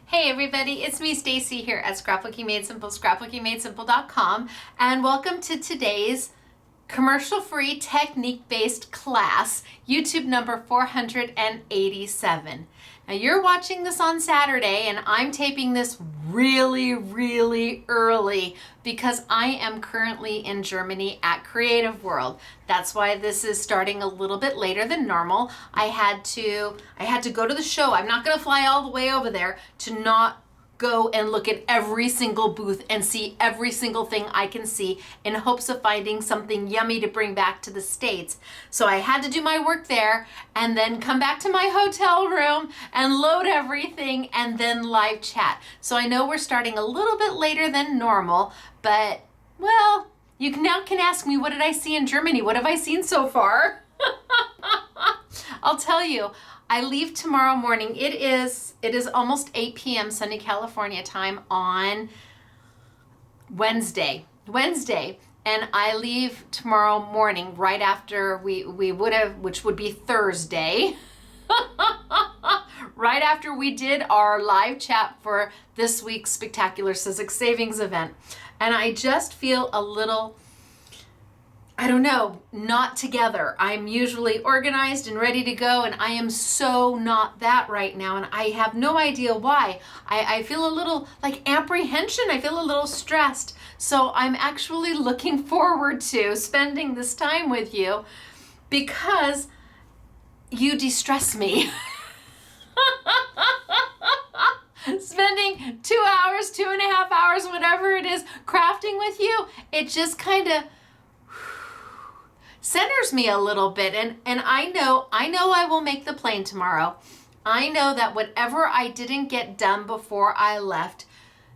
Hey everybody, it's me Stacy here at Scrapbooking Made Simple, scrapbookingmadesimple.com, and welcome to today's commercial-free technique-based class, YouTube number 487. Now you're watching this on Saturday and I'm taping this really early because I am currently in Germany at Creative World. That's why this is starting a little bit later than normal. I had to go to the show. I'm not gonna fly all the way over there to not go and look at every single booth and see every single thing I can see in hopes of finding something yummy to bring back to the States. So I had to do my work there and then come back to my hotel room and load everything and then live chat. So I know we're starting a little bit later than normal, but well, you now can ask me, what did I see in Germany? What have I seen so far? I'll tell you. I leave tomorrow morning. It is almost 8 p.m. Sunny, California time on Wednesday, and I leave tomorrow morning right after we would have, which would be Thursday, right after we did our live chat for this week's Spectacular Sizzix Savings event. And I just feel a little, I don't know, not together. I'm usually organized and ready to go, and I am so not that right now, and I have no idea why. I feel a little like apprehension. I feel a little stressed. So I'm actually looking forward to spending this time with you because you de-stress me. Spending 2 hours, 2.5 hours, whatever it is, crafting with you, it just kind of centers me a little bit, and I know I will make the plane tomorrow. I know that whatever I didn't get done before I left,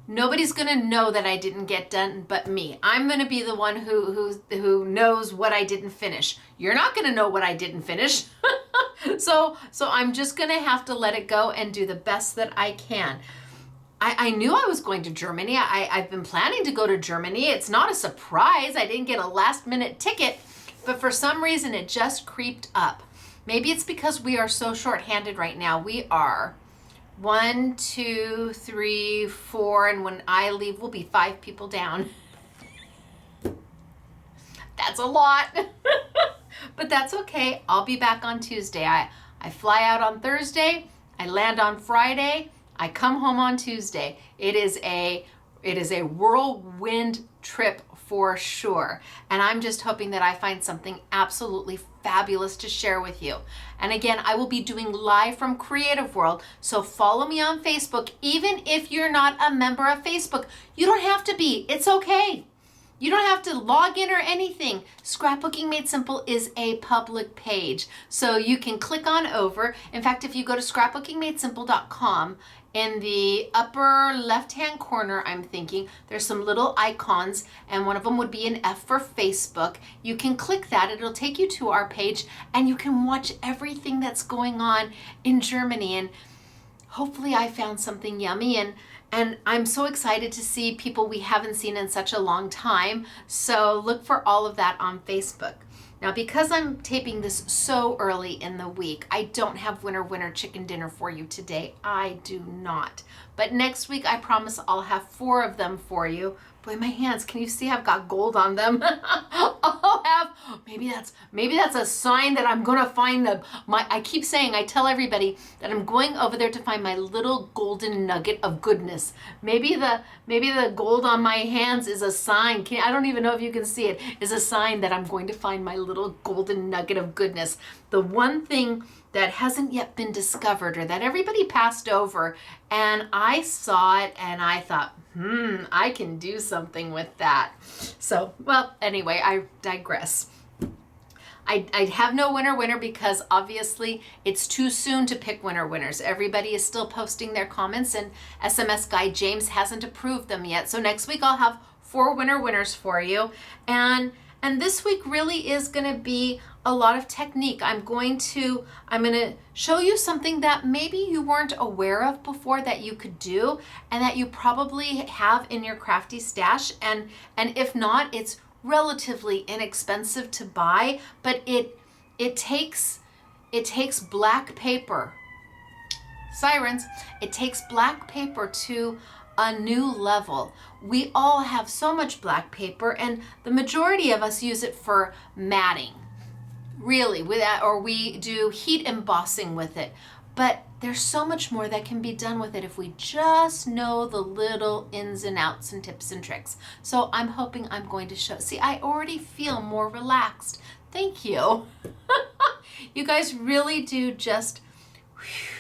nobody's gonna know that I didn't get done but me. I'm gonna be the one who knows what I didn't finish. You're not gonna know what I didn't finish. So I'm just gonna have to let it go and do the best that I can. I knew I was going to Germany. I've been planning to go to Germany. It's not a surprise. I didn't get a last minute ticket. But for some reason, it just creeped up. Maybe it's because we are so short-handed right now. We are 1, 2, 3, 4, and when I leave, we'll be 5 people down. That's a lot. But that's okay. I'll be back on Tuesday. I fly out on Thursday. I land on Friday. I come home on Tuesday. It is a whirlwind trip for sure. And I'm just hoping that I find something absolutely fabulous to share with you. And again, I will be doing live from Creative World. So follow me on Facebook. Even if you're not a member of Facebook, you don't have to be. It's okay. You don't have to log in or anything. Scrapbooking Made Simple is a public page. So you can click on over. In fact, if you go to scrapbookingmadesimple.com, in the upper left-hand corner, I'm thinking, there's some little icons, and one of them would be an F for Facebook. You can click that. It'll take you to our page, and you can watch everything that's going on in Germany. And hopefully I found something yummy, and I'm so excited to see people we haven't seen in such a long time. So look for all of that on Facebook. Now, because I'm taping this so early in the week, I don't have winner chicken dinner for you today. I do not. But next week, I promise I'll have 4 of them for you. Boy, my hands, can you see I've got gold on them? I'll have, maybe that's a sign that I'm gonna find I keep saying, I tell everybody that I'm going over there to find my little golden nugget of goodness. Maybe the gold on my hands is a sign, I don't even know if you can see it, is a sign that I'm going to find my little golden nugget of goodness. The one thing that hasn't yet been discovered or that everybody passed over, and I saw it and I thought, I can do something with that. So, well, anyway, I digress. I have no winner because obviously it's too soon to pick winners. Everybody is still posting their comments, and SMS guy James hasn't approved them yet. So next week I'll have 4 winners for you. And this week really is going to be a lot of technique. I'm going to show you something that maybe you weren't aware of before that you could do, and that you probably have in your crafty stash. And if not, it's relatively inexpensive to buy, but it takes black paper sirens, it takes black paper to a new level. We all have so much black paper, and the majority of us use it for matting, really, with that, or we do heat embossing with it. But there's so much more that can be done with it if we just know the little ins and outs and tips and tricks. So I'm hoping I'm going to show. See, I already feel more relaxed. Thank you. You guys really do just, whew.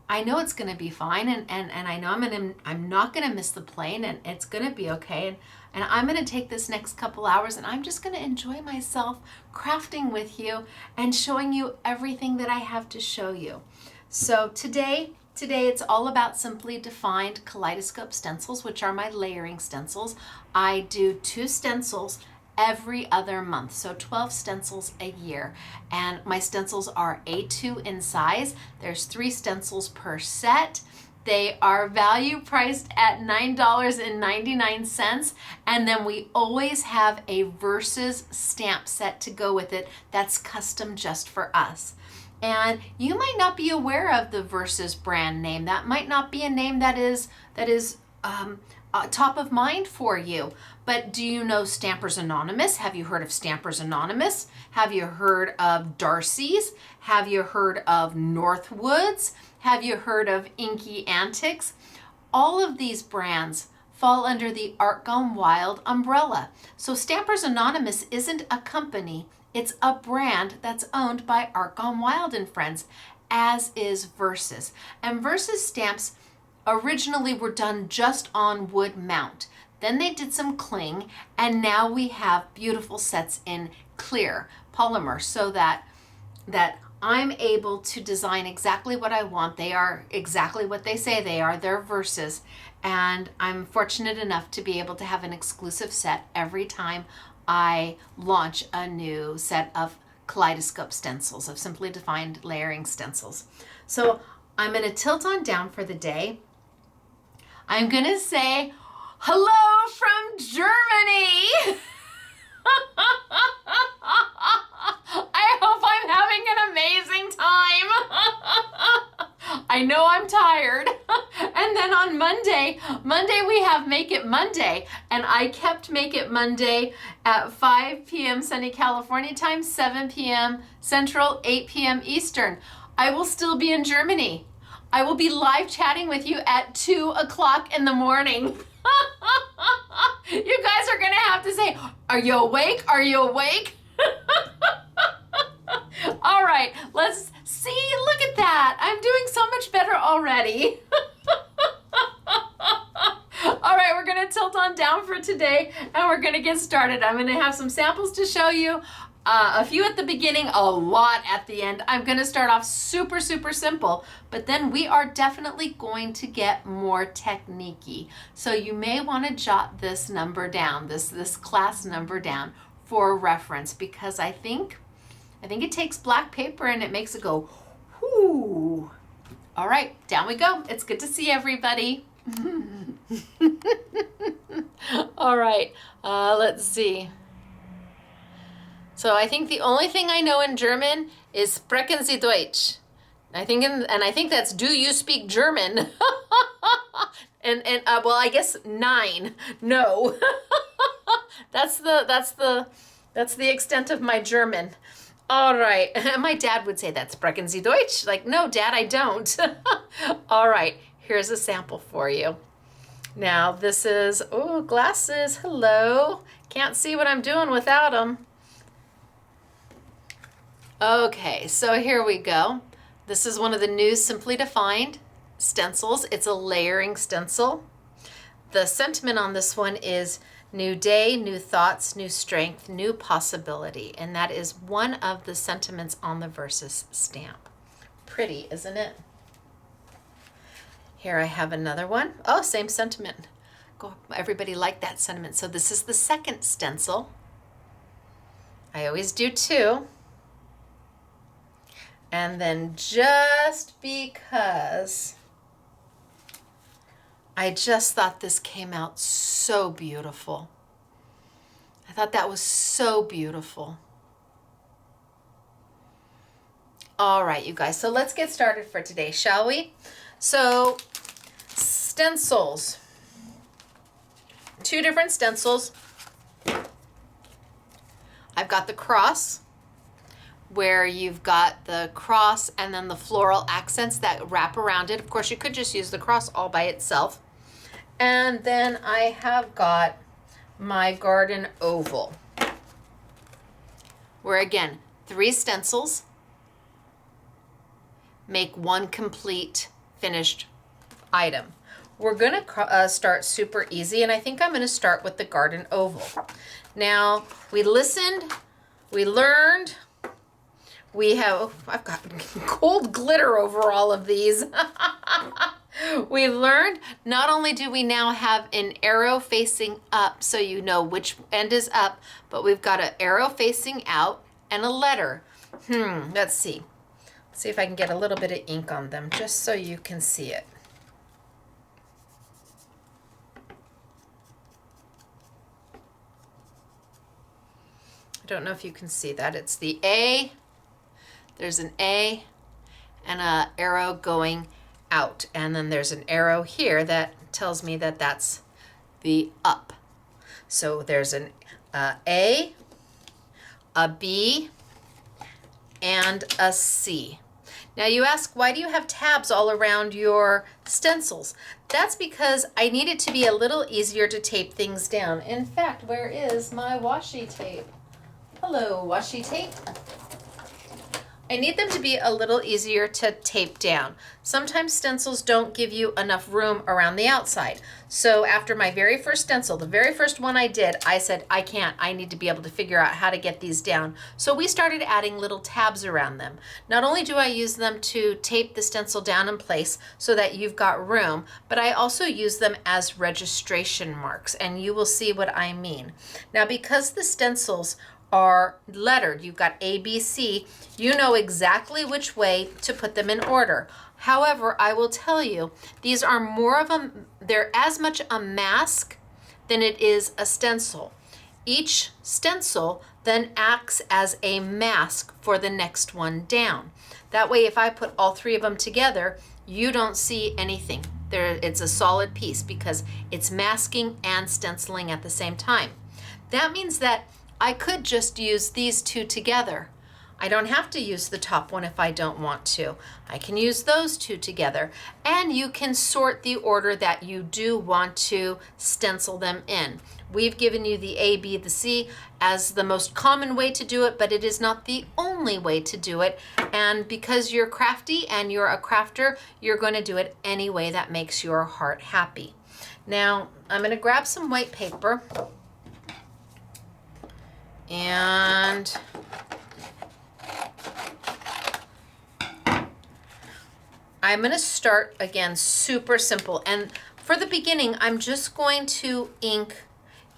I know it's going to be fine, and I know I'm not going to miss the plane, and it's going to be okay. And I'm going to take this next couple hours, and I'm just going to enjoy myself crafting with you and showing you everything that I have to show you. So today it's all about Simply Defined Kaleidoscope stencils, which are my layering stencils. I do 2 stencils every other month, so 12 stencils a year, and my stencils are A2 in size. There's 3 stencils per set. They are value priced at $9.99, and then we always have a Versus stamp set to go with it that's custom just for us. And you might not be aware of the Versus brand name. That might not be a name that is top of mind for you. But do you know Stampers Anonymous? Have you heard of Stampers Anonymous? Have you heard of Darcy's? Have you heard of Northwoods? Have you heard of Inky Antics? All of these brands fall under the Art Gone Wild umbrella. So Stampers Anonymous isn't a company, it's a brand that's owned by Art Gone Wild and Friends, as is Versus. And Versus stamps originally were done just on wood mount. Then they did some cling, and now we have beautiful sets in clear polymer, so that I'm able to design exactly what I want. They are exactly what they say they are. They're Versus, and I'm fortunate enough to be able to have an exclusive set every time I launch a new set of kaleidoscope stencils, of Simply Defined layering stencils. So I'm going to tilt on down for the day. I'm going to say hello from Germany. I hope I'm having an amazing time. I know I'm tired. And then on Monday we have Make It Monday. And I kept Make It Monday at 5 p.m. sunny California time, 7 p.m. Central, 8 p.m. Eastern. I will still be in Germany. I will be live chatting with you at 2 o'clock in the morning. You guys are gonna have to say, are you awake? Are you awake? All right, let's see, look at that. I'm doing so much better already. All right, we're gonna tilt on down for today, and we're gonna get started. I'm gonna have some samples to show you. A few at the beginning, a lot at the end. I'm going to start off super, super simple, but then we are definitely going to get more technique-y. So you may want to jot this number down, this class number down for reference, because I think it takes black paper and it makes it go, whoo. All right, down we go. It's good to see everybody. All right, let's see. So I think the only thing I know in German is Sprechen Sie Deutsch. I think that's, do you speak German? Well, I guess 9. No. That's the extent of my German. All right. My dad would say that, Sprechen Sie Deutsch? Like, no, Dad, I don't. All right. Here's a sample for you. Now this is, oh, glasses. Hello. Can't see what I'm doing without them. Okay, so here we go. This is one of the new Simply Defined stencils. It's a layering stencil. The sentiment on this one is new day, new thoughts, new strength, new possibility. And that is one of the sentiments on the Versus stamp. Pretty, isn't it? Here I have another one. Oh, same sentiment. Everybody liked that sentiment. So this is the second stencil. I always do 2. And then just because I just thought this came out so beautiful. I thought that was so beautiful. All right, you guys, so let's get started for today, shall we? So stencils, 2 different stencils. I've got the cross, where you've got the cross and then the floral accents that wrap around it. Of course, you could just use the cross all by itself. And then I have got my garden oval, where again, 3 stencils make 1 complete finished item. We're gonna start super easy, and I think I'm gonna start with the garden oval. Now, we listened, we learned, we have, oh, I've got gold glitter over all of these. We learned not only do we now have an arrow facing up so you know which end is up, but we've got an arrow facing out and a letter. Let's see. Let's see if I can get a little bit of ink on them just so you can see it. I don't know if you can see that. It's the A. There's an A and an arrow going out. And then there's an arrow here that tells me that that's the up. So there's an A, a B, and a C. Now you ask, why do you have tabs all around your stencils? That's because I need it to be a little easier to tape things down. In fact, where is my washi tape? Hello, washi tape. I need them to be a little easier to tape down. Sometimes stencils don't give you enough room around the outside. So after my very first stencil, the very first one I did, I said, I can't, I need to be able to figure out how to get these down. So we started adding little tabs around them. Not only do I use them to tape the stencil down in place so that you've got room, but I also use them as registration marks, and you will see what I mean. Now, because the stencils are lettered, you've got A, B, C, you know exactly which way to put them in order. However, I will tell you, these are more of a, they're as much a mask than it is a stencil. Each stencil then acts as a mask for the next one down. That way, if I put all 3 of them together, you don't see anything. It's a solid piece because it's masking and stenciling at the same time. That means that I could just use these 2 together. I don't have to use the top one if I don't want to. I can use those 2 together, and you can sort the order that you do want to stencil them in. We've given you the A, B, the C as the most common way to do it, but it is not the only way to do it. And because you're crafty and you're a crafter, you're going to do it any way that makes your heart happy. Now, I'm going to grab some white paper. And I'm going to start again super simple. And for the beginning, I'm just going to ink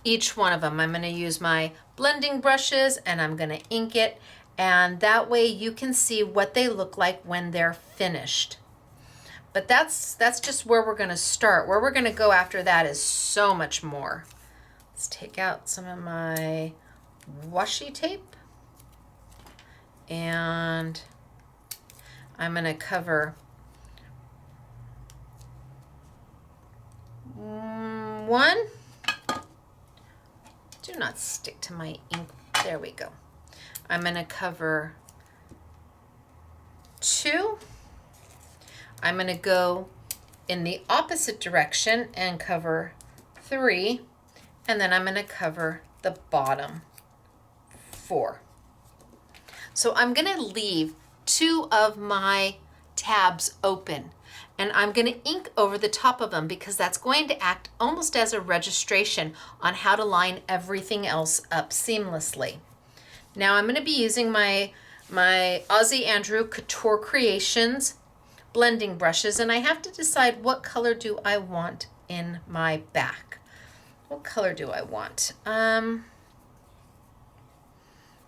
each one of them. I'm going to use my blending brushes and I'm going to ink it. And that way you can see what they look like when they're finished. But that's just where we're going to start. Where we're going to go after that is so much more. Let's take out some of my washi tape, and I'm going to cover 1. Do not stick to my ink. There we go. I'm going to cover 2. I'm going to go in the opposite direction and cover 3, and then I'm going to cover the bottom 4. So I'm going to leave 2 of my tabs open, and I'm going to ink over the top of them because that's going to act almost as a registration on how to line everything else up seamlessly. Now I'm going to be using my Aussie Andrew Couture Creations blending brushes, and I have to decide what color do I want in my back. What color do I want?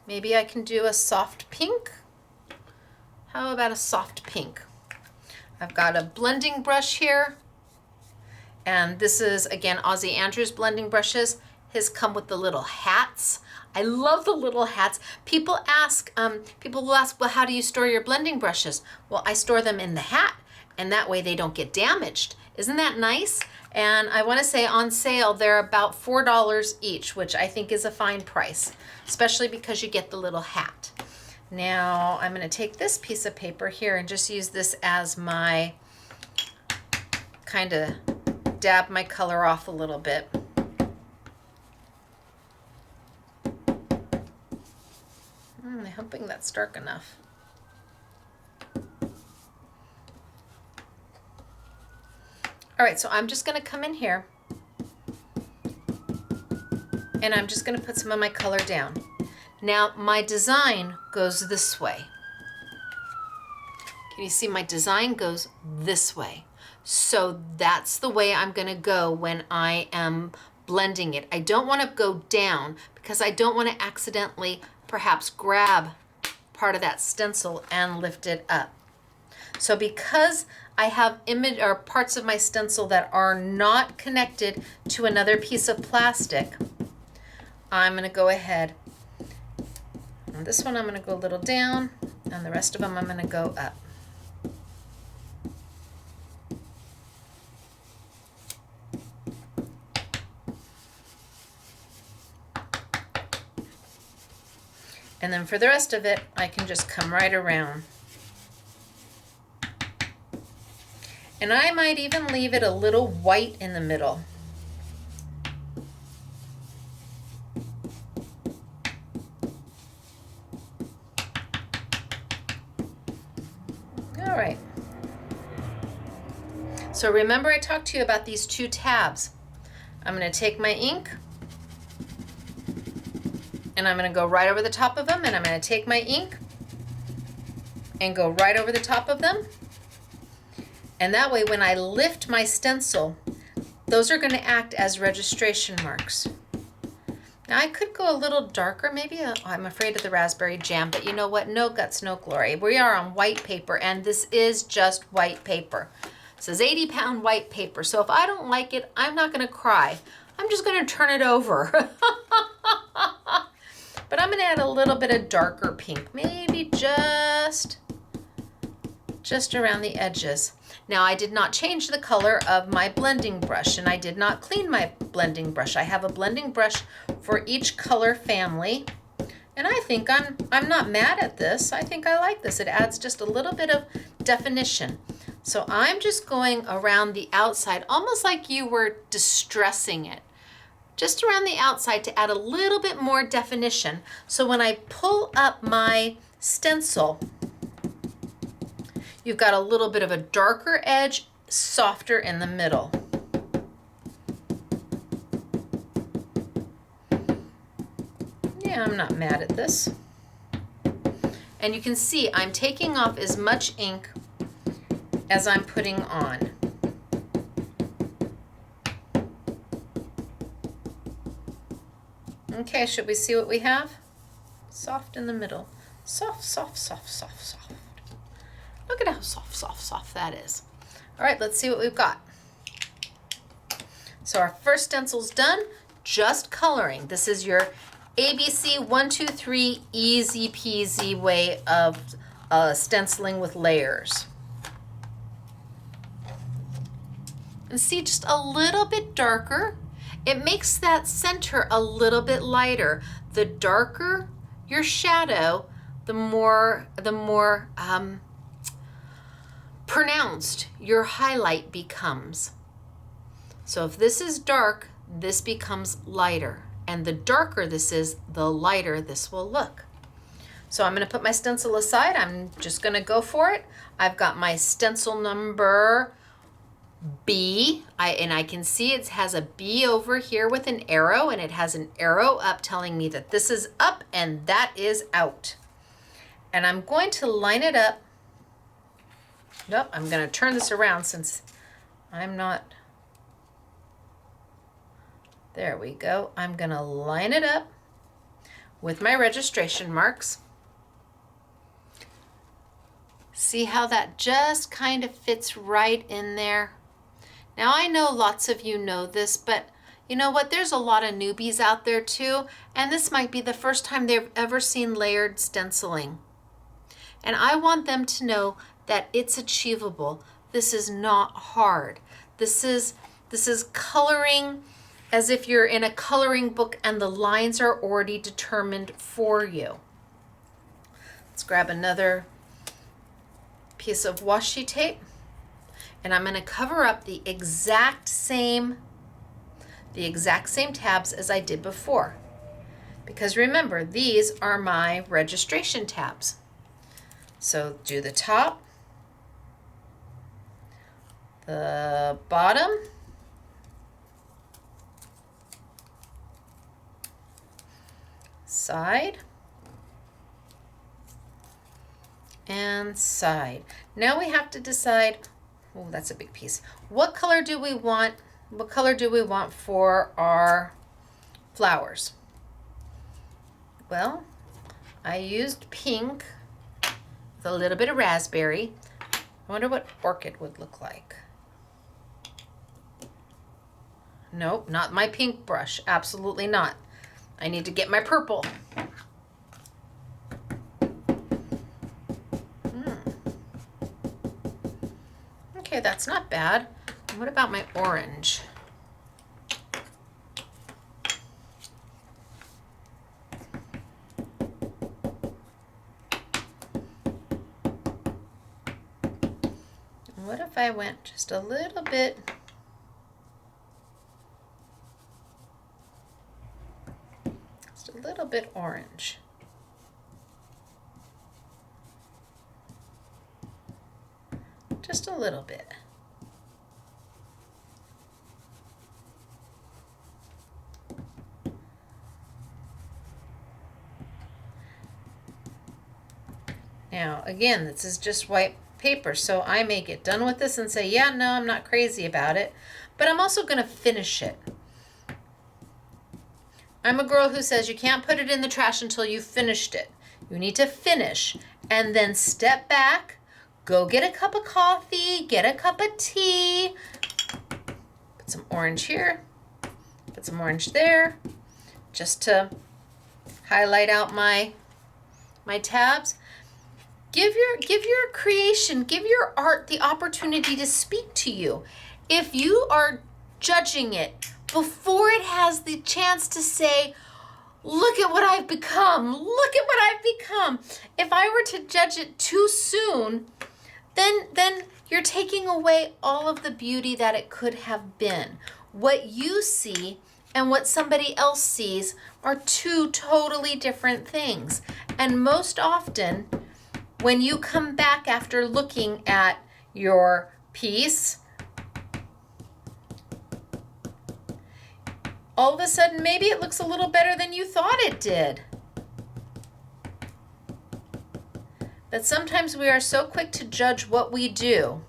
Maybe I can do a soft pink. How about a soft pink? I've got a blending brush here, and this is again Aussie Andrews blending brushes, has come with the little hats. I love the little hats. People will ask, well, how do you store your blending brushes? Well, I store them in the hat, and that way they don't get damaged. Isn't that nice? And I want to say on sale, they're about $4 each, which I think is a fine price, especially because you get the little hat. Now I'm going to take this piece of paper here and just use this as my, kind of dab my color off a little bit. I'm hoping that's dark enough. All right, so I'm just going to come in here and I'm just going to put some of my color down. Now my design goes this way. Can you see my design goes this way? So that's the way I'm going to go when I am blending it. I don't want to go down because I don't want to accidentally perhaps grab part of that stencil and lift it up. So because I have image or parts of my stencil that are not connected to another piece of plastic, I'm going to go ahead. On this one I'm going to go a little down, and the rest of them I'm going to go up. And then for the rest of it, I can just come right around. And I might even leave it a little white in the middle. All right. So remember I talked to you about these two tabs. I'm going to take my ink and I'm going to go right over the top of them, and I'm going to take my ink and go right over the top of them. And that way when I lift my stencil, those are going to act as registration marks. Now I could go a little darker, maybe I'm afraid of the raspberry jam, but you know what? No guts, no glory. We are on white paper, and this is just white paper. It says 80-pound white paper. So if I don't like it, I'm not going to cry. I'm just going to turn it over. But I'm going to add a little bit of darker pink, maybe just around the edges. Now I did not change the color of my blending brush, and I did not clean my blending brush. I have a blending brush for each color family, and I think I'm not mad at this. I think I like this. It adds just a little bit of definition. So I'm just going around the outside, almost like you were distressing it. Just around the outside to add a little bit more definition. So when I pull up my stencil, you've got a little bit of a darker edge, softer in the middle. Yeah, I'm not mad at this. And you can see I'm taking off as much ink as I'm putting on. Okay, should we see what we have? Soft in the middle. Soft, soft, soft, soft, soft. Look at how soft, soft, soft that is. All right, let's see what we've got. So our first stencil's done, just coloring. This is your ABC 1, 2, 3 easy peasy way of stenciling with layers. And see, just a little bit darker. It makes that center a little bit lighter. The darker your shadow, the more pronounced your highlight becomes. So if this is dark, this becomes lighter. And the darker this is, the lighter this will look. So I'm going to put my stencil aside. I'm just going to go for it. I've got my stencil number B, and I can see it has a B over here with an arrow, and it has an arrow up telling me that this is up and that is out. And I'm going to line it up. Nope, I'm going to turn this around since I'm not. There we go. I'm going to line it up with my registration marks. See how that just kind of fits right in there? Now I know lots of you know this, but You know what? There's a lot of newbies out there too, and this might be the first time they've ever seen layered stenciling. And I want them to know that it's achievable. This is not hard. This is coloring as if you're in a coloring book and the lines are already determined for you. Let's grab another piece of washi tape, and I'm going to cover up the exact same tabs as I did before. Because remember, these are my registration tabs. So do the top, the bottom, side, and side. Now we have to decide, oh, that's a big piece. What color do we want? What color do we want for our flowers? Well, I used pink with a little bit of raspberry. I wonder what orchid would look like. Nope, not my pink brush. Absolutely not. I need to get my purple. Okay, that's not bad. What about my orange? What if I went just a little bit orange? Just a little bit. Now, again, this is just white paper, so I may get done with this and say, yeah, no, I'm not crazy about it, but I'm also going to finish it. I'm a girl who says you can't put it in the trash until you've finished it. You need to finish and then step back, go get a cup of coffee, get a cup of tea, put some orange here, put some orange there, just to highlight out my tabs. Give your creation, give your art the opportunity to speak to you. If you are judging it before it has the chance to say, look at what I've become, look at what I've become. If I were to judge it too soon, then you're taking away all of the beauty that it could have been. What you see and what somebody else sees are two totally different things. And most often, when you come back after looking at your piece, all of a sudden, maybe it looks a little better than you thought it did. But sometimes we are so quick to judge what we do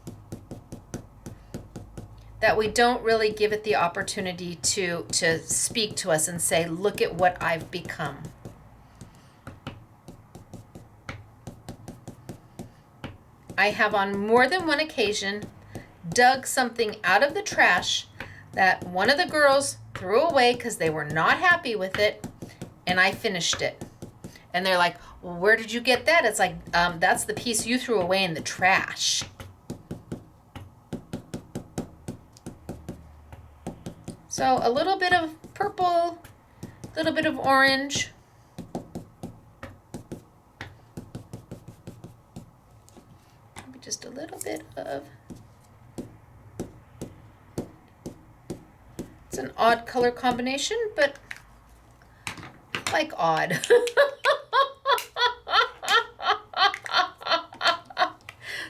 that we don't really give it the opportunity to speak to us and say, look at what I've become. I have on more than one occasion dug something out of the trash that one of the girls threw away because they were not happy with it, and I finished it. And they're like, well, where did you get that? It's like, that's the piece you threw away in the trash. So a little bit of purple, a little bit of orange. Maybe just a little bit of, it's an odd color combination, but I like odd.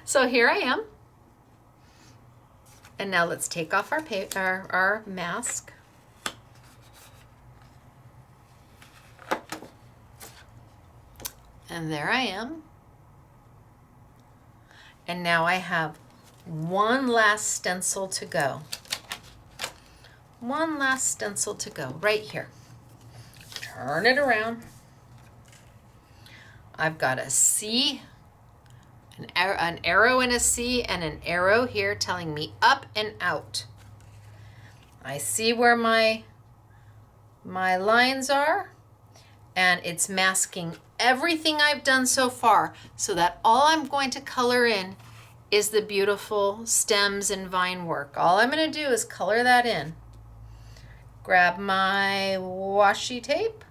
So here I am. And now let's take off our mask. And there I am. And now I have one last stencil to go. One last stencil to go right here. Turn it around. I've got a C, an arrow and a C, and an arrow here telling me up and out. I see where my my lines are, and it's masking everything I've done so far, so that all I'm going to color in is the beautiful stems and vine work. All I'm going to do is color that in. Grab my washi tape.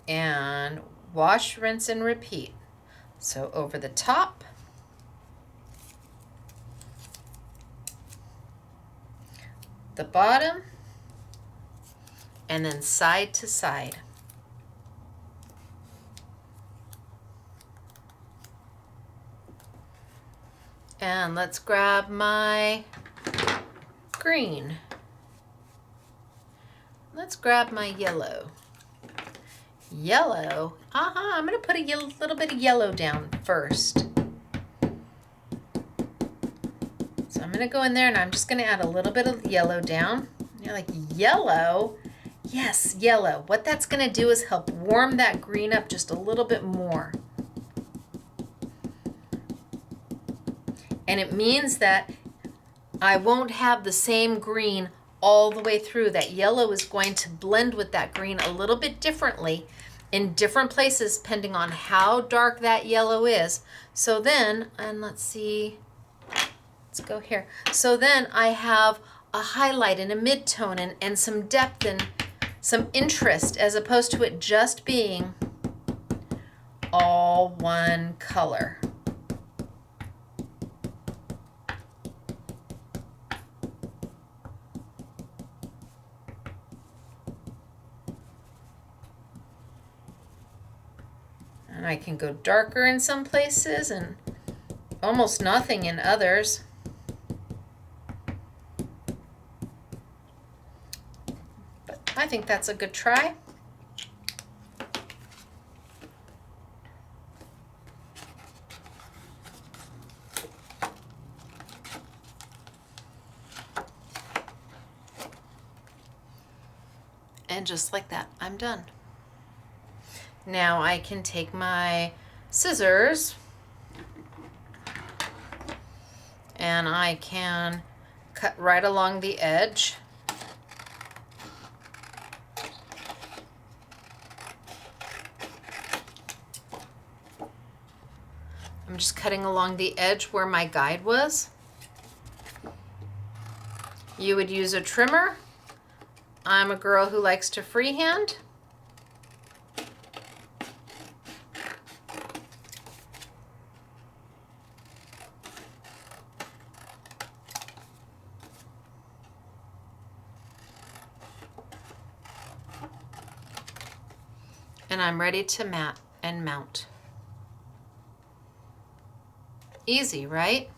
And wash, rinse, and repeat. So over the top, the bottom, and then side to side. And let's grab my green. Let's grab my yellow. Yellow, I'm gonna put a little bit of yellow down first. So I'm gonna go in there and I'm just gonna add a little bit of yellow down. You're like, yellow? Yes, yellow. What that's gonna do is help warm that green up just a little bit more. And it means that I won't have the same green all the way through. That yellow is going to blend with that green a little bit differently in different places depending on how dark that yellow is. So then, and let's see, let's go here. So then I have a highlight and a mid-tone and some depth and some interest, as opposed to it just being all one color. And I can go darker in some places and almost nothing in others. But I think that's a good try. And just like that, I'm done. Now I can take my scissors and I can cut right along the edge. I'm just cutting along the edge where my guide was. You would use a trimmer. I'm a girl who likes to freehand. And I'm ready to mat and mount. Easy, right?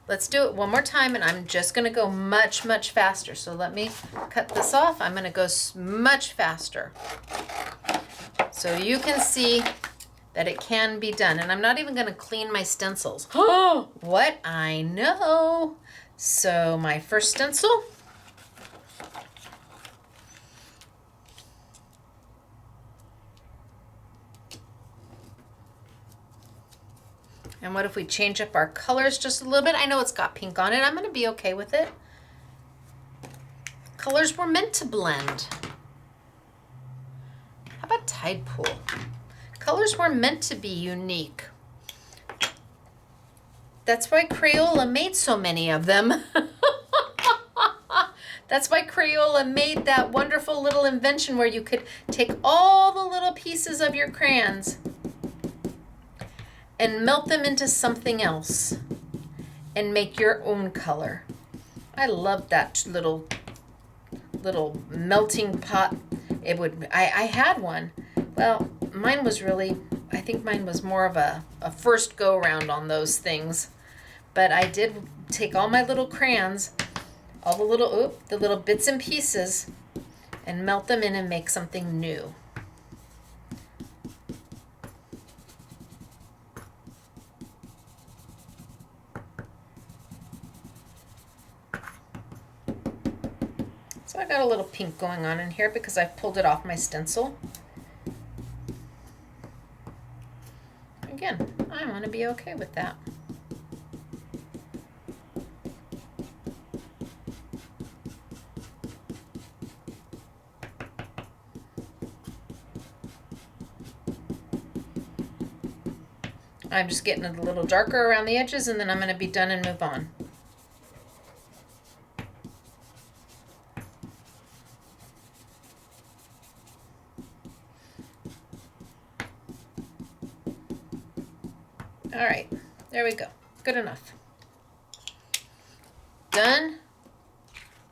Let's do it one more time, and I'm just gonna go much, much faster. So let me cut this off. I'm gonna go much faster, so you can see that it can be done. And I'm not even gonna clean my stencils. Oh, what I know. So my first stencil. And what if we change up our colors just a little bit? I know it's got pink on it. I'm going to be okay with it. Colors were meant to blend. How about Tide Pool? Colors were meant to be unique. That's why Crayola made so many of them. That's why Crayola made that wonderful little invention where you could take all the little pieces of your crayons and melt them into something else and make your own color. I love that little melting pot. It would, I had one. Well, mine was really, I think mine was more of a first go round on those things. But I did take all my little crayons, all the little bits and pieces, and melt them in and make something new. So I got a little pink going on in here because I've pulled it off my stencil. Again, I want to be okay with that. I'm just getting it a little darker around the edges, and then I'm going to be done and move on. All right, there we go. Good enough. Done.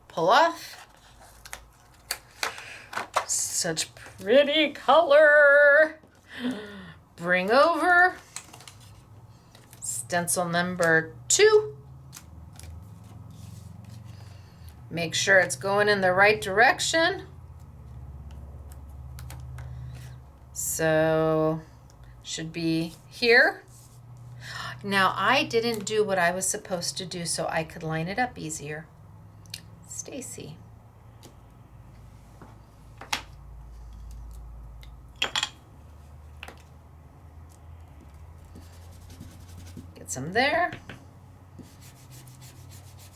Pull off. Such pretty color. Bring over. Stencil number 2. Make sure it's going in the right direction. So, should be here. Now, I didn't do what I was supposed to do so I could line it up easier. Stacy. Get some there.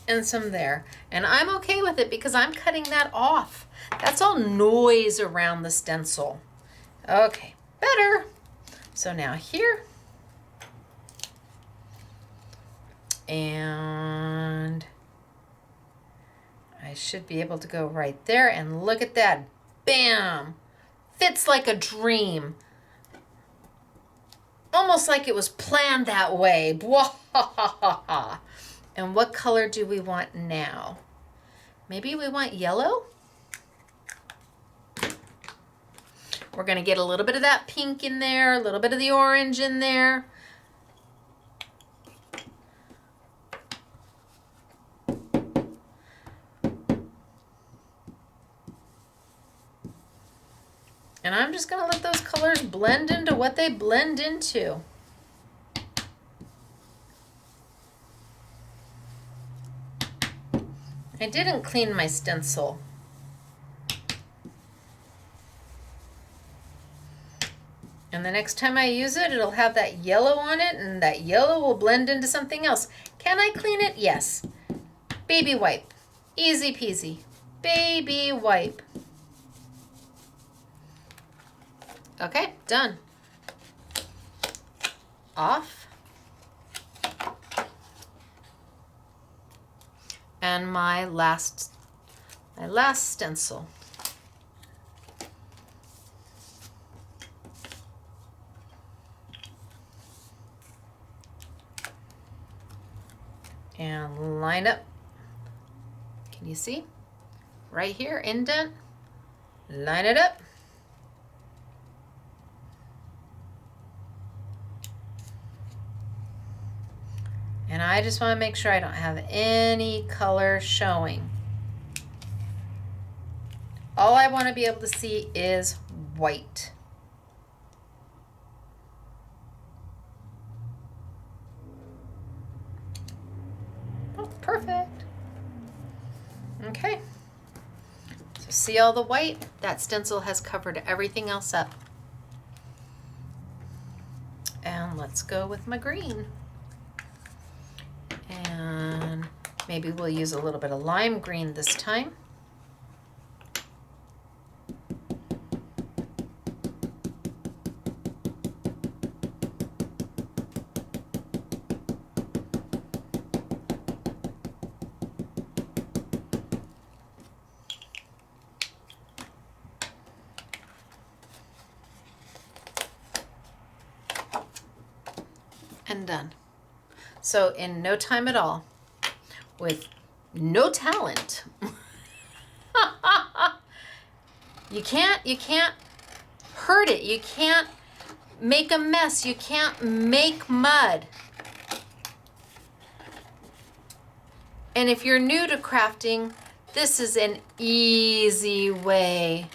And some there. And I'm okay with it because I'm cutting that off. That's all noise around the stencil. Okay, better. So now here. And I should be able to go right there, and look at that. Bam! Fits like a dream. Almost like it was planned that way. And what color do we want now? Maybe we want yellow? We're going to get a little bit of that pink in there, a little bit of the orange in there. And I'm just going to let those colors blend into what they blend into. I didn't clean my stencil. And the next time I use it, it'll have that yellow on it, and that yellow will blend into something else. Can I clean it? Yes. Baby wipe. Easy peasy. Baby wipe. Okay, done. Off. And my last stencil. And line up. Can you see? Right here, indent. Line it up. And I just want to make sure I don't have any color showing. All I want to be able to see is white. Oh, perfect. Okay. So see all the white? That stencil has covered everything else up. And let's go with my green. And maybe we'll use a little bit of lime green this time. And done. So in no time at all, with no talent, you can't hurt it. You can't make a mess. You can't make mud. And if you're new to crafting, this is an easy way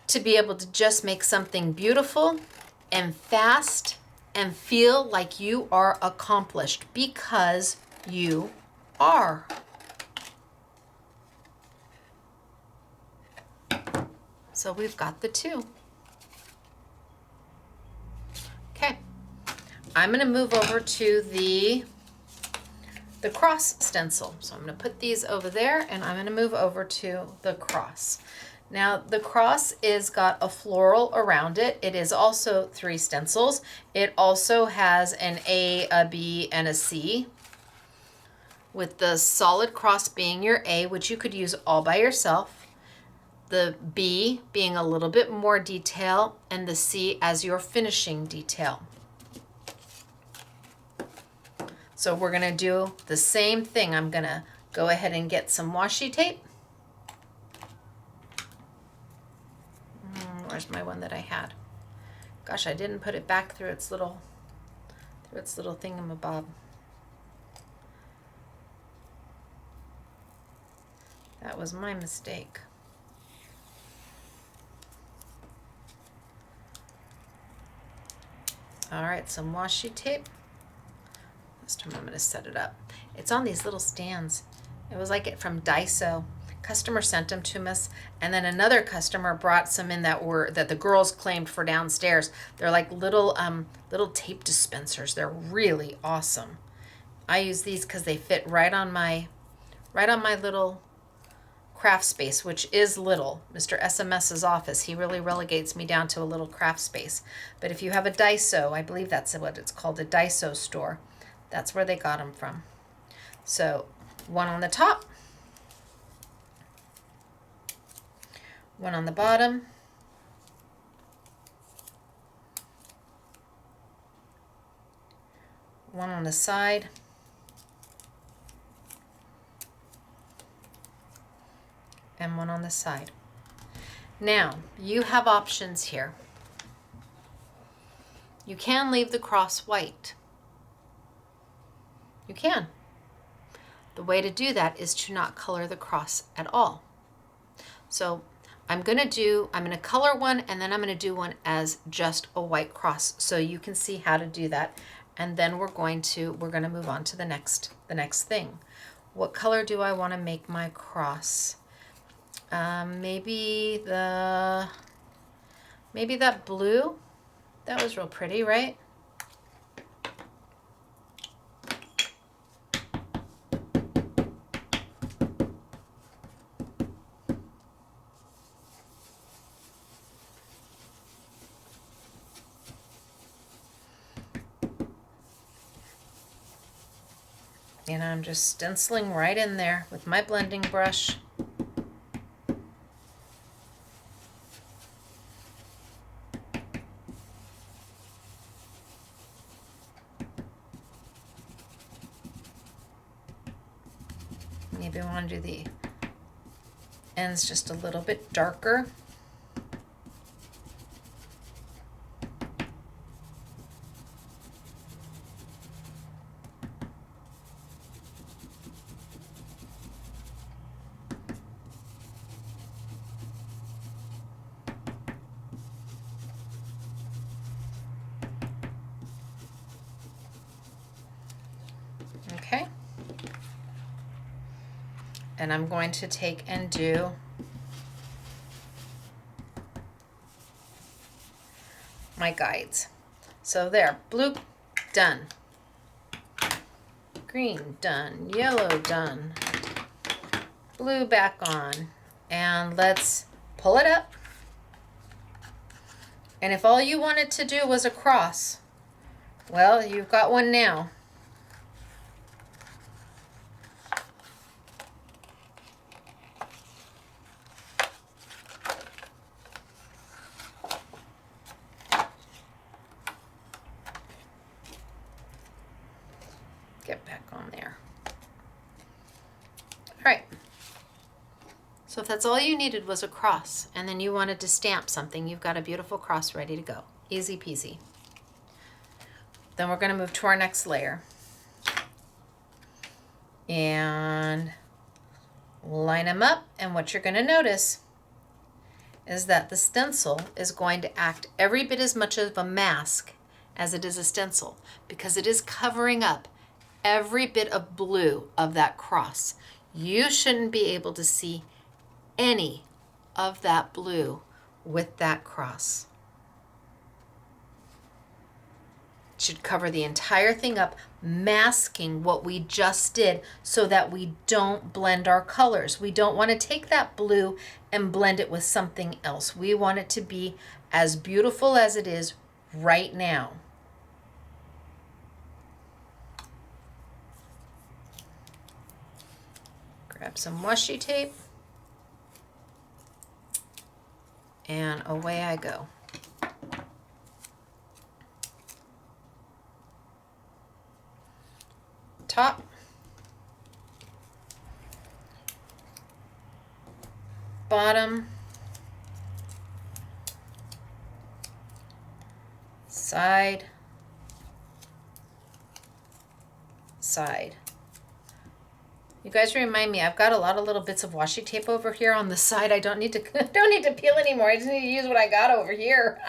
to be able to just make something beautiful and fast and feel like you are accomplished, because you are. So we've got the two. Okay, I'm gonna move over to the cross stencil. So I'm gonna put these over there, and I'm gonna move over to the cross. Now the cross is got a floral around it. It is also 3 stencils. It also has an A, a B, and a C, with the solid cross being your A, which you could use all by yourself, the B being a little bit more detail, and the C as your finishing detail. So we're gonna do the same thing. I'm gonna go ahead and get some washi tape. Where's my one that I had? Gosh, I didn't put it back through its little thingamabob. That was my mistake. All right, some washi tape. This time I'm going to set it up. It's on these little stands. It was like it from Daiso. Customer sent them to us, and then another customer brought some in that the girls claimed for downstairs. They're like little tape dispensers. They're really awesome. I use these because they fit right on my little craft space, which is little. Mr. SMS's office, he really relegates me down to a little craft space. But if you have a Daiso, I believe that's what it's called, a Daiso store, that's where they got them from. So one on the top, one on the bottom, one on the side, and one on the side. Now, you have options here. You can leave the cross white. You can. The way to do that is to not color the cross at all. So I'm gonna color one, and then I'm gonna do one as just a white cross so you can see how to do that. And then we're gonna move on to the next thing. What color do I want to make my cross? Maybe that blue. That was real pretty, right? And I'm just stenciling right in there with my blending brush. Maybe I want to do the ends just a little bit darker. Okay. And I'm going to take and do my guides. So there, blue, done. Green, done. Yellow, done. Blue back on. And let's pull it up. And if all you wanted to do was a cross, well, you've got one now. Get back on there. All right. So if that's all you needed was a cross, and then you wanted to stamp something, you've got a beautiful cross ready to go. Easy peasy. Then we're going to move to our next layer. And line them up, and what you're going to notice is that the stencil is going to act every bit as much of a mask as it is a stencil, because it is covering up every bit of blue of that cross. You shouldn't be able to see any of that blue with that cross. should cover the entire thing up, masking what we just did so that we don't blend our colors. We don't want to take that blue and blend it with something else. We want it to be as beautiful as it is right now. Grab some washi tape, and away I go. Top, bottom, side, side. You guys remind me, I've got a lot of little bits of washi tape over here on the side. I don't need to peel anymore. I just need to use what I got over here.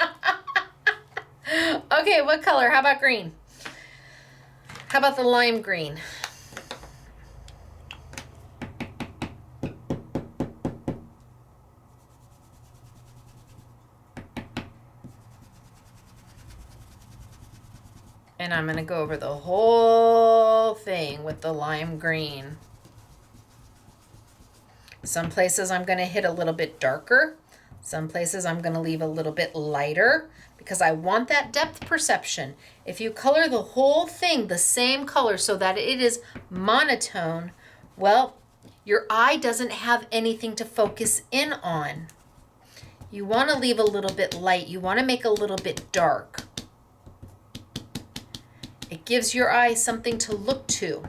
Okay, what color? How about green? How about the lime green? And I'm going to go over the whole thing with the lime green. Some places I'm going to hit a little bit darker. Some places I'm going to leave a little bit lighter because I want that depth perception. If you color the whole thing the same color so that it is monotone, well, your eye doesn't have anything to focus in on. You want to leave a little bit light. You want to make a little bit dark. It gives your eye something to look to.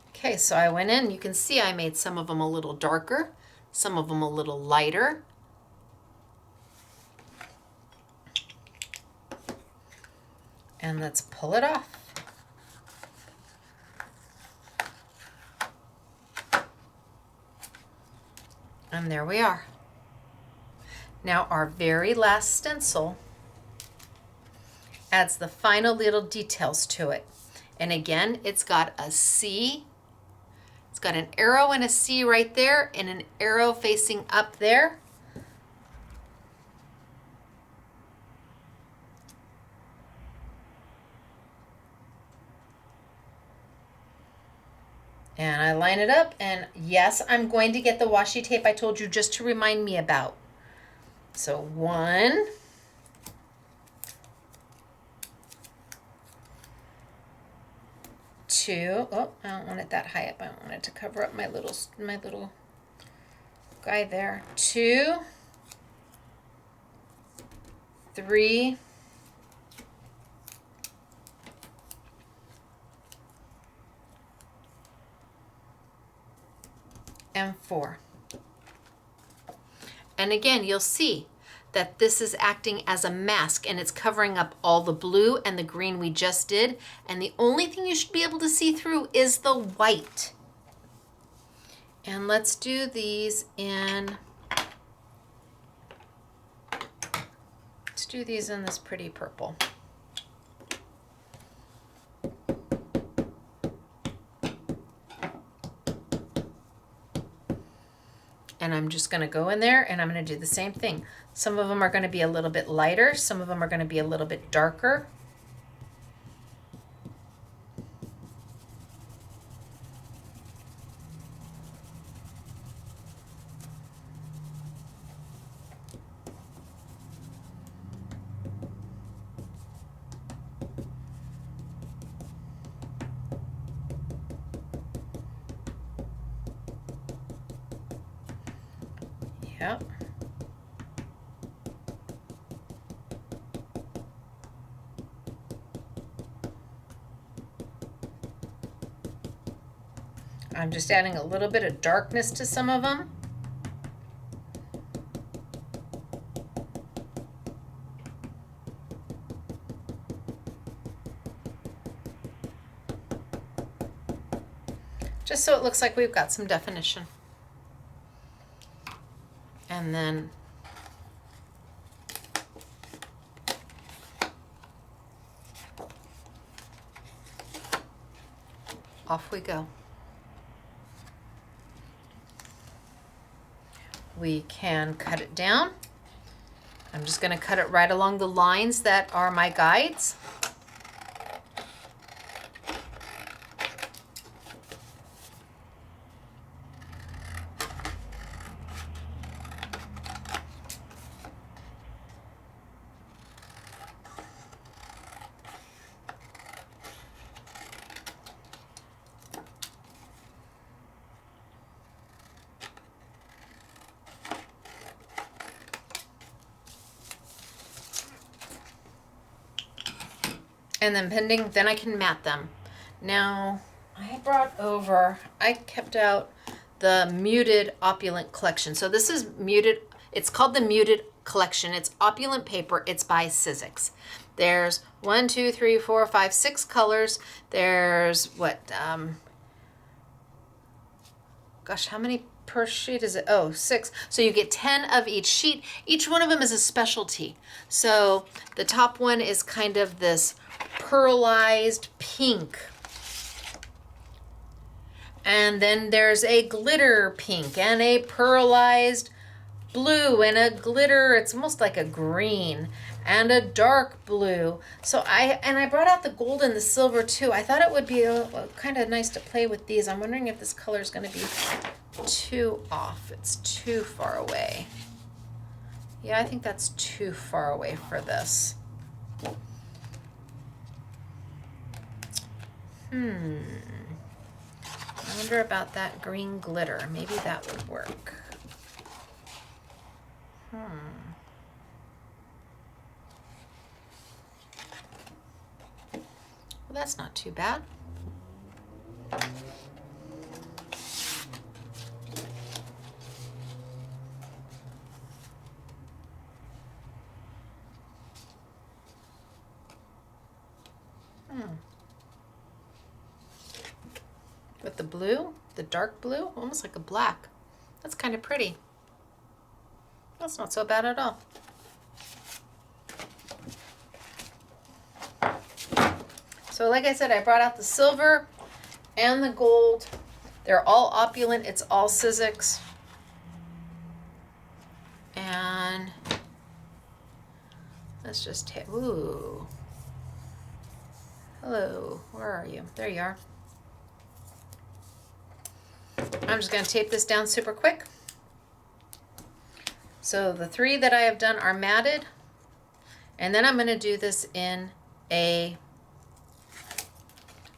Okay, so I went in, you can see I made some of them a little darker, some of them a little lighter. And let's pull it off. And there we are. Now our very last stencil adds the final little details to it. And again, it's got a C. It's got an arrow and a C right there and an arrow facing up there. And I line it up, and yes, I'm going to get the washi tape I told you just to remind me about. So 1, 2, oh, I don't want it that high up. I don't want it to cover up my little guy there. 2, 3, and 4. And again, you'll see that this is acting as a mask and it's covering up all the blue and the green we just did. And the only thing you should be able to see through is the white. And let's do these in, this pretty purple. And I'm just going to go in there and I'm going to do the same thing. Some of them are going to be a little bit lighter. Some of them are going to be a little bit darker. Yep. I'm just adding a little bit of darkness to some of them. Just so it looks like we've got some definition. And then off we go. we can cut it down. I'm just going to cut it right along the lines that are my guides. And then I can mat them. Now, I kept out the Muted Opulent collection. So this is Muted, it's called the Muted collection. It's opulent paper. It's by Sizzix. There's 1, 2, 3, 4, 5, 6 colors. There's gosh, how many per sheet is it? Oh, 6. So you get 10 of each sheet. Each one of them is a specialty. So the top one is kind of this pearlized pink. And then there's a glitter pink and a pearlized blue and a glitter, it's almost like a green, and a dark blue. So I brought out the gold and the silver too. I thought it would be kind of nice to play with these. I'm wondering if this color is going to be too off. It's too far away. Yeah, I think that's too far away for this. I wonder about that green glitter. Maybe that would work. Well, that's not too bad. With the blue, the dark blue, almost like a black. That's kind of pretty. That's not so bad at all. So like I said, I brought out the silver and the gold. They're all opulent. It's all Sizzix. And let's just hit, ooh. Hello, where are you? There you are. I'm just going to tape this down super quick. So the 3 that I have done are matted. And then I'm going to do this in I'm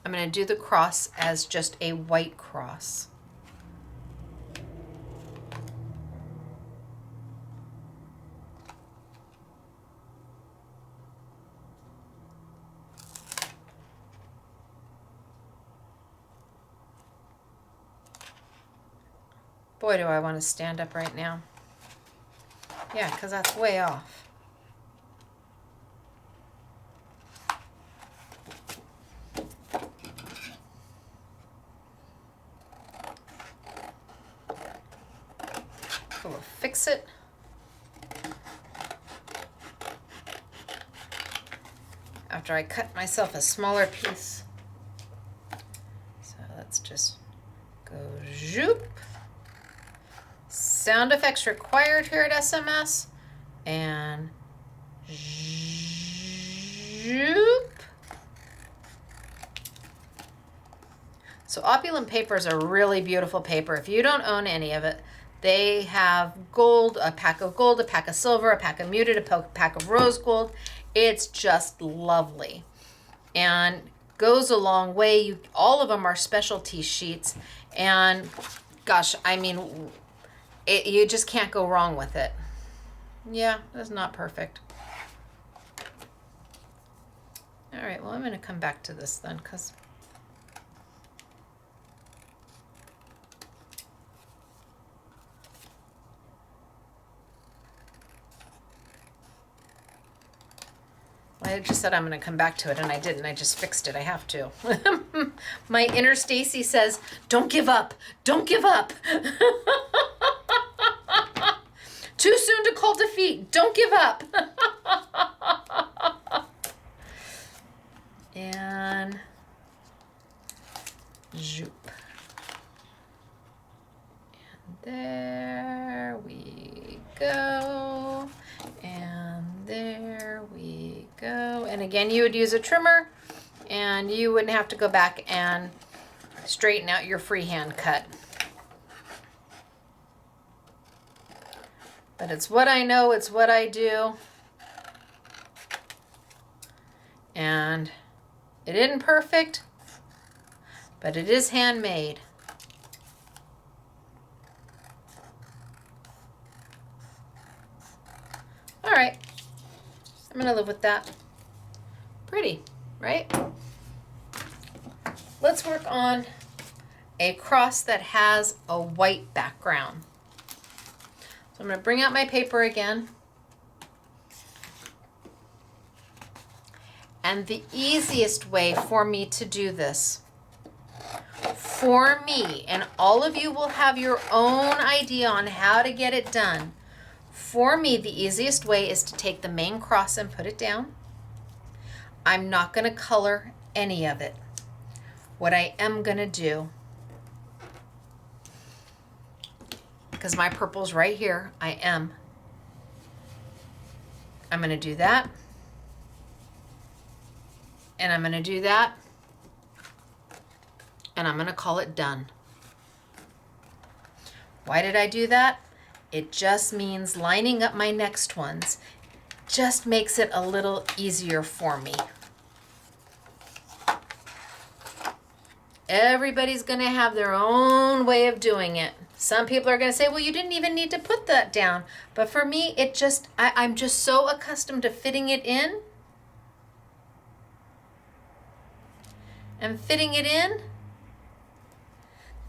going to do the cross as just a white cross. Boy, do I want to stand up right now. Yeah, because that's way off. We'll fix it. After I cut myself a smaller piece. So let's just go zoop. Sound effects required here at SMS. And zoop. So opulent paper is a really beautiful paper. If you don't own any of it, they have gold, a pack of silver, a pack of muted, a pack of rose gold. It's just lovely and goes a long way. All of them are specialty sheets, and gosh, I mean, you just can't go wrong with it. Yeah, that's not perfect. All right, well, I'm going to come back to this then, because I just said I'm going to come back to it, and I didn't. I just fixed it. I have to. My inner Stacy says, don't give up. Don't give up. Too soon to call defeat. Don't give up. And zoop. And there we go. And there we go. And again, you would use a trimmer and you wouldn't have to go back and straighten out your freehand cut. But it's what I know, it's what I do. And it isn't perfect, but it is handmade. All right, I'm gonna live with that. Pretty, right? Let's work on a cross that has a white background. So I'm gonna bring out my paper again. And the easiest way for me to do this, for me, and all of you will have your own idea on how to get it done. For me, the easiest way is to take the main cross and put it down. I'm not going to color any of it. What I am going to do, because my purple's right here, I'm going to do that. And I'm going to do that. And I'm going to call it done. Why did I do that? It just means lining up my next ones just makes it a little easier for me. Everybody's going to have their own way of doing it. Some people are going to say, well, you didn't even need to put that down. But for me, I'm just so accustomed to fitting it in. And fitting it in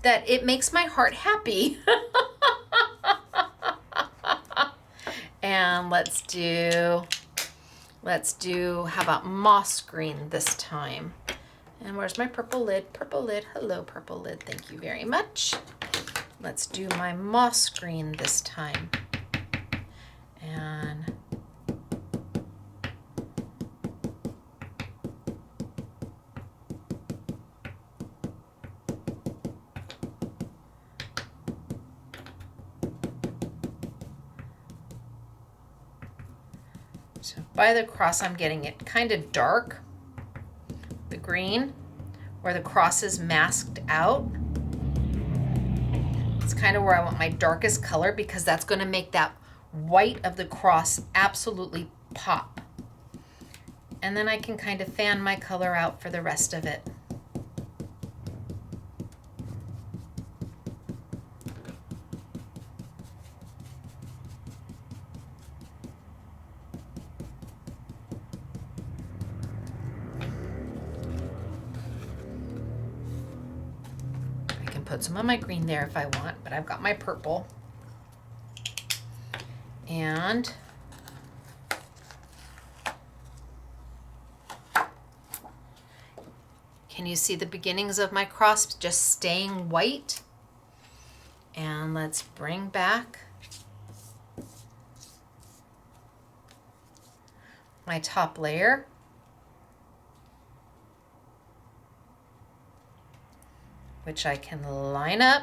that it makes my heart happy. And let's do, how about moss green this time? And where's my purple lid? Purple lid, hello purple lid, thank you very much. Let's do my moss green this time. And so by the cross, I'm getting it kind of dark, the green, where the cross is masked out. It's kind of where I want my darkest color because that's going to make that white of the cross absolutely pop. And then I can kind of fan my color out for the rest of it. Put some of my green there if I want, but I've got my purple. And can you see the beginnings of my cross just staying white? And let's bring back my top layer. Which I can line up.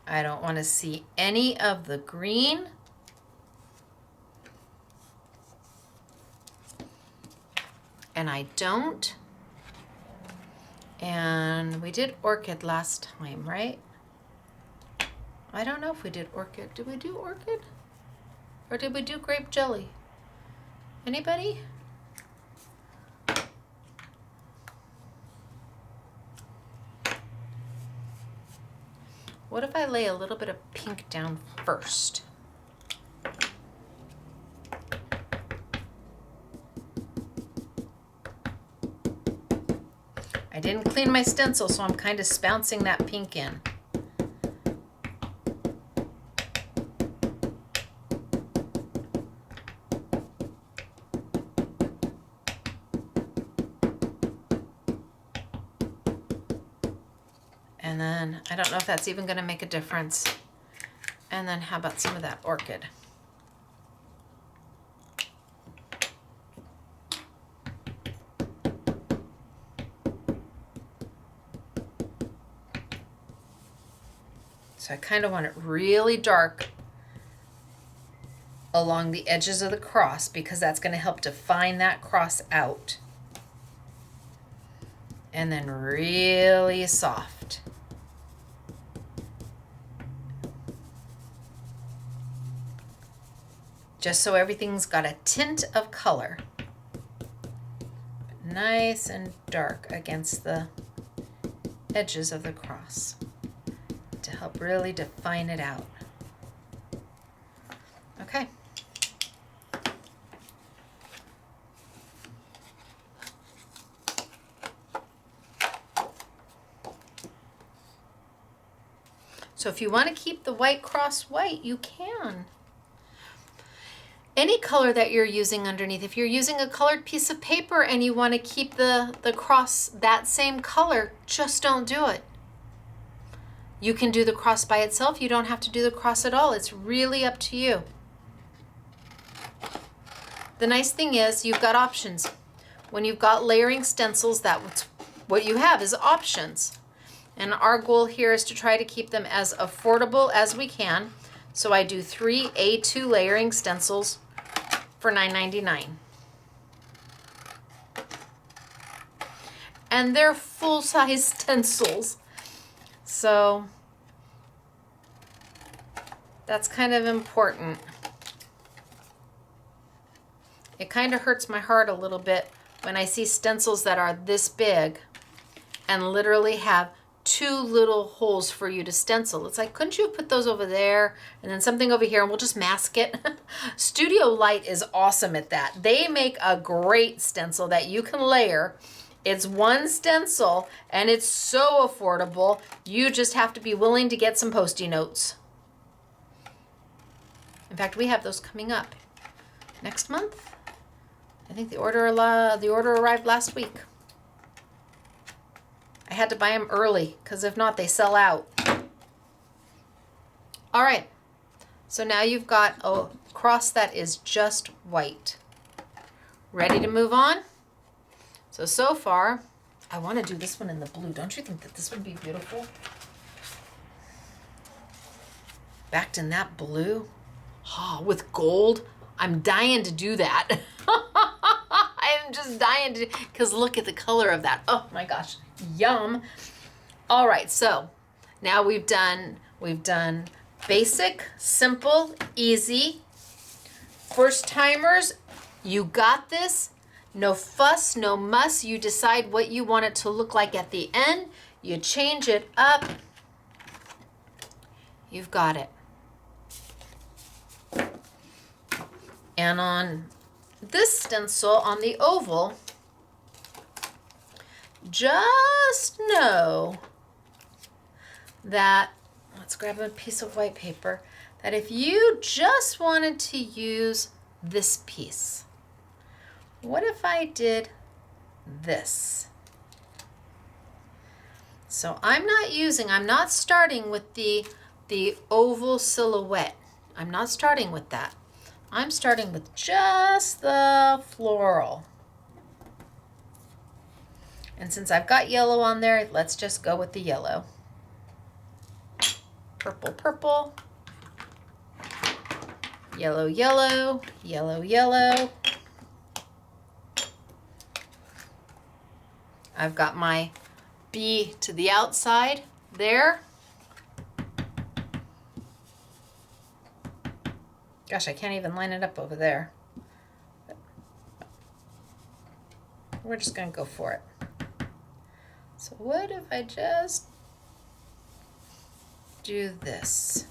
I don't want to see any of the green. And I don't. And we did orchid last time, right? I don't know if we did orchid. Did we do orchid? Or did we do grape jelly? Anybody? What if I lay a little bit of pink down first? I didn't clean my stencil, so I'm kind of spouncing that pink in. And then, I don't know if that's even going to make a difference. And then how about some of that orchid? So I kind of want it really dark along the edges of the cross because that's going to help define that cross out. And then really soft. Just so everything's got a tint of color. Nice and dark against the edges of the cross to help really define it out. Okay. So if you want to keep the white cross white, you can. Any color that you're using underneath, if you're using a colored piece of paper and you want to keep the cross that same color, just don't do it. You can do the cross by itself. You don't have to do the cross at all. It's really up to you. The nice thing is you've got options. When you've got layering stencils, that's what you have is options. And our goal here is to try to keep them as affordable as we can. So I do 3 A2 layering stencils for $9.99. And they're full-size stencils. So that's kind of important. It kind of hurts my heart a little bit when I see stencils that are this big and literally have 2 little holes for you to stencil. It's like, couldn't you put those over there and then something over here and we'll just mask it? Studio Light is awesome at that. They make a great stencil that you can layer. It's one stencil and it's so affordable. You just have to be willing to get some Post-it notes. In fact, we have those coming up next month. I think the order arrived last week. I had to buy them early because if not, they sell out. All right, so now you've got a cross that is just white. Ready to move on? So far, I want to do this one in the blue. Don't you think that this would be beautiful? Backed in that blue? Oh, with gold? I'm dying to do that. I'm just dying to, because look at the color of that. Oh my gosh, yum. All right, so now we've done basic, simple, easy. First timers, you got this. No fuss, no muss. You decide what you want it to look like at the end. You change it up. You've got it. And on this stencil, on the oval, just know that, let's grab a piece of white paper, that if you just wanted to use this piece, what if I did this? So I'm not starting with the oval silhouette. I'm not starting with that. I'm starting with just the floral. And since I've got yellow on there, let's just go with the yellow. Purple, purple. Yellow, yellow. Yellow, yellow. I've got my bee to the outside there. Gosh, I can't even line it up over there. We're just going to go for it. So what if I just do this?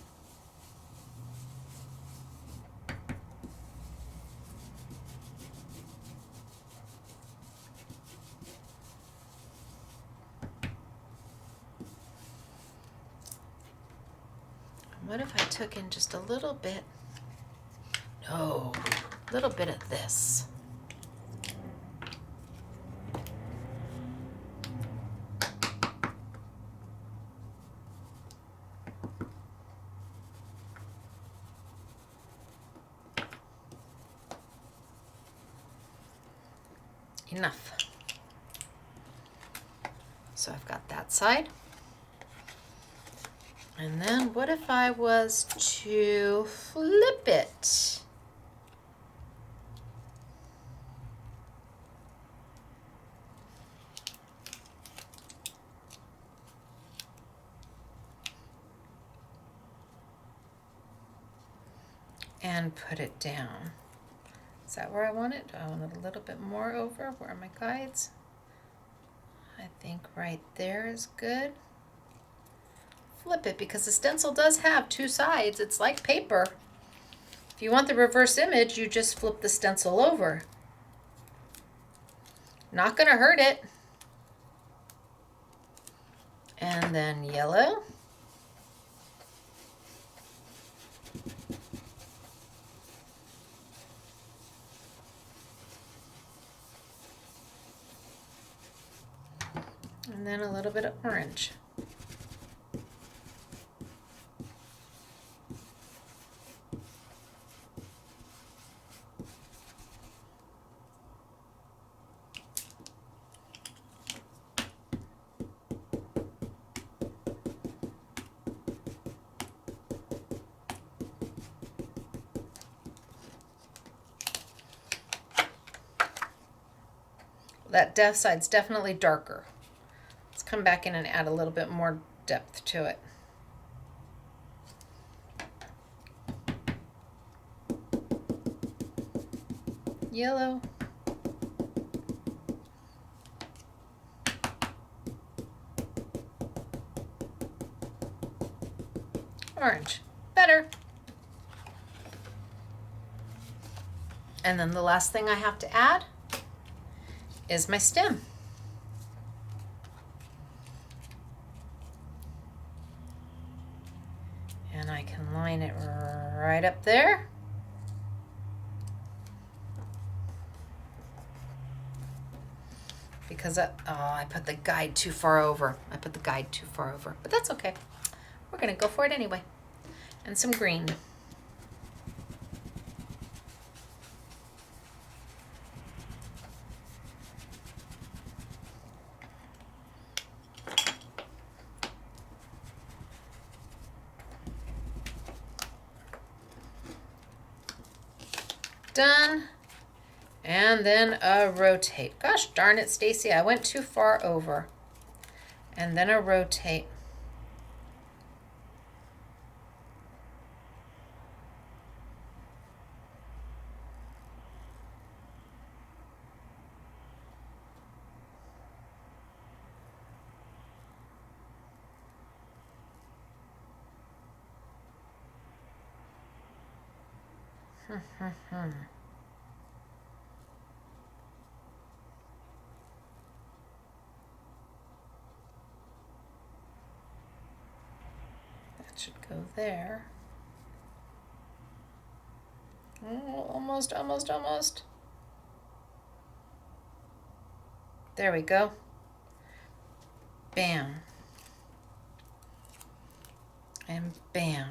What if I took in just a little bit? No, a little bit of this. Enough. So I've got that side. And then what if I was to flip it? And put it down. Is that where I want it? Do I want it a little bit more over? Where are my guides? I think right there is good. Flip it, because the stencil does have two sides. It's like paper. If you want the reverse image, you just flip the stencil over. Not gonna hurt it. And then yellow. And then a little bit of orange. That depth side's definitely darker. Let's come back in and add a little bit more depth to it. Yellow. Orange. Better. And then the last thing I have to add is my stem. And I can line it right up there. Because I put the guide too far over. I put the guide too far over, but that's okay. We're gonna go for it anyway. And some green. Done. And then a rotate. Gosh darn it, Stacy, I went too far over. And then a rotate. That should go there. Oh, almost, almost, almost. There we go. Bam. And bam.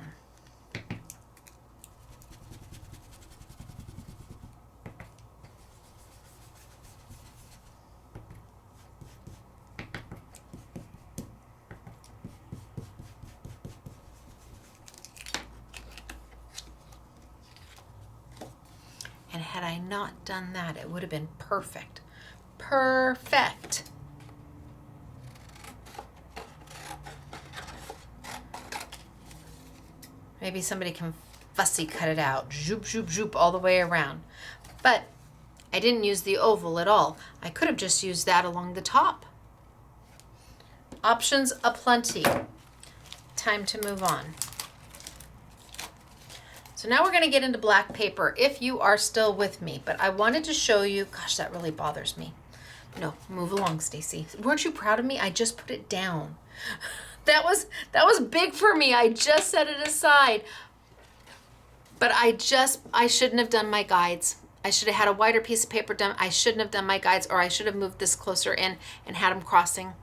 And had I not done that, it would have been perfect. Perfect. Maybe somebody can fussy cut it out. Zoop, zoop, zoop all the way around. But I didn't use the oval at all. I could have just used that along the top. Options aplenty. Time to move on. So now we're going to get into black paper if you are still with me. But I wanted to show you, gosh, that really bothers me. No, move along, Stacy. Weren't you proud of me? I just put it down. That was big for me. I just set it aside. But I shouldn't have done my guides. I should have had a wider piece of paper done. I shouldn't have done my guides, or I should have moved this closer in and had them crossing.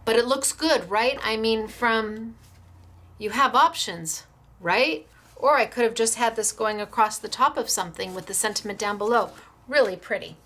But it looks good, right? I mean, you have options, right? Or I could have just had this going across the top of something with the sentiment down below. Really pretty.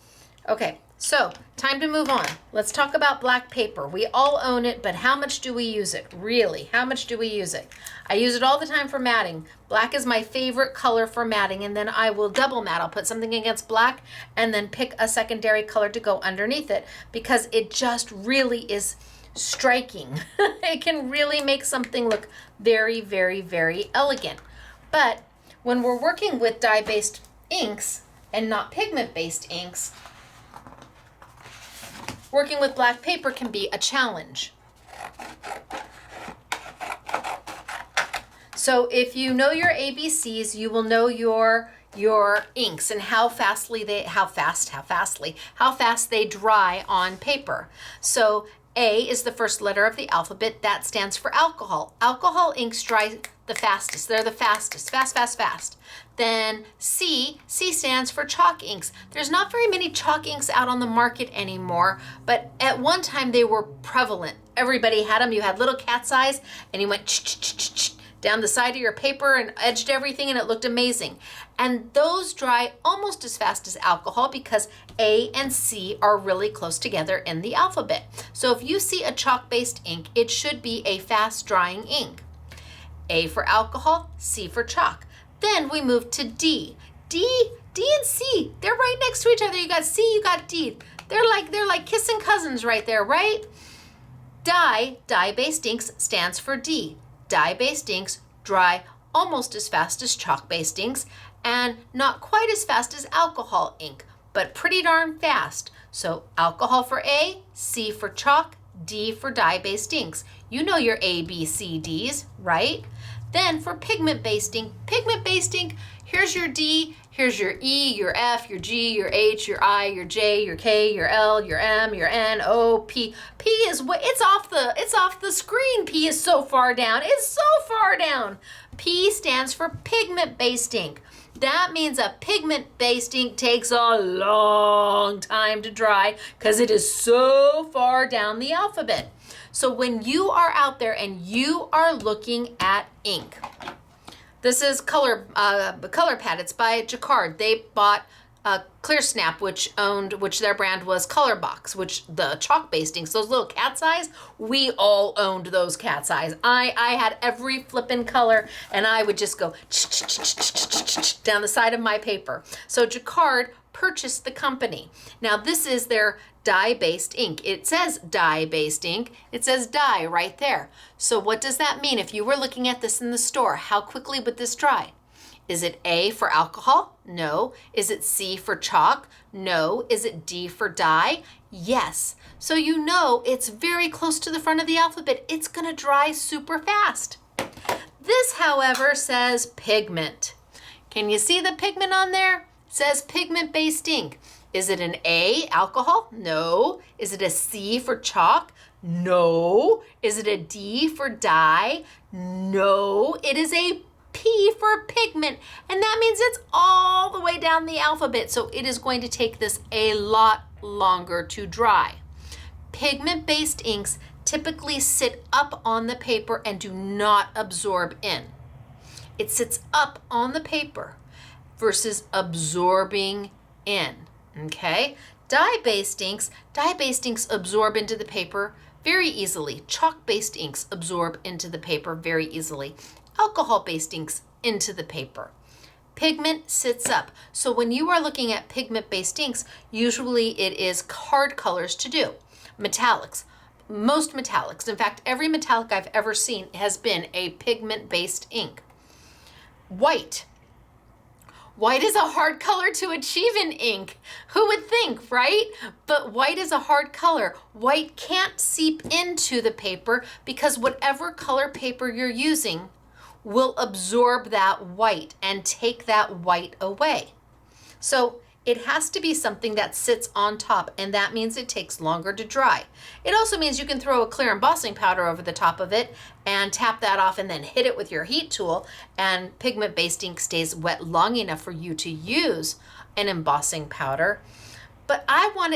Okay, So, time to move on. Let's talk about black paper. We all own it, but how much do we use it? Really, how much do we use it? I use it all the time for matting. Black is my favorite color for matting, and then I will double mat. I'll put something against black and then pick a secondary color to go underneath it because it just really is striking. It can really make something look very, very, very elegant. But when we're working with dye-based inks and not pigment-based inks, working with black paper can be a challenge. So if you know your ABCs, you will know your inks and how fast they dry on paper. So A is the first letter of the alphabet. That stands for alcohol. Alcohol inks dry the fastest. They're the fastest. Fast, fast, fast. Then C stands for chalk inks. There's not very many chalk inks out on the market anymore, but at one time they were prevalent. Everybody had them. You had little cat's eyes and you went down the side of your paper and edged everything and it looked amazing. And those dry almost as fast as alcohol because A and C are really close together in the alphabet. So if you see a chalk-based ink, it should be a fast-drying ink. A for alcohol, C for chalk. Then we move to D. D and C, they're right next to each other. You got C, you got D. They're like kissing cousins right there, right? Dye-based inks stands for D. Dye-based inks dry almost as fast as chalk-based inks and not quite as fast as alcohol ink, but pretty darn fast. So alcohol for A, C for chalk, D for dye-based inks. You know your A, B, C, Ds, right? Then for pigment-based ink, here's your D, here's your E, your F, your G, your H, your I, your J, your K, your L, your M, your N, O, P. P is what it's off the screen. P is so far down. It's so far down. P stands for pigment-based ink. That means a pigment-based ink takes a long time to dry because it is so far down the alphabet. So when you are out there and you are looking at ink, this is color pad. It's by Jacquard. They bought Clear Snap, which their brand was Colorbox, which the chalk-based inks, those little cat's eyes, we all owned those cat's eyes. I had every flippin' color, and I would just go down the side of my paper. So Jacquard purchased the company. Now this is their dye-based ink. It says dye-based ink. It says dye right there. So what does that mean? If you were looking at this in the store, how quickly would this dry? Is it A for alcohol? No. Is it C for chalk? No. Is it D for dye? Yes. So you know it's very close to the front of the alphabet. It's going to dry super fast. This, however, says pigment. Can you see the pigment on there? It says pigment-based ink. Is it an A, alcohol? No. Is it a C for chalk? No. Is it a D for dye? No. It is a P for pigment, and that means it's all the way down the alphabet, so it is going to take this a lot longer to dry. Pigment-based inks typically sit up on the paper and do not absorb in. It sits up on the paper versus absorbing in, okay? Dye-based inks absorb into the paper very easily. Chalk-based inks absorb into the paper very easily. Alcohol-based inks into the paper. Pigment sits up. So when you are looking at pigment-based inks, usually it is hard colors to do. Metallics, most metallics. In fact, every metallic I've ever seen has been a pigment-based ink. White. White is a hard color to achieve in ink. Who would think, right? But white is a hard color. White can't seep into the paper because whatever color paper you're using will absorb that white and take that white away. So it has to be something that sits on top, and that means it takes longer to dry. It also means you can throw a clear embossing powder over the top of it and tap that off and then hit it with your heat tool, and pigment-based ink stays wet long enough for you to use an embossing powder. But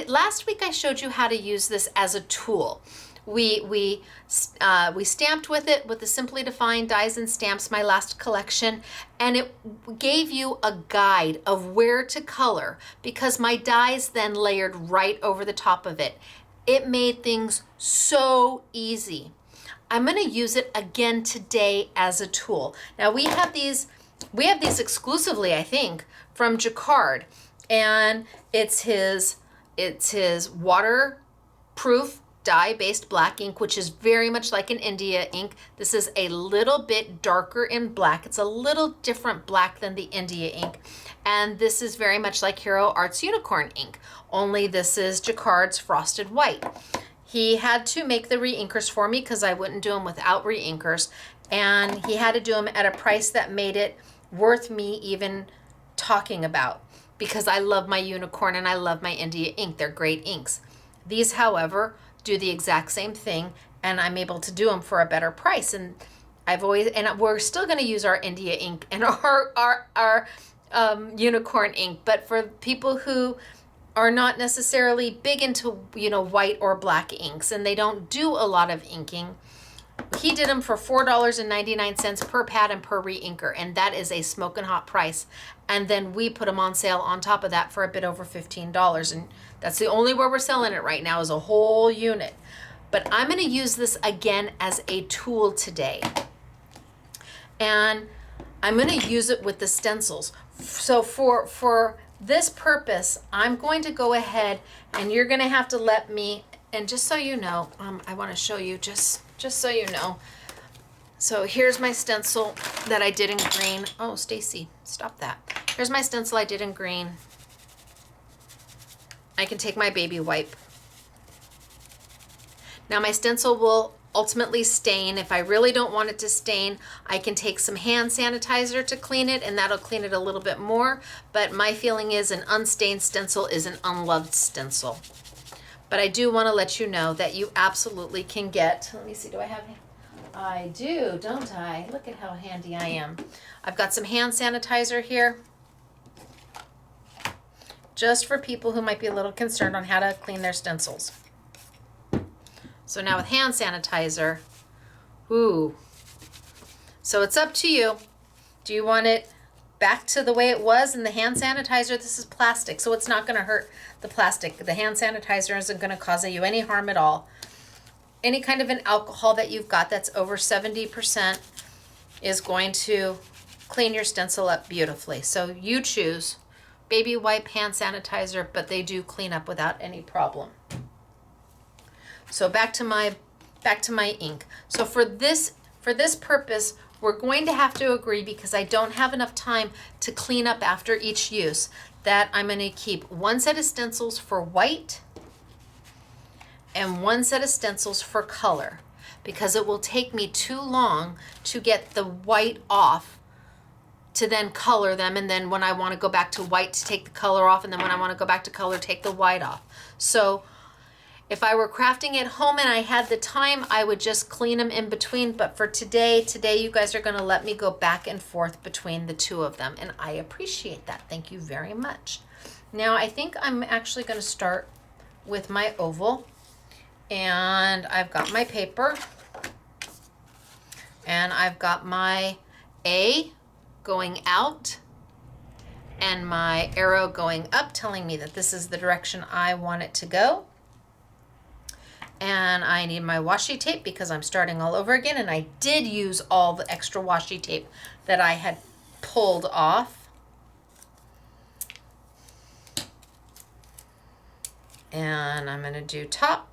last week I showed you how to use this as a tool. We stamped with it with the Simply Defined Dies and Stamps, my last collection, and it gave you a guide of where to color because my dies then layered right over the top of it. It made things so easy. I'm going to use it again today as a tool. Now we have these exclusively, I think, from Jacquard, and it's his waterproof dye-based black ink, which is very much like an India ink. This is a little bit darker in black. It's a little different black than the India ink. And this is very much like Hero Arts Unicorn ink, only this is Jacquard's Frosted White. He had to make the re-inkers for me because I wouldn't do them without re-inkers. And he had to do them at a price that made it worth me even talking about, because I love my Unicorn and I love my India ink. They're great inks. These, however, do the exact same thing, and I'm able to do them for a better price. And we're still going to use our India ink and our Unicorn ink, but for people who are not necessarily big into white or black inks and they don't do a lot of inking, he did them for $4.99 per pad and per re-inker, and that is a smoking hot price. And then we put them on sale on top of that for a bit over $15, and that's the only where we're selling it right now is a whole unit. But I'm going to use this again as a tool today, and I'm going to use it with the stencils. So for this purpose, I'm going to go ahead, and you're going to have to let me, and just so you know, I want to show you just so you know. So here's my stencil that I did in green. Oh, Stacy, stop that. Here's my stencil I did in green. I can take my baby wipe. Now my stencil will ultimately stain. If I really don't want it to stain, I can take some hand sanitizer to clean it, and that'll clean it a little bit more. But my feeling is an unstained stencil is an unloved stencil. But I do want to let you know that you absolutely can get, let me see, do I have, I do, don't I? Look at how handy I am. I've got some hand sanitizer here, just for people who might be a little concerned on how to clean their stencils. So now with hand sanitizer, ooh. So it's up to you. Do you want it back to the way it was in the hand sanitizer? This is plastic, so it's not going to hurt the plastic. The hand sanitizer isn't going to cause you any harm at all. Any kind of an alcohol that you've got that's over 70% is going to clean your stencil up beautifully. So you choose baby wipe, hand sanitizer, but they do clean up without any problem. So back to my ink. So for this purpose, we're going to have to agree, because I don't have enough time to clean up after each use, that I'm going to keep one set of stencils for white and one set of stencils for color, because it will take me too long to get the white off to then color them, and then when I want to go back to white to take the color off, and then when I want to go back to color, take the white off. So if I were crafting at home and I had the time, I would just clean them in between. But for today you guys are going to let me go back and forth between the two of them, and I appreciate that. Thank you very much. Now I think I'm actually going to start with my oval, and I've got my paper, and I've got my A going out and my arrow going up, telling me that this is the direction I want it to go. And I need my washi tape because I'm starting all over again, and I did use all the extra washi tape that I had pulled off. And I'm going to do top.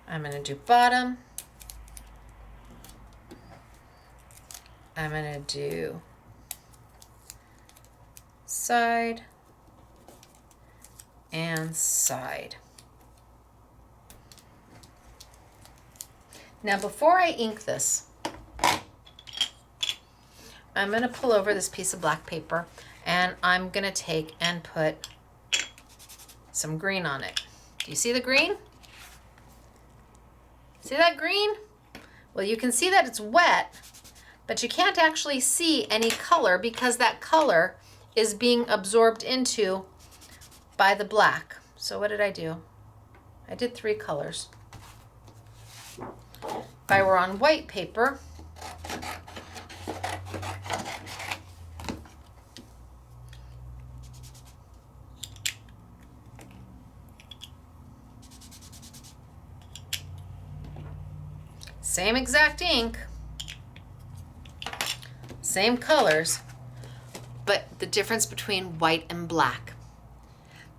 I'm going to do bottom. I'm going to do side and side. Now before I ink this, I'm going to pull over this piece of black paper, and I'm going to take and put some green on it. Do you see the green? See that green? Well, you can see that it's wet, but you can't actually see any color because that color is being absorbed into by the black. So what did I do? I did 3 colors. If I were on white paper, same exact ink, same colors, but the difference between white and black.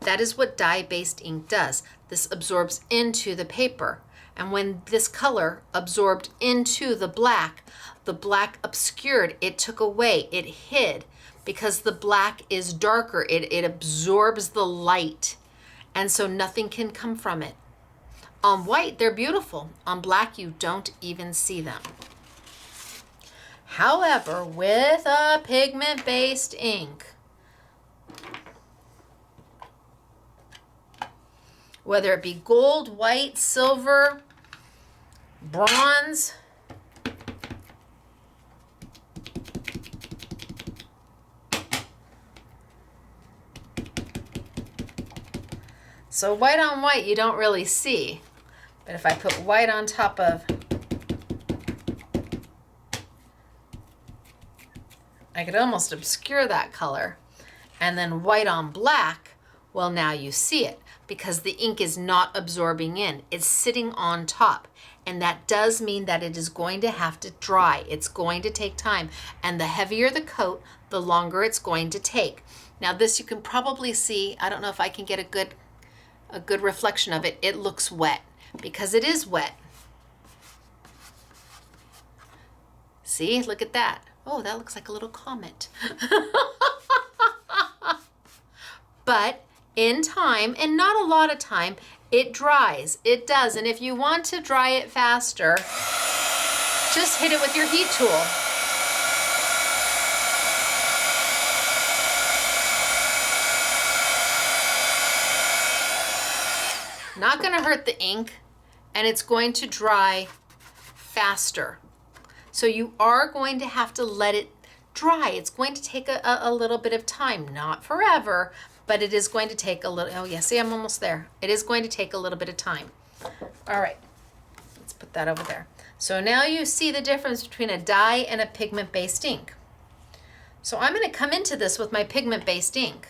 That is what dye-based ink does. This absorbs into the paper. And when this color absorbed into the black obscured, it took away, it hid, because the black is darker. It absorbs the light, and so nothing can come from it. On white, they're beautiful. On black, you don't even see them. However, with a pigment-based ink, whether it be gold, white, silver, bronze, so white on white you don't really see, but if I put white on top of, I could almost obscure that color, and then white on black, well, now you see it, because the ink is not absorbing in. It's sitting on top. And that does mean that it is going to have to dry. It's going to take time. And the heavier the coat, the longer it's going to take. Now this you can probably see, I don't know if I can get a good reflection of it. It looks wet because it is wet. See, look at that. Oh, that looks like a little comet. But in time, and not a lot of time, it dries. It does. And if you want to dry it faster, just hit it with your heat tool. Not going to hurt the ink, and it's going to dry faster. So you are going to have to let it dry. It's going to take a little bit of time, not forever, but it is going to take a little, oh yeah, see, I'm almost there. It is going to take a little bit of time. All right, let's put that over there. So now you see the difference between a dye and a pigment-based ink. So I'm gonna come into this with my pigment-based ink.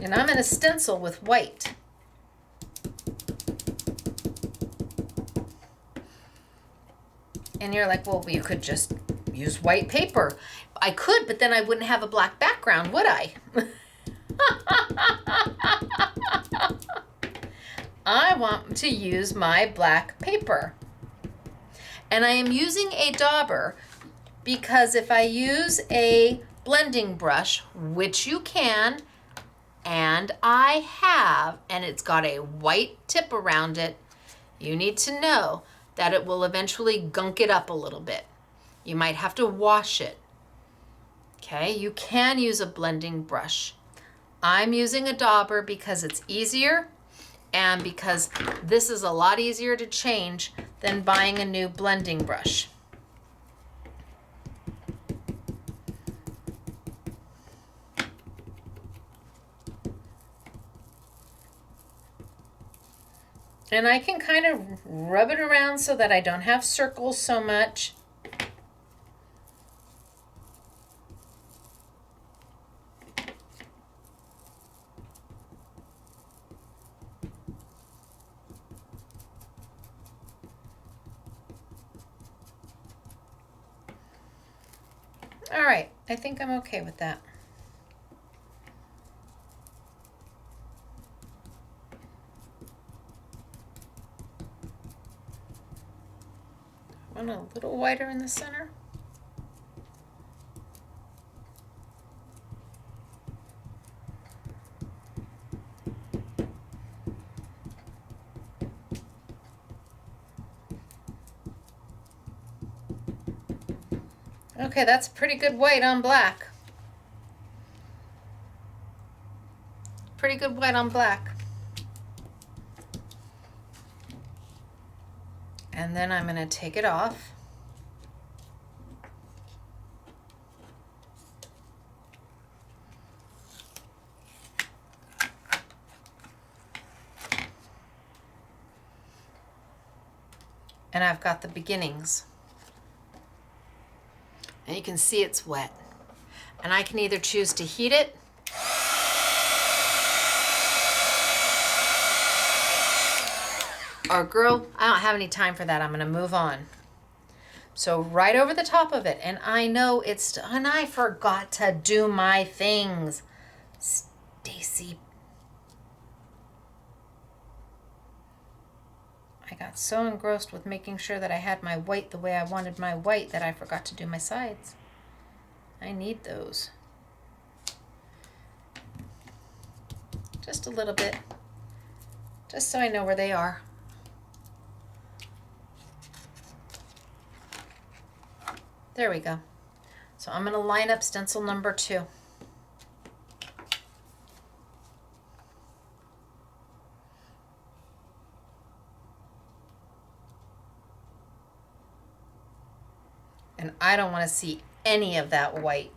And I'm gonna stencil with white. And you're like, well, you could just use white paper. I could, but then I wouldn't have a black background, would I? I want to use my black paper. And I am using a dauber because if I use a blending brush, which you can, and I have, and it's got a white tip around it, you need to know that it will eventually gunk it up a little bit. You might have to wash it. Okay, you can use a blending brush. I'm using a dauber because it's easier and because this is a lot easier to change than buying a new blending brush. And I can kind of rub it around so that I don't have circles so much. All right, I think I'm okay with that. Want a little whiter in the center. Okay, that's pretty good white on black. Pretty good white on black. And then I'm going to take it off. and I've got the beginnings. And you can see it's wet. And I can either choose to heat it or, girl, I don't have any time for that. I'm gonna move on. So right over the top of it, and I know it's, and I forgot to do my things. Stacy. I got so engrossed with making sure that I had my white the way I wanted my white that I forgot to do my sides. I need those. Just a little bit, just so I know where they are. There we go. So I'm going to line up stencil number 2. And I don't want to see any of that white,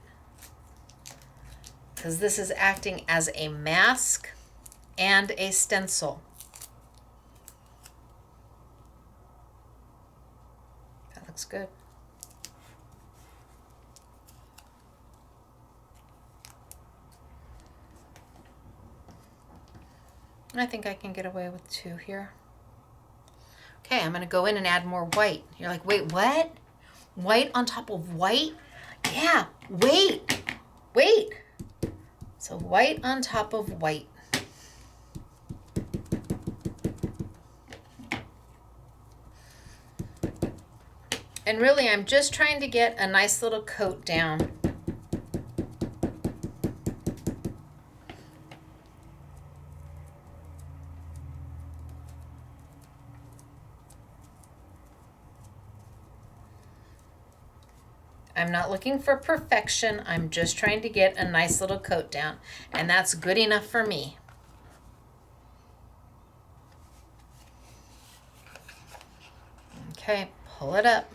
because this is acting as a mask and a stencil. That looks good. I think I can get away with 2 here. Okay, I'm going to go in and add more white. You're like, wait, what? White on top of white? Yeah, wait. So white on top of white. And really, I'm just trying to get a nice little coat down. I'm not looking for perfection. I'm just trying to get a nice little coat down, and that's good enough for me. Okay, pull it up.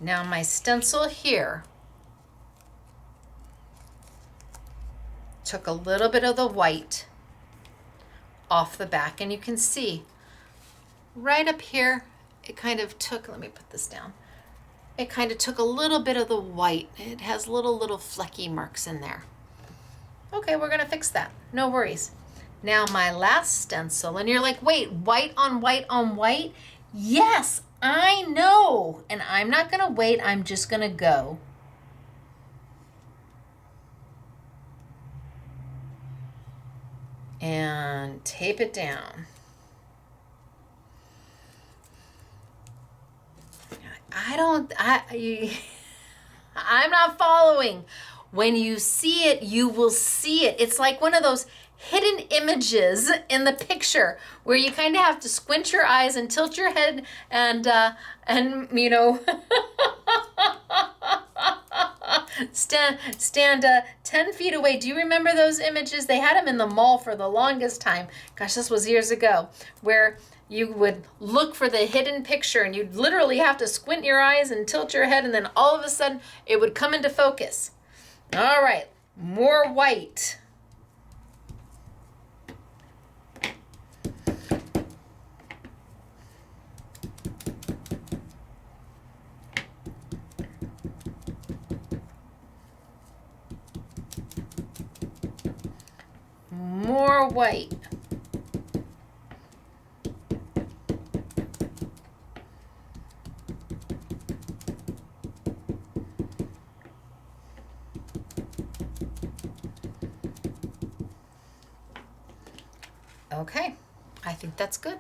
Now my stencil here took a little bit of the white off the back, and you can see right up here, it kind of took, let me put this down. It kind of took a little bit of the white. It has little flecky marks in there. Okay, we're gonna fix that, no worries. Now my last stencil, and you're like, wait, white on white on white? Yes, I know, and I'm not gonna wait, I'm just gonna go. And tape it down. I'm not following. When you see it, you will see it. It's like one of those hidden images in the picture where you kind of have to squint your eyes and tilt your head and you know, stand 10 feet away. Do you remember those images? They had them in the mall for the longest time. Gosh, this was years ago, where you would look for the hidden picture and you'd literally have to squint your eyes and tilt your head, and then all of a sudden it would come into focus. All right, more white. More white. Okay, I think that's good.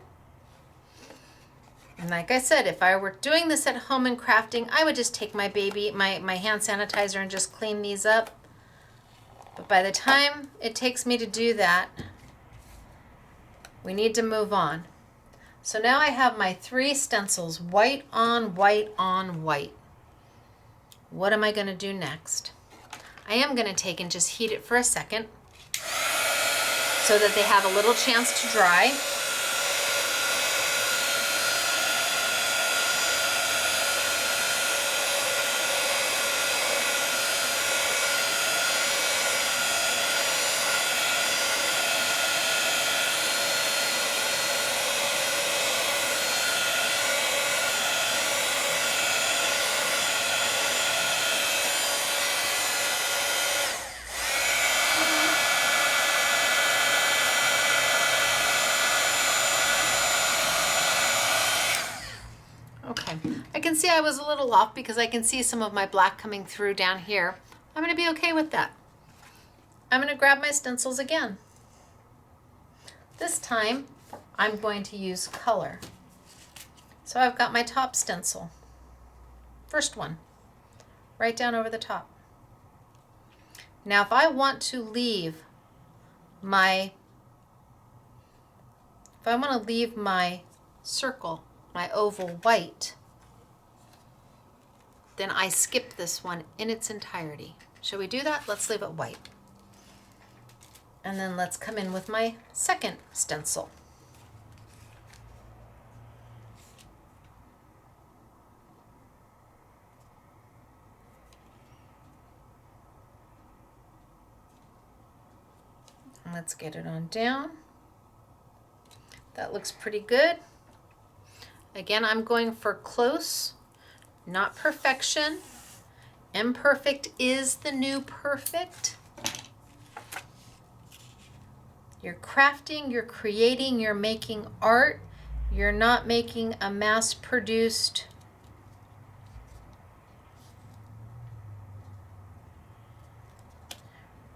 And like I said, if I were doing this at home and crafting, I would just take my hand sanitizer and just clean these up. But by the time it takes me to do that, we need to move on. So now I have my 3 stencils, white on white on white. What am I going to do next? I am going to take and just heat it for a second so that they have a little chance to dry. see I was a little off because I can see some of my black coming through down here. I'm going to be okay with that. I'm going to grab my stencils again. This time I'm going to use color. So I've got my top stencil. First one, right down over the top. Now if I want to leave my circle, my oval white, then I skip this one in its entirety. Shall we do that? Let's leave it white. And then let's come in with my second stencil. And let's get it on down. That looks pretty good. Again, I'm going for close, not perfection. Imperfect is the new perfect. You're crafting, you're creating, you're making art. You're not making a mass-produced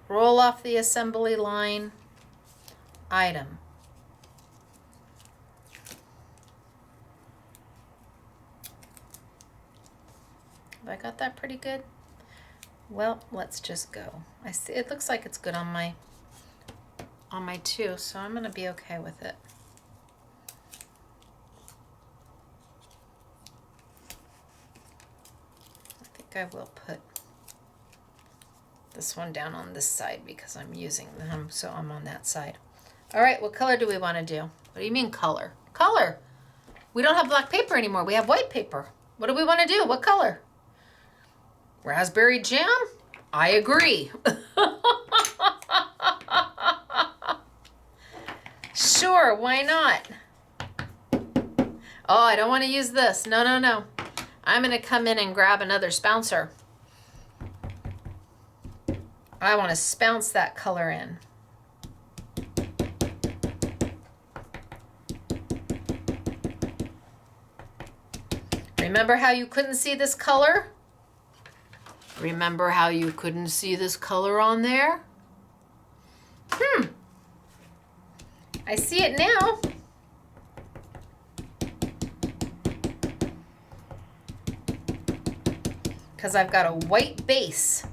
roll off the assembly line item. Have I got that pretty good? Well, let's just go. I see it looks like it's good on my two, so I'm going to be okay with it. I think I will put this one down on this side because I'm using them, so I'm on that side. All right, what color do we want to do? What do you mean color? Color. We don't have black paper anymore. We have white paper. What do we want to do? What color? Raspberry jam? I agree. Sure, why not? Oh, I don't want to use this. No, no, no. I'm going to come in and grab another spouncer. I want to spounce that color in. Remember how you couldn't see this color? Remember how you couldn't see this color on there? I see it now. Because I've got a white base.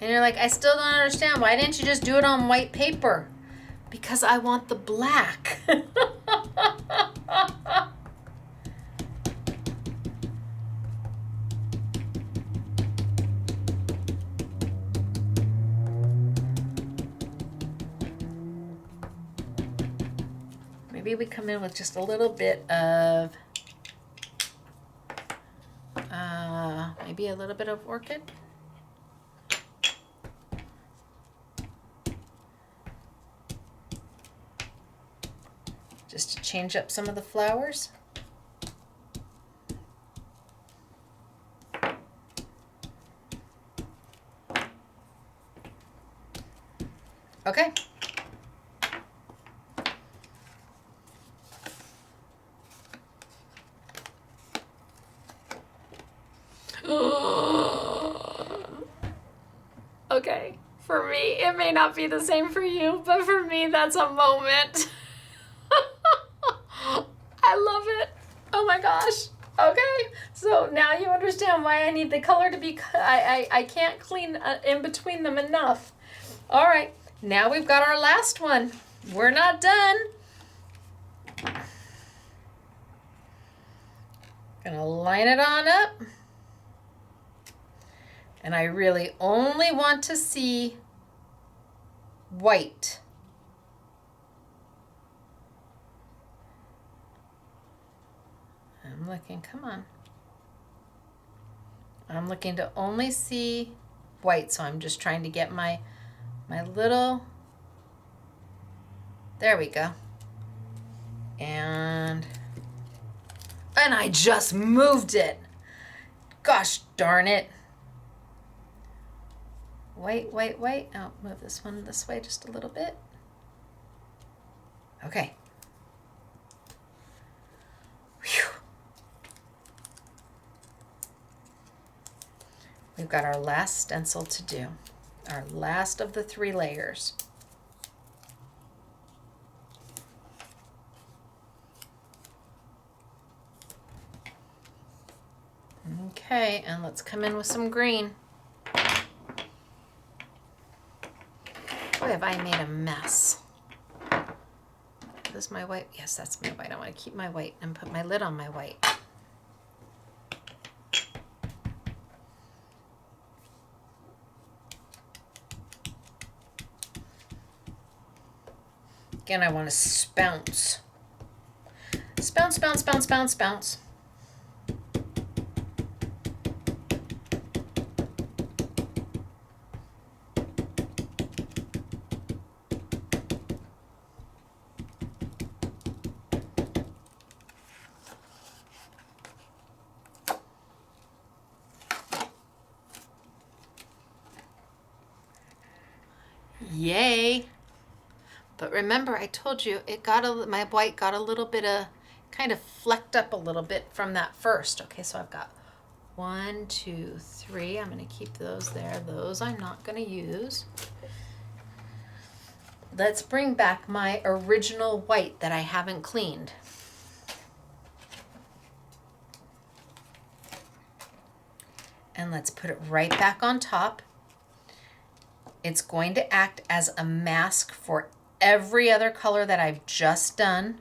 And you're like, I still don't understand. Why didn't you just do it on white paper? Because I want the black. Maybe we come in with just a little bit of, maybe a little bit of orchid. Just to change up some of the flowers. Okay. Okay, for me, it may not be the same for you, but for me, that's a moment. I love it. Oh my gosh. Okay, so now you understand why I need the color to be, I can't clean in between them enough. All right, now we've got our last one. We're not done. Gonna line it on up. And I really only want to see white. I'm looking, come on. I'm looking to only see white, so I'm just trying to get my little, there we go. And I just moved it. Gosh darn it. Wait. Oh, move this one this way just a little bit. Okay. Whew. We've got our last stencil to do, our last of the 3 layers. Okay, and let's come in with some green. Boy, have I made a mess. Is this my white? Yes, that's my white. I want to keep my white and put my lid on my white. Again, I want to spounce. Spounce, bounce, bounce, bounce, bounce. Yay! But remember, I told you my white got a little bit of, kind of flecked up a little bit from that first. Okay, so I've got 1, 2, 3. I'm going to keep those there. Those I'm not going to use. Let's bring back my original white that I haven't cleaned. And let's put it right back on top. It's going to act as a mask for every other color that I've just done.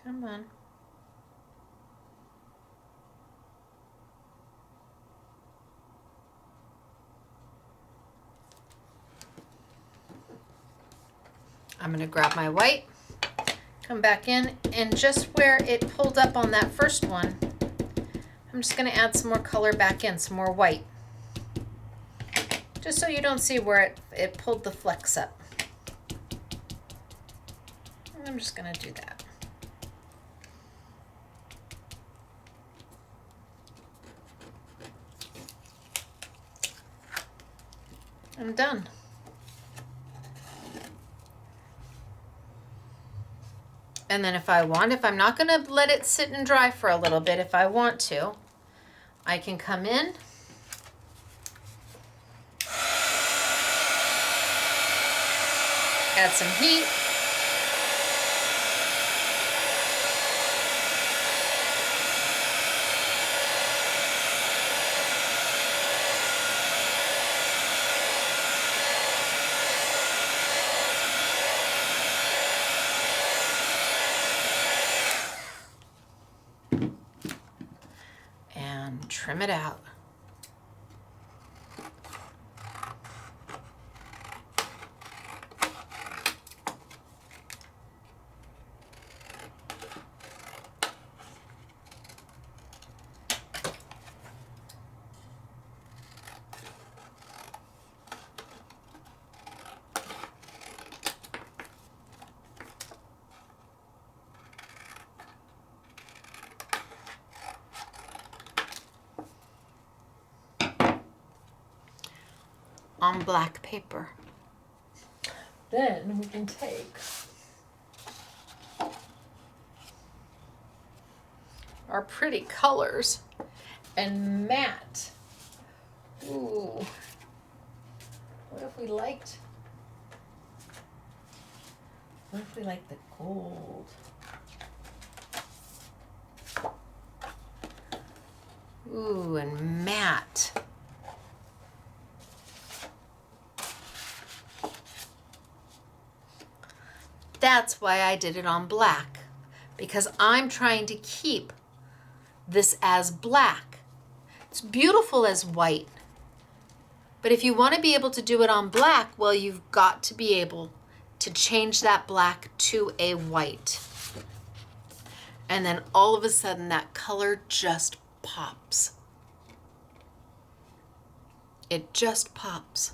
Come on. I'm going to grab my white, come back in, and just where it pulled up on that first one, I'm just going to add some more color back in, some more white. Just so you don't see where it pulled the flecks up. And I'm just going to do that. I'm done. And then if I'm not going to let it sit and dry for a little bit, if I want to, I can come in, add some heat, and trim it out. On black paper. Then we can take our pretty colors and matte. Ooh, what if we liked the gold? Ooh, and matte. That's why I did it on black, because I'm trying to keep this as black. It's beautiful as white, but if you want to be able to do it on black, well, you've got to be able to change that black to a white. And then all of a sudden that color just pops. It just pops.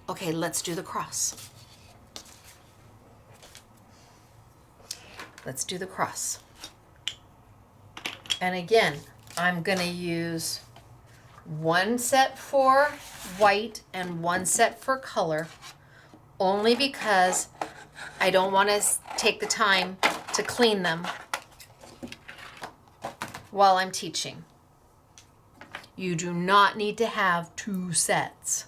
Okay, let's do the cross. let's do the cross. And again, I'm going to use one set for white and one set for color, only because I don't want to take the time to clean them while I'm teaching. You do not need to have 2 sets.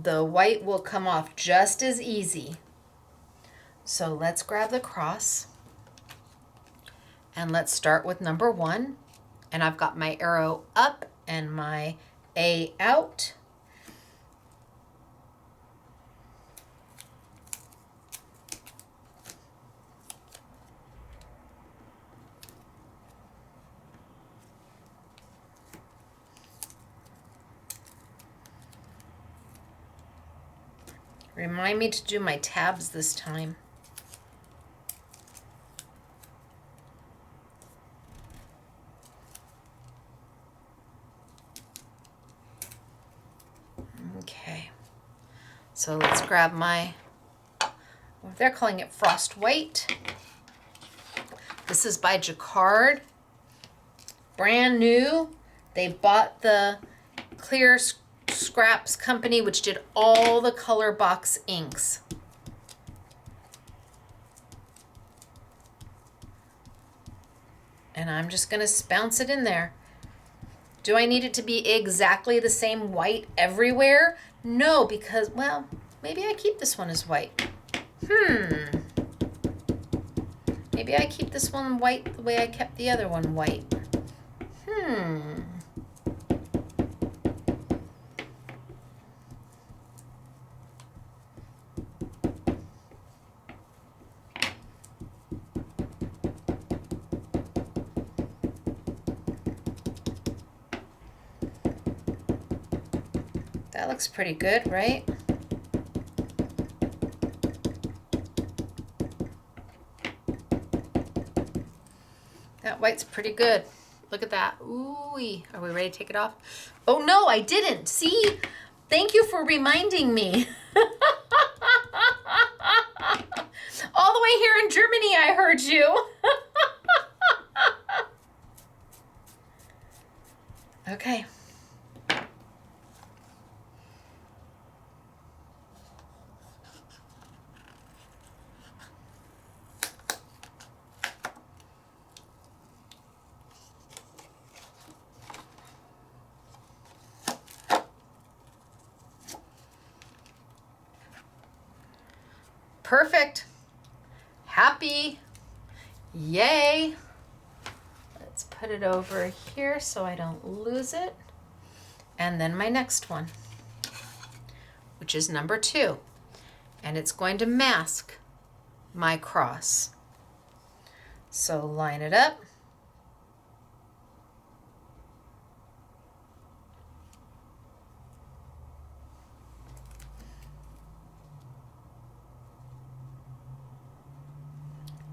The white will come off just as easy. So let's grab the cross and let's start with number 1. And I've got my arrow up and my A out. Remind me to do my tabs this time. Okay, so let's grab my, they're calling it frost white. This is by Jacquard, brand new. They bought the clear scraps company, which did all the color box inks. And I'm just going to bounce it in there. Do I need it to be exactly the same white everywhere? No, because, well, maybe I keep this one as white. Maybe I keep this one white the way I kept the other one white. That looks pretty good, right? That white's pretty good. Look at that. Ooh-wee. Are we ready to take it off? Oh no, I didn't. See? Thank you for reminding me. All the way here in Germany, I heard you. Okay. Perfect. Happy. Yay. Let's put it over here so I don't lose it. And then my next one, which is number 2. And it's going to mask my cross. So line it up.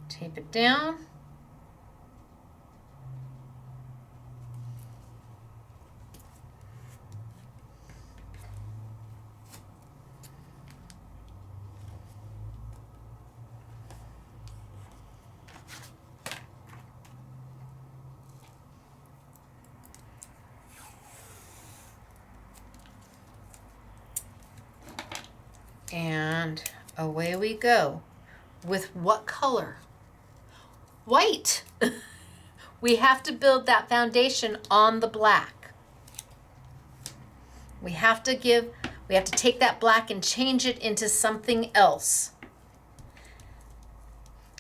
Tape it down. And away we go. With what color? White. We have to build that foundation on the black. We have to take that black and change it into something else.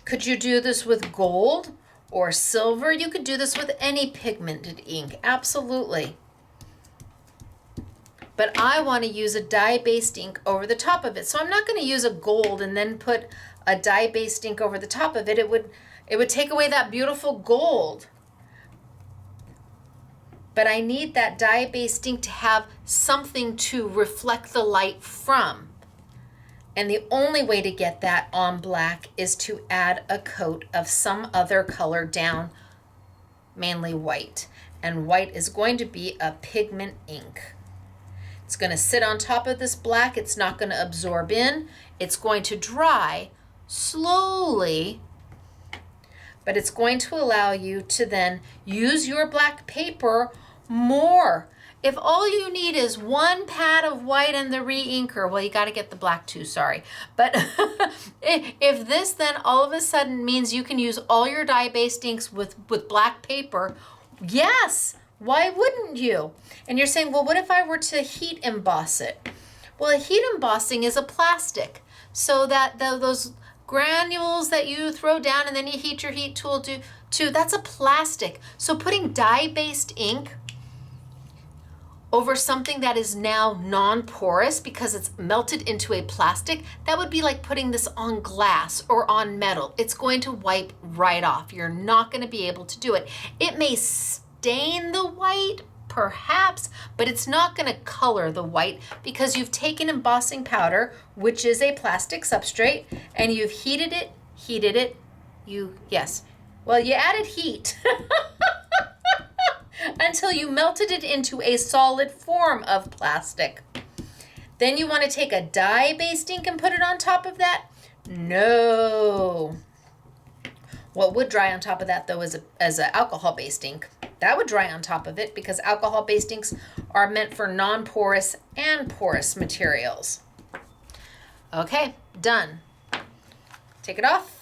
Could you do this with gold or silver? You could do this with any pigmented ink, absolutely. But I want to use a dye-based ink over the top of it. So I'm not going to use a gold and then put a dye-based ink over the top of it. It would take away that beautiful gold. But I need that dye-based ink to have something to reflect the light from. And the only way to get that on black is to add a coat of some other color down, mainly white. And white is going to be a pigment ink. It's going to sit on top of this black. It's not going to absorb in. It's going to dry slowly, but it's going to allow you to then use your black paper more. If all you need is one pad of white and the re-inker, well, you got to get the black too, sorry. But if this then all of a sudden means you can use all your dye-based inks with black paper, yes, why wouldn't you? And you're saying, well, what if I were to heat emboss it? Well, a heat embossing is a plastic, so that those granules that you throw down and then you heat your heat tool to, that's a plastic. So putting dye-based ink over something that is now non-porous because it's melted into a plastic, that would be like putting this on glass or on metal. It's going to wipe right off. You're not going to be able to do it. It may stain the white, perhaps, but it's not going to color the white because you've taken embossing powder, which is a plastic substrate, and you've heated it, yes. Well, you added heat. Until you melted it into a solid form of plastic. Then you want to take a dye-based ink and put it on top of that? No. What would dry on top of that, though, is an alcohol-based ink. That would dry on top of it because alcohol-based inks are meant for non-porous and porous materials. Okay, done. Take it off.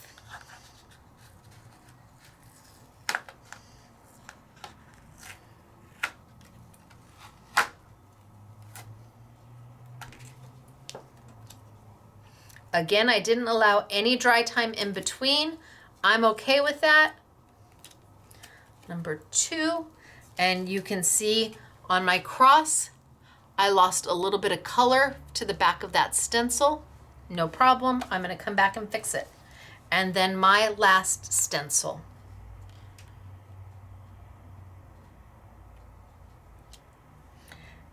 Again, I didn't allow any dry time in between. I'm okay with that. Number 2, and you can see on my cross, I lost a little bit of color to the back of that stencil. No problem, I'm gonna come back and fix it. And then my last stencil.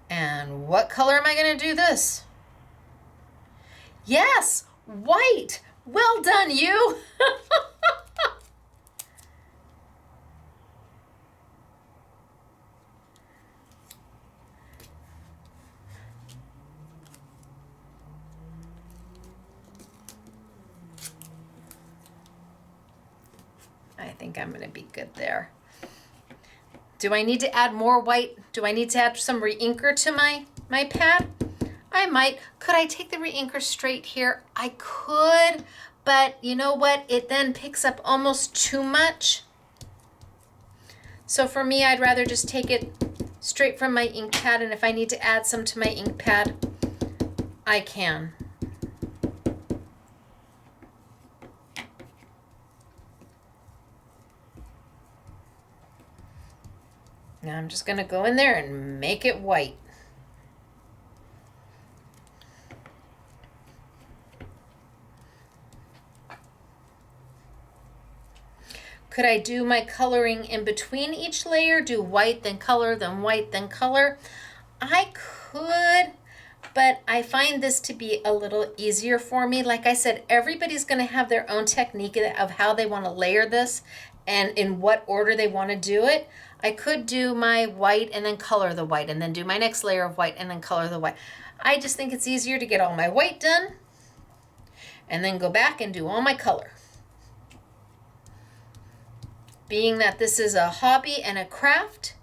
And what color am I gonna do this? Yes, white. Well done, you. I think I'm going to be good there. Do I need to add more white? Do I need to add some re-inker to my pad? I might. Could I take the re-inker straight here? I could, but you know what? It then picks up almost too much. So for me, I'd rather just take it straight from my ink pad, and if I need to add some to my ink pad, I can. Now I'm just going to go in there and make it white. Could I do my coloring in between each layer? Do white, then color, then white, then color? I could, but I find this to be a little easier for me. Like I said, everybody's going to have their own technique of how they want to layer this and in what order they want to do it. I could do my white and then color the white and then do my next layer of white and then color the white. I just think it's easier to get all my white done and then go back and do all my color. Being that this is a hobby and a craft,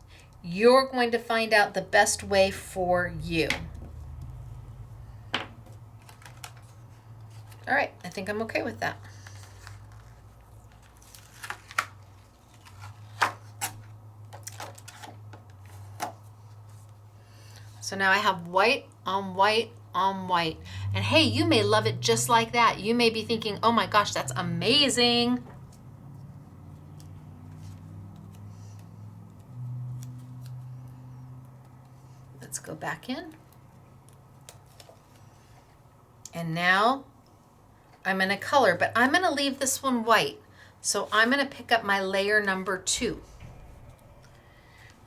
you're going to find out the best way for you. All right, I think I'm okay with that. So now I have white on white on white. And hey, you may love it just like that. You may be thinking, oh my gosh, that's amazing. Let's go back in. And now I'm going to color, but I'm going to leave this one white. So I'm going to pick up my layer number 2.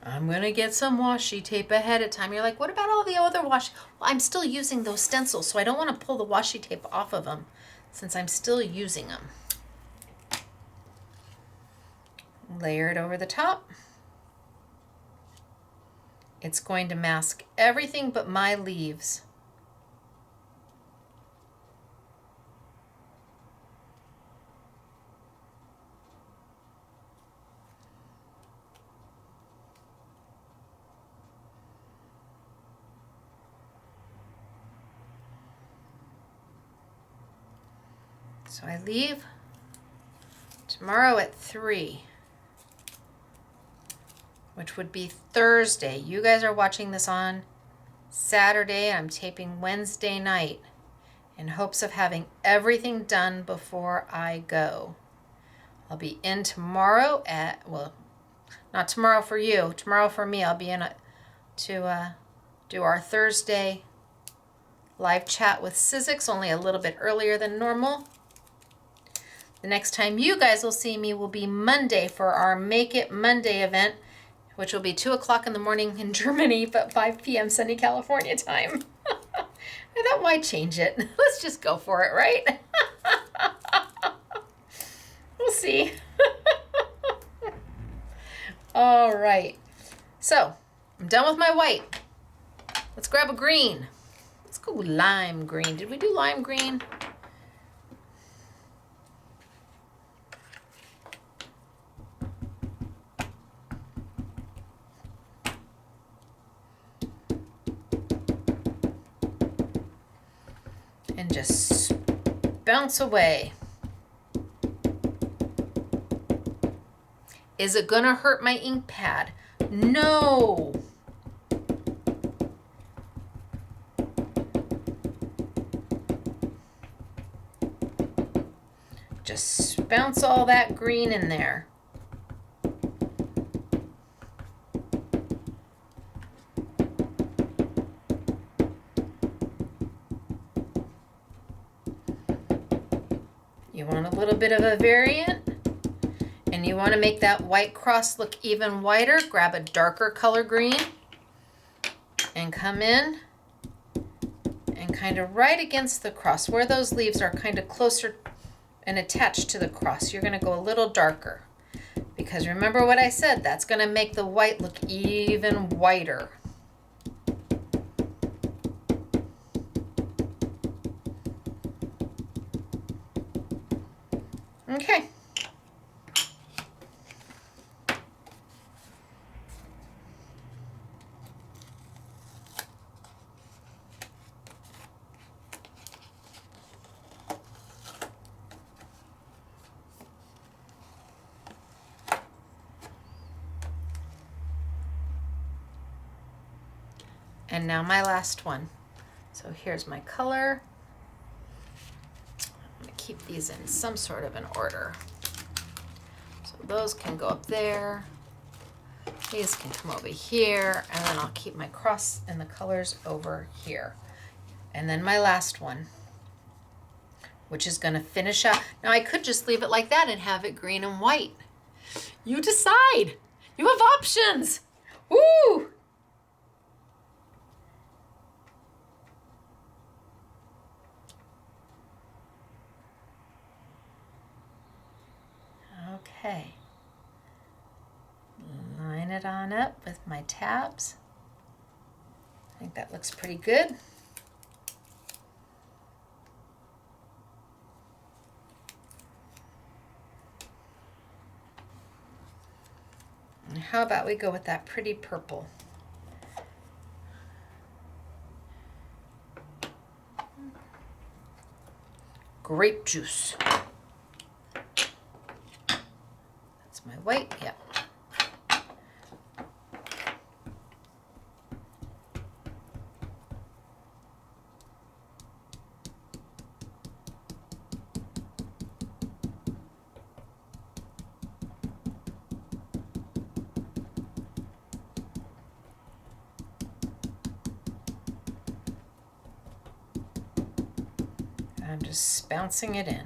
I'm going to get some washi tape ahead of time. You're like, what about all the other washi? Well, I'm still using those stencils, so I don't want to pull the washi tape off of them since I'm still using them. Layer it over the top. It's going to mask everything but my leaves. So I leave tomorrow at 3, which would be Thursday. You guys are watching this on Saturday. I'm taping Wednesday night in hopes of having everything done before I go. I'll be in tomorrow at, well, not tomorrow for you, tomorrow for me. I'll be in to do our Thursday live chat with Sizzix, only a little bit earlier than normal. The next time you guys will see me will be Monday for our Make It Monday event, which will be 2 o'clock in the morning in Germany, but 5 p.m. sunny California time. I thought, why change it? Let's just go for it, right? We'll see. All right. So, I'm done with my white. Let's grab a green. Let's go lime green. Did we do lime green? And just bounce away. Is it gonna hurt my ink pad? No. Just bounce all that green in there. You want a little bit of a variant, and you want to make that white cross look even whiter, grab a darker color green and come in and kind of right against the cross where those leaves are kind of closer and attached to the cross. You're going to go a little darker because remember what I said, that's going to make the white look even whiter. Okay. And now my last one. So here's my color. I'm going to keep these in some sort of an order. So those can go up there. These can come over here. And then I'll keep my cross and the colors over here. And then my last one, which is going to finish up. Now I could just leave it like that and have it green and white. You decide. You have options. Woo! Okay, line it on up with my tabs. I think that looks pretty good. And how about we go with that pretty purple? Grape juice. My white, yep. I'm just bouncing it in.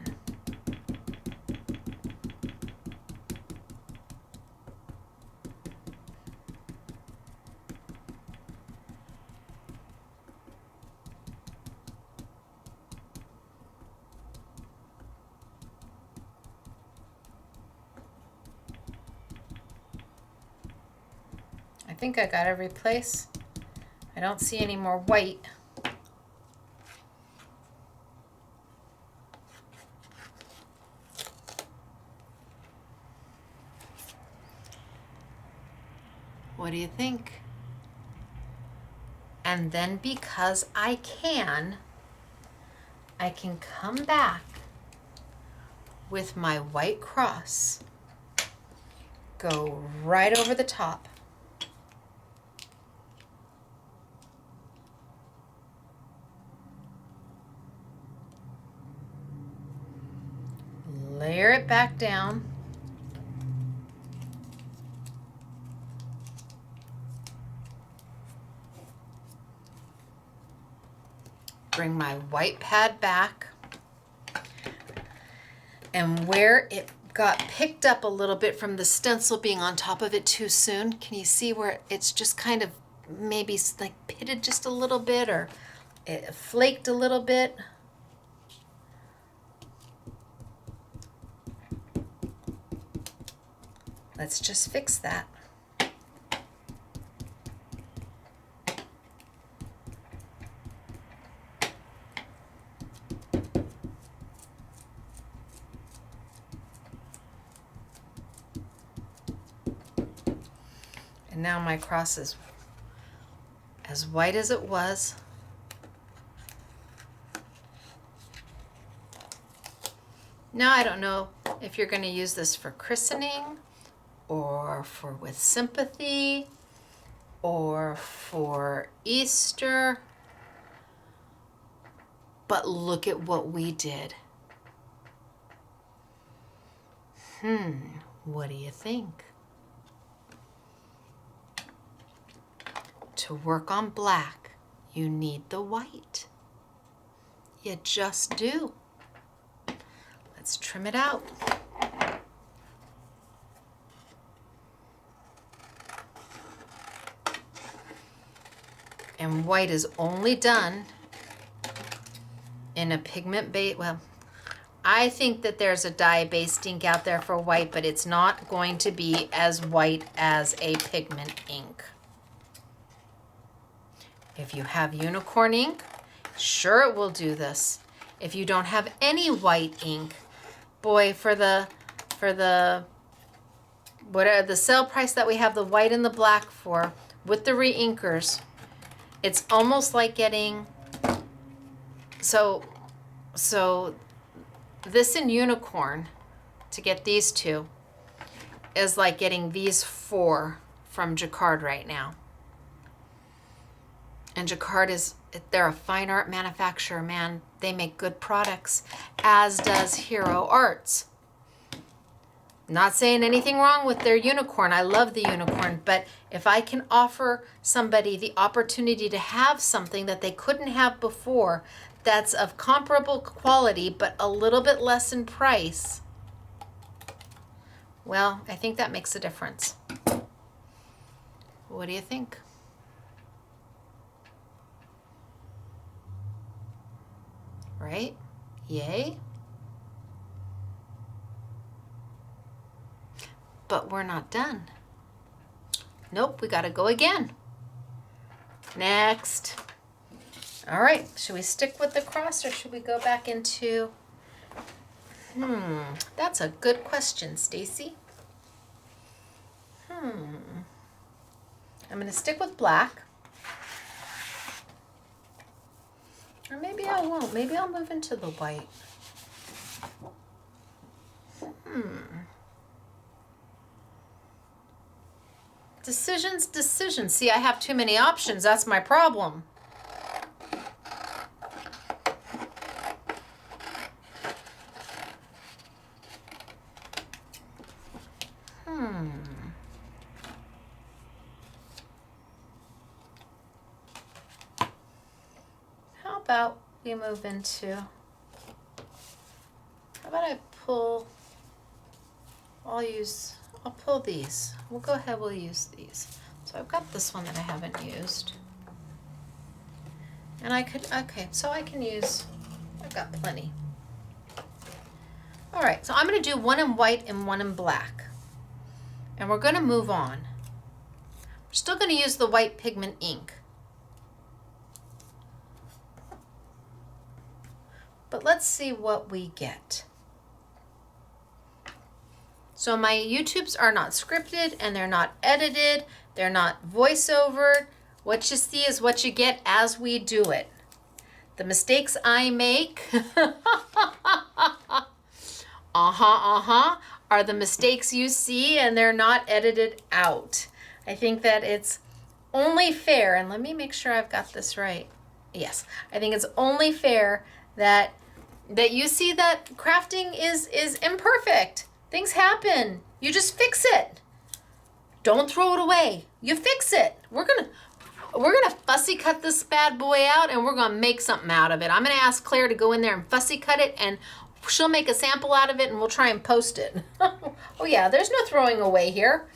think I got every place. I don't see any more white. What do you think? And then because I can come back with my white cross, go right over the top. Layer it back down. Bring my white pad back. And where it got picked up a little bit from the stencil being on top of it too soon, can you see where it's just kind of maybe like pitted just a little bit, or it flaked a little bit? Let's just fix that. And now my cross is as white as it was. Now I don't know if you're going to use this for christening, or for with sympathy, or for Easter. But look at what we did. What do you think? To work on black, you need the white. You just do. Let's trim it out. And white is only done in a pigment base. Well, I think that there's a dye-based ink out there for white, but it's not going to be as white as a pigment ink. If you have unicorn ink, sure it will do this. If you don't have any white ink, boy, for the whatever the sale price that we have the white and the black for with the re-inkers, it's almost like getting, so this in unicorn, to get these two, is like getting these 4 from Jacquard right now. And Jacquard they're a fine art manufacturer, man. They make good products, as does Hero Arts. Not saying anything wrong with their unicorn. I love the unicorn, but if I can offer somebody the opportunity to have something that they couldn't have before, that's of comparable quality, but a little bit less in price, well, I think that makes a difference. What do you think? Right? Yay? But we're not done. Nope, we gotta go again. Next. All right, should we stick with the cross or should we go back into, that's a good question, Stacy. I'm gonna stick with black. Or maybe I won't. Maybe I'll move into the white. Decisions. See, I have too many options. That's my problem. How about we move into, how about I pull, I'll pull these. We'll go ahead, we'll use these. So I've got this one that I haven't used. And I could, okay, so I can use, I've got plenty. All right, so I'm gonna do one in white and one in black. And we're gonna move on. Still going to use the white pigment ink. But let's see what we get. So my YouTubes are not scripted and they're not edited. They're not voiceover. What you see is what you get as we do it. The mistakes I make, are the mistakes you see, and they're not edited out. I think that it's only fair, and let me make sure I've got this right. Yes, I think it's only fair that you see that crafting is imperfect. Things happen. You just fix it. Don't throw it away. You fix it. We're gonna fussy cut this bad boy out, and we're gonna make something out of it. I'm gonna ask Claire to go in there and fussy cut it, and she'll make a sample out of it, and we'll try and post it. Oh yeah, there's no throwing away here.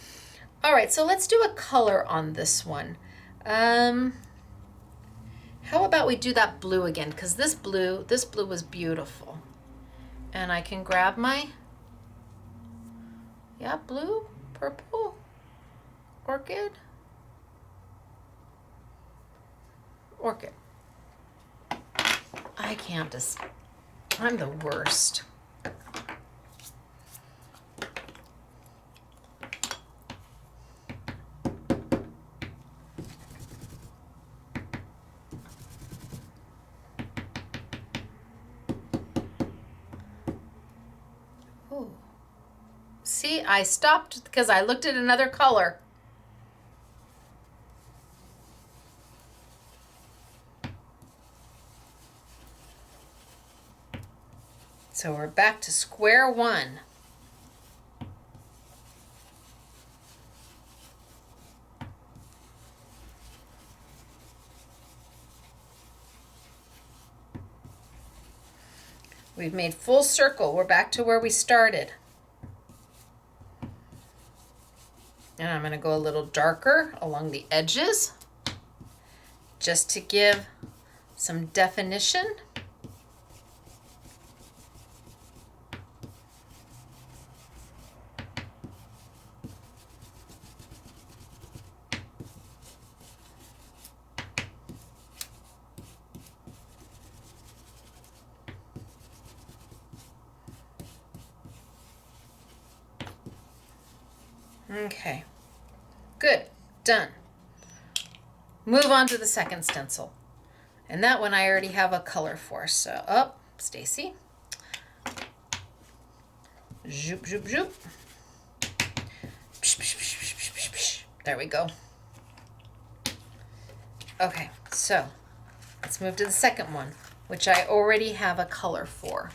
All right, so let's do a color on this one. How about we do that blue again? Because this blue was beautiful. And I can grab my, blue, purple, orchid. I can't just, I'm the worst. Oh, see, I stopped because I looked at another color. So we're back to square one. We've made full circle. We're back to where we started. And I'm going to go a little darker along the edges just to give some definition. Okay, good, done. Move on to the second stencil. And that one I already have a color for. So, Stacy. Zoop, zoop, zoop. There we go. Okay, so let's move to the second one, which I already have a color for.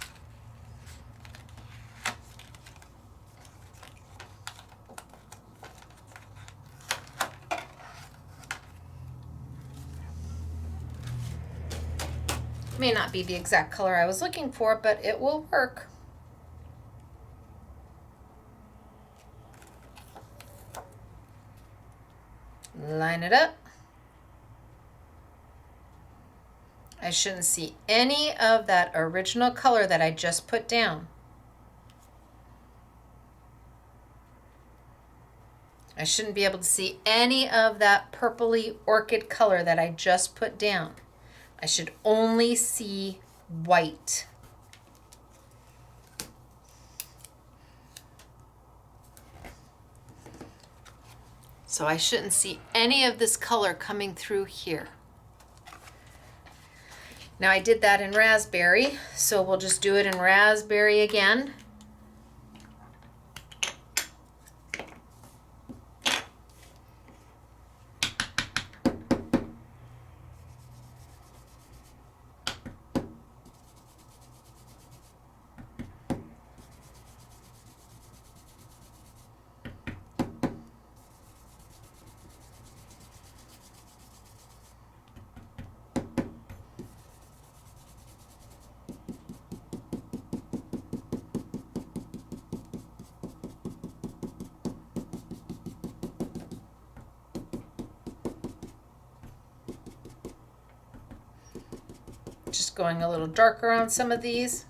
May not be the exact color I was looking for, but it will work. Line it up. I shouldn't see any of that original color that I just put down. I shouldn't be able to see any of that purpley orchid color that I just put down. I should only see white. So I shouldn't see any of this color coming through here. Now I did that in raspberry, so we'll just do it in raspberry again. Just going a little darker on some of these.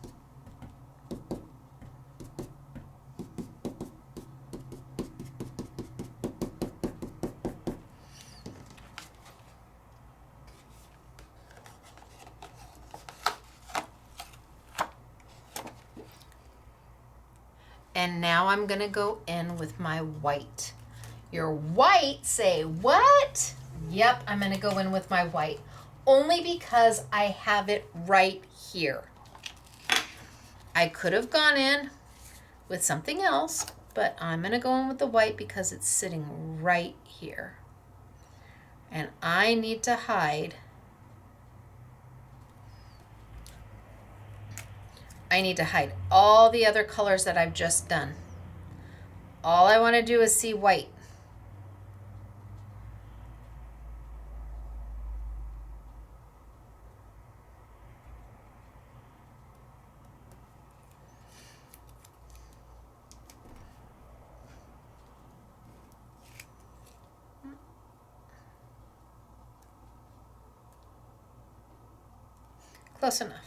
And now I'm gonna go in with my white. Your white, say what? Yep, I'm gonna go in with my white. Only because I have it right here. I could have gone in with something else, but I'm gonna go in with the white because it's sitting right here. And I need to hide. I need to hide all the other colors that I've just done. All I want to do is see white. Close enough.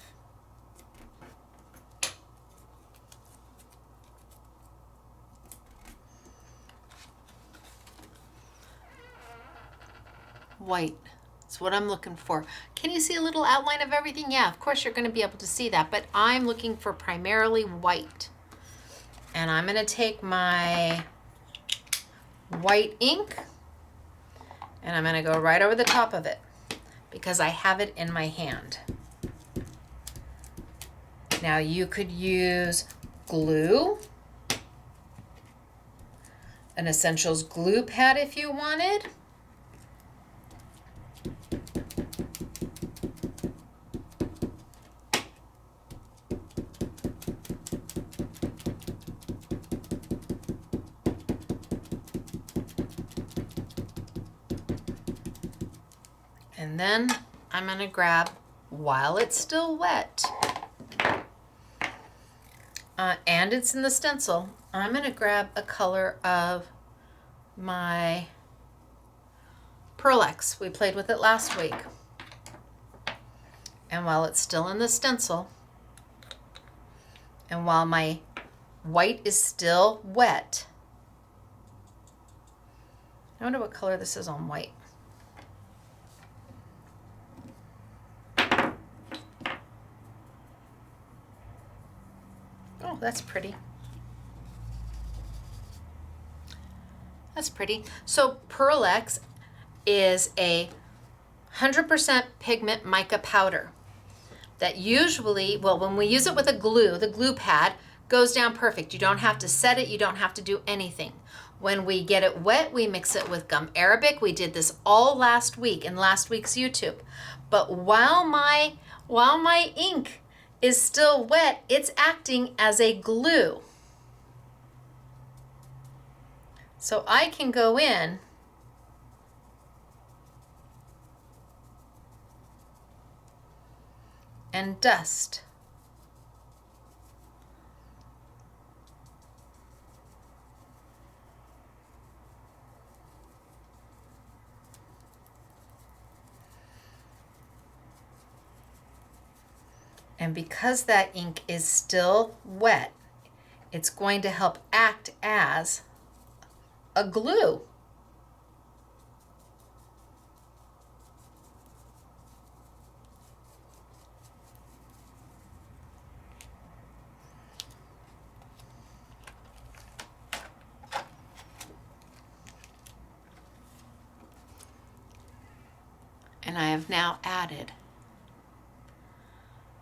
White. That's what I'm looking for. Can you see a little outline of everything? Yeah, of course you're going to be able to see that, but I'm looking for primarily white. And I'm going to take my white ink and I'm going to go right over the top of it because I have it in my hand. Now you could use glue, an Essentials glue pad if you wanted. And then I'm going to grab, while it's still wet, and it's in the stencil, I'm going to grab a color of my Pearl X. We played with it last week. And while it's still in the stencil, and while my white is still wet, I wonder what color this is on white. Oh, that's pretty. That's pretty. So Pearl X is a 100% pigment mica powder that usually, well, when we use it with a glue, the glue pad goes down perfect. You don't have to set it. You don't have to do anything. When we get it wet, we mix it with gum arabic. We did this all last week in last week's YouTube. But while my ink is still wet, it's acting as a glue. So I can go in and dust. And because that ink is still wet, it's going to help act as a glue. And I have now added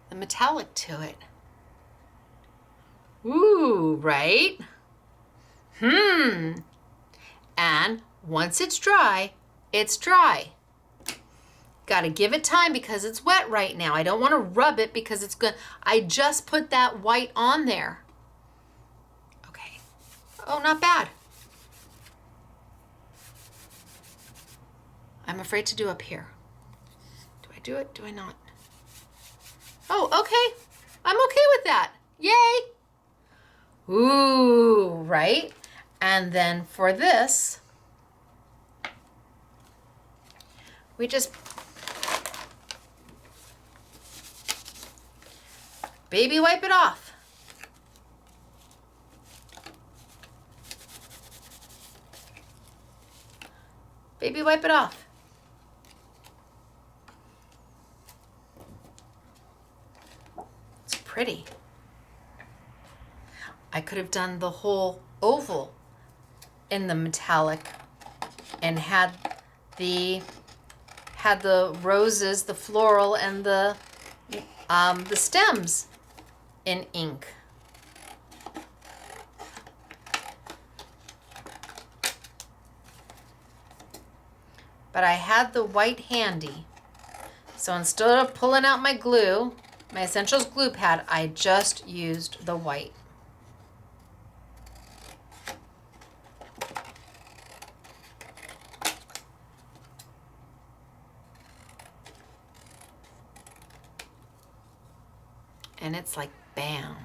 the metallic to it. Ooh, right? And once it's dry, it's dry. Got to give it time because it's wet right now. I don't want to rub it because it's good. I just put that white on there. Okay. Oh, not bad. I'm afraid to do up here. Do I do it? Do I not? Oh, okay. I'm okay with that. Yay. Ooh, right? And then for this, we just baby wipe it off. Baby wipe it off. It's pretty. I could have done the whole oval in the metallic and had the roses, the floral, and the stems in ink. But I had the white handy. So instead of pulling out my glue, my Stencils glue pad, I just used the white. And it's like, bam.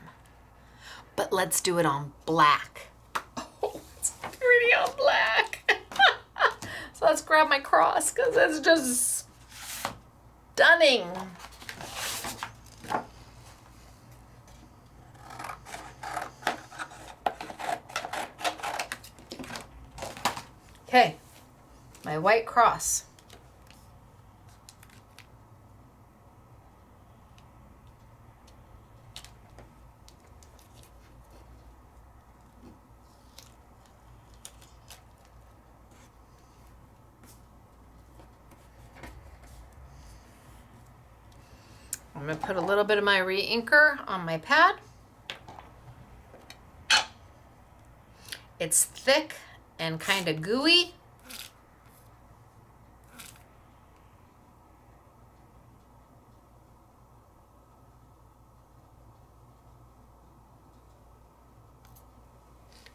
But let's do it on black. Oh, it's pretty on black. So let's grab my cross because it's just stunning. Okay, my white cross. I'm going to put a little bit of my re-inker on my pad. It's thick and kind of gooey.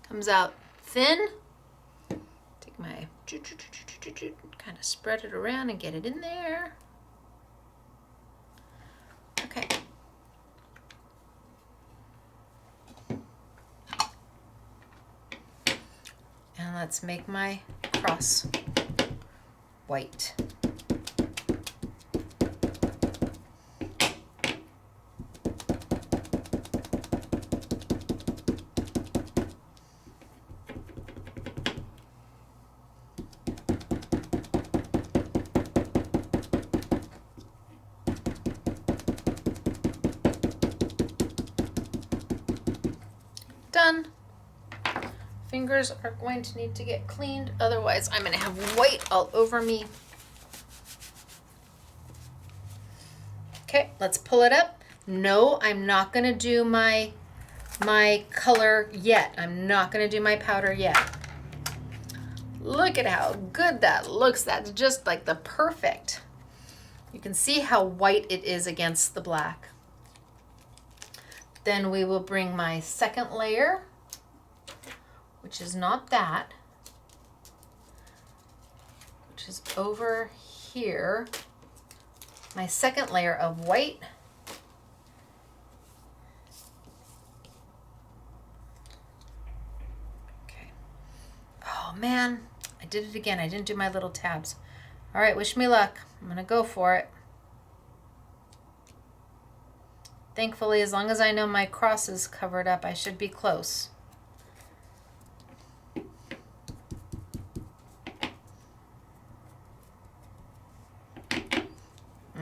Comes out thin. Take my, kind of spread it around and get it in there. Okay. And let's make my cross white. Done. Fingers are going to need to get cleaned, otherwise I'm going to have white all over me. Okay, let's pull it up. No, I'm not going to do my color yet. I'm not going to do my powder yet. Look at how good that looks. That's just like the perfect. You can see how white it is against the black. Then we will bring my second layer, which is not that, which is over here. My second layer of white. Okay. Oh man, I did it again. I didn't do my little tabs. All right, wish me luck. I'm gonna go for it. Thankfully, as long as I know my cross is covered up, I should be close.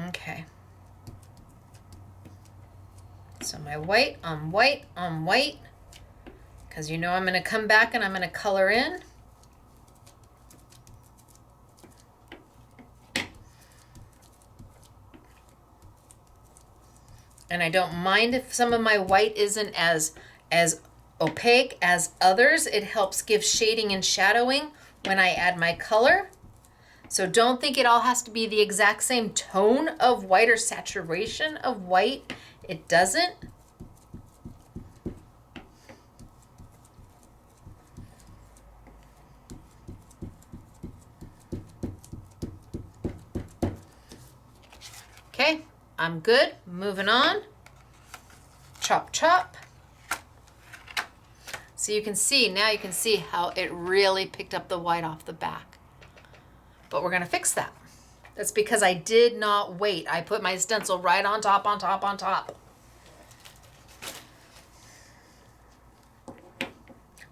Okay. So my white on white on white, because you know I'm going to come back and I'm going to color in. And I don't mind if some of my white isn't as opaque as others. It helps give shading and shadowing when I add my color. So don't think it all has to be the exact same tone of white or saturation of white. It doesn't. Okay, I'm good. Moving on. Chop, chop. So you can see, now you can see how it really picked up the white off the back. But we're going to fix that. That's because I did not wait. I put my stencil right on top, on top, on top.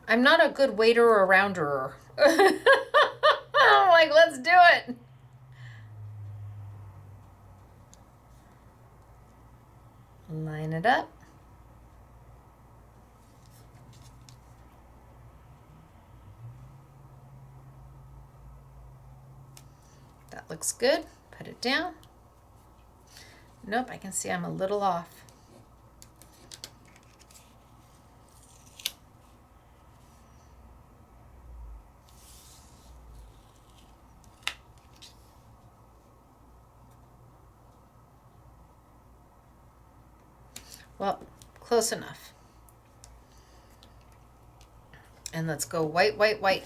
I'm not a good waiter or rounderer. I'm like, let's do it. Line it up. looks good. Put it down. Nope, I can see I'm a little off. Well, close enough. And let's go white, white, white.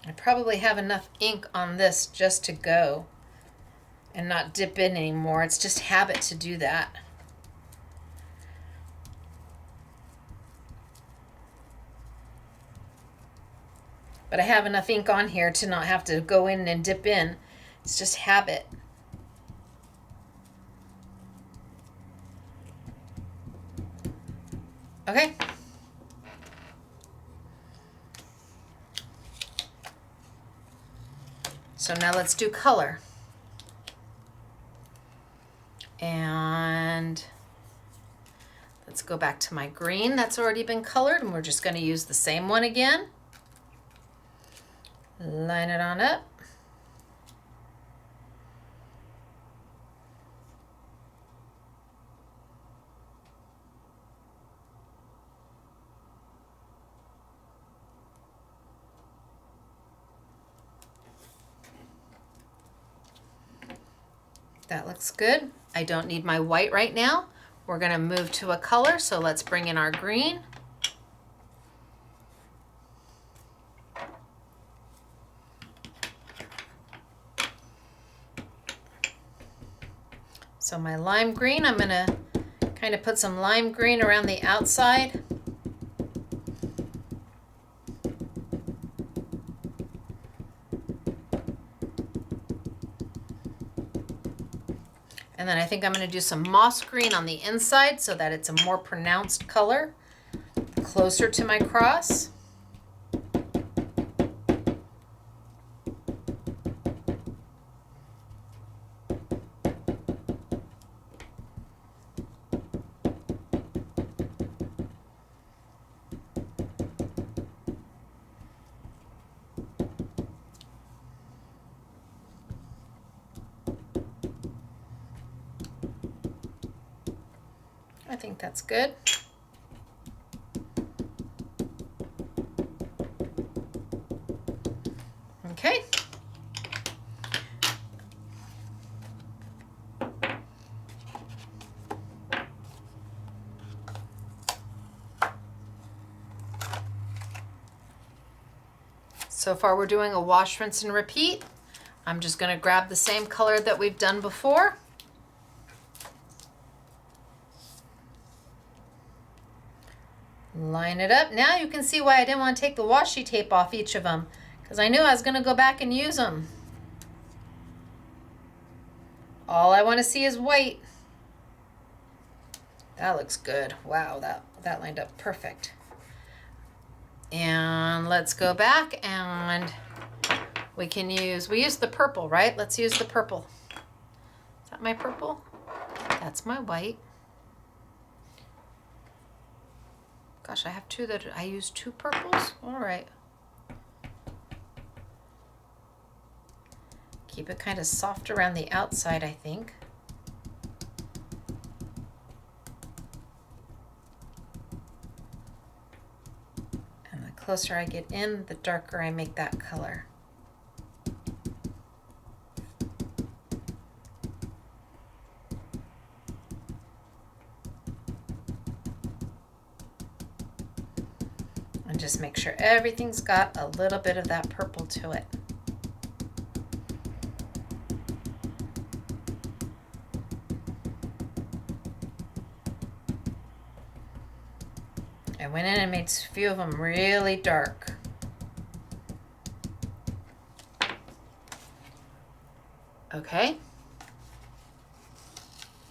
I probably have enough ink on this just to go and not dip in anymore. It's just habit to do that. But I have enough ink on here to not have to go in and dip in. It's just habit. Okay. So now let's do color. And let's go back to my green that's already been colored, and we're just going to use the same one again. Line it on up. That looks good. I don't need my white right now. We're going to move to a color, so let's bring in our green. So my lime green, I'm going to kind of put some lime green around the outside. And then I think I'm going to do some moss green on the inside so that it's a more pronounced color, closer to my cross. I think that's good. Okay. So far we're doing a wash, rinse, and repeat. I'm just going to grab the same color that we've done before. Line it up. Now you can see why I didn't want to take the washi tape off each of them, because I knew I was going to go back and use them. All I want to see is white. That looks good. Wow, that lined up perfect. And let's go back, and we used the purple, right? Let's use the purple. Is that my purple? That's my white. Gosh, I have two that I use two purples. All right. Keep it kind of soft around the outside, I think. And the closer I get in, the darker I make that color. And just make sure everything's got a little bit of that purple to it. I went in and made a few of them really dark. Okay.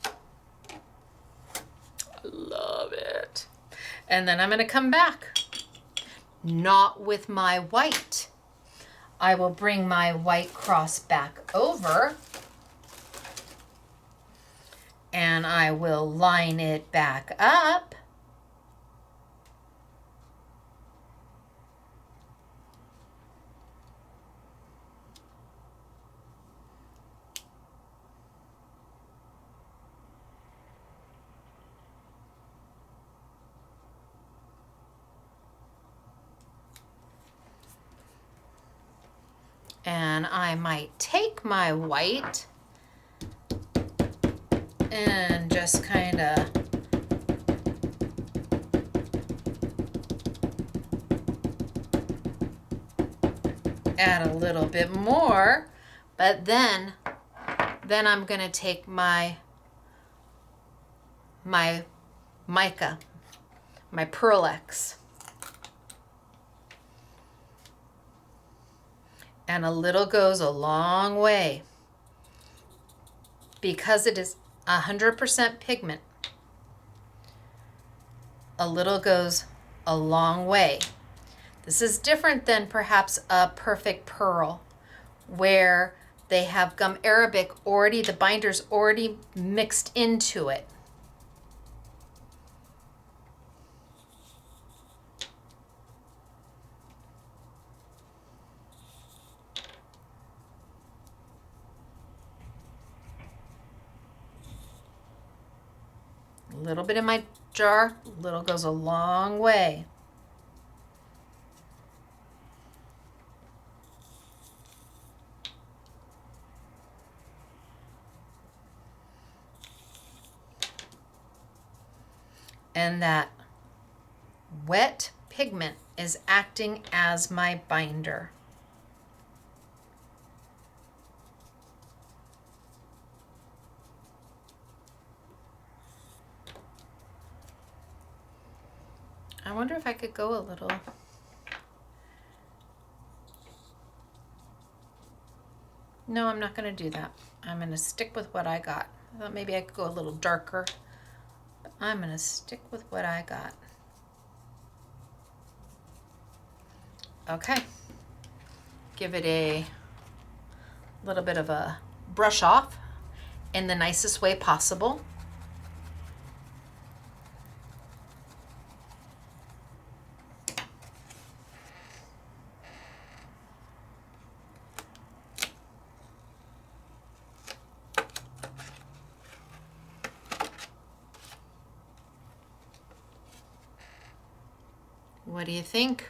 I love it. And then I'm going to come back. Not with my white. I will bring my white cross back over And I will line it back up. And I might take my white and just kind of add a little bit more, but then I'm going to take my Mica, my Pearl-X, and a little goes a long way because it is 100% pigment. A little goes a long way. This is different than perhaps a perfect pearl where they have gum arabic already, the binder's already mixed into it. A little bit in my jar, little goes a long way. And that wet pigment is acting as my binder. I wonder if I could go a little. No, I'm not going to do that. I'm going to stick with what I got. I thought maybe I could go a little darker, but I'm going to stick with what I got. Okay. Give it a little bit of a brush off in the nicest way possible. What do you think?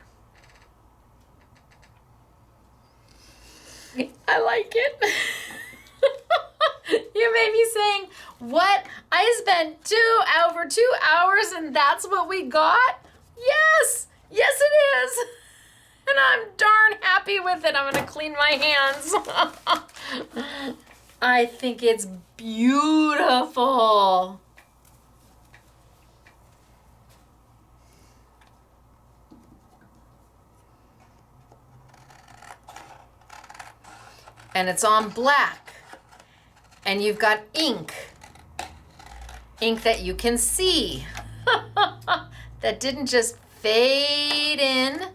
I like it. You may be saying, what? I spent over 2 hours and that's what we got? Yes, yes it is. And I'm darn happy with it. I'm gonna clean my hands. I think it's beautiful. And it's on black. And you've got ink that you can see. That didn't just fade in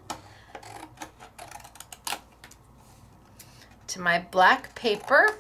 to my black paper.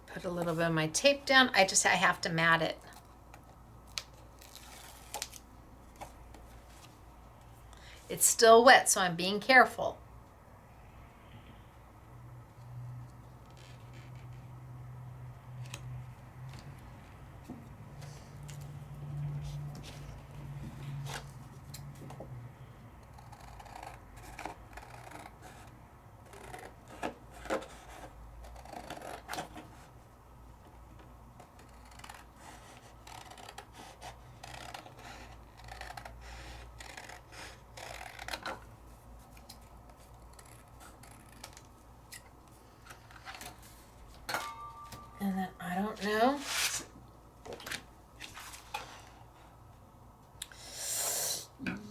Put a little bit of my tape down. I have to mat it. It's still wet, so I'm being careful.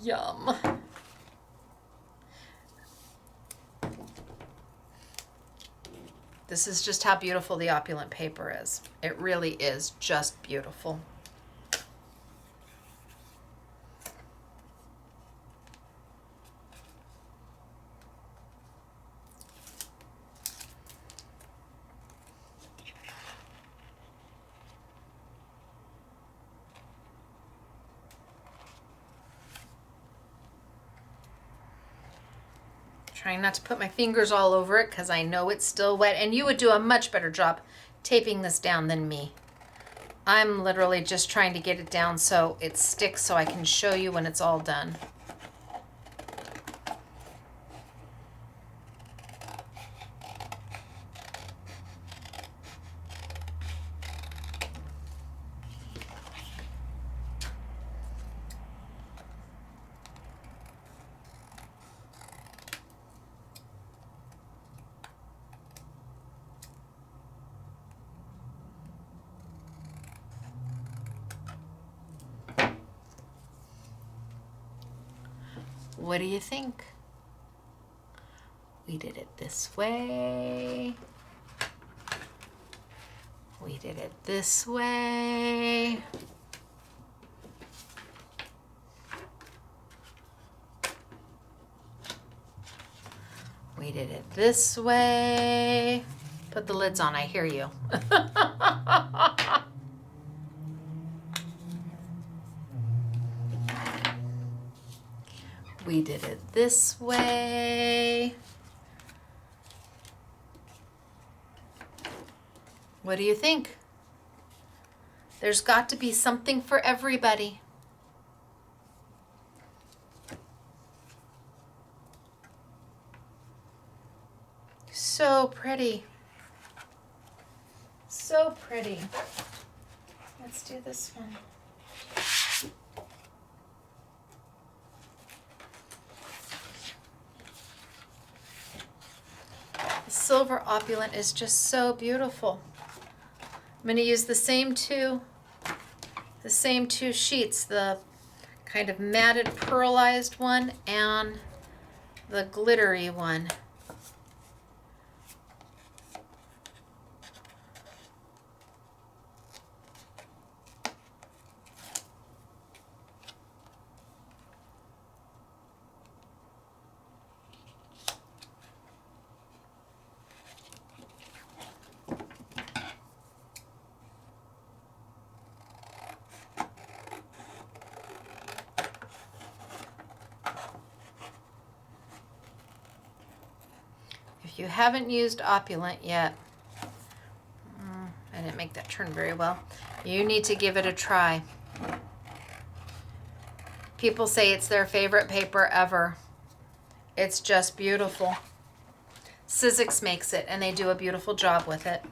Yum. This is just how beautiful the opulent paper is. It really is just beautiful. Trying not to put my fingers all over it because I know it's still wet, and you would do a much better job taping this down than me. I'm literally just trying to get it down so it sticks so I can show you when it's all done. What do you think? We did it this way. We did it this way. We did it this way. Put the lids on, I hear you. We did it this way. What do you think? There's got to be something for everybody. So pretty. So pretty. Let's do this one. The silver opulent is just so beautiful. I'm going to use the same two sheets, the kind of matted pearlized one and the glittery one. If you haven't used opulent yet, I didn't make that turn very well, you need to give it a try. People say it's their favorite paper ever. It's just beautiful. Sizzix makes it and they do a beautiful job with it.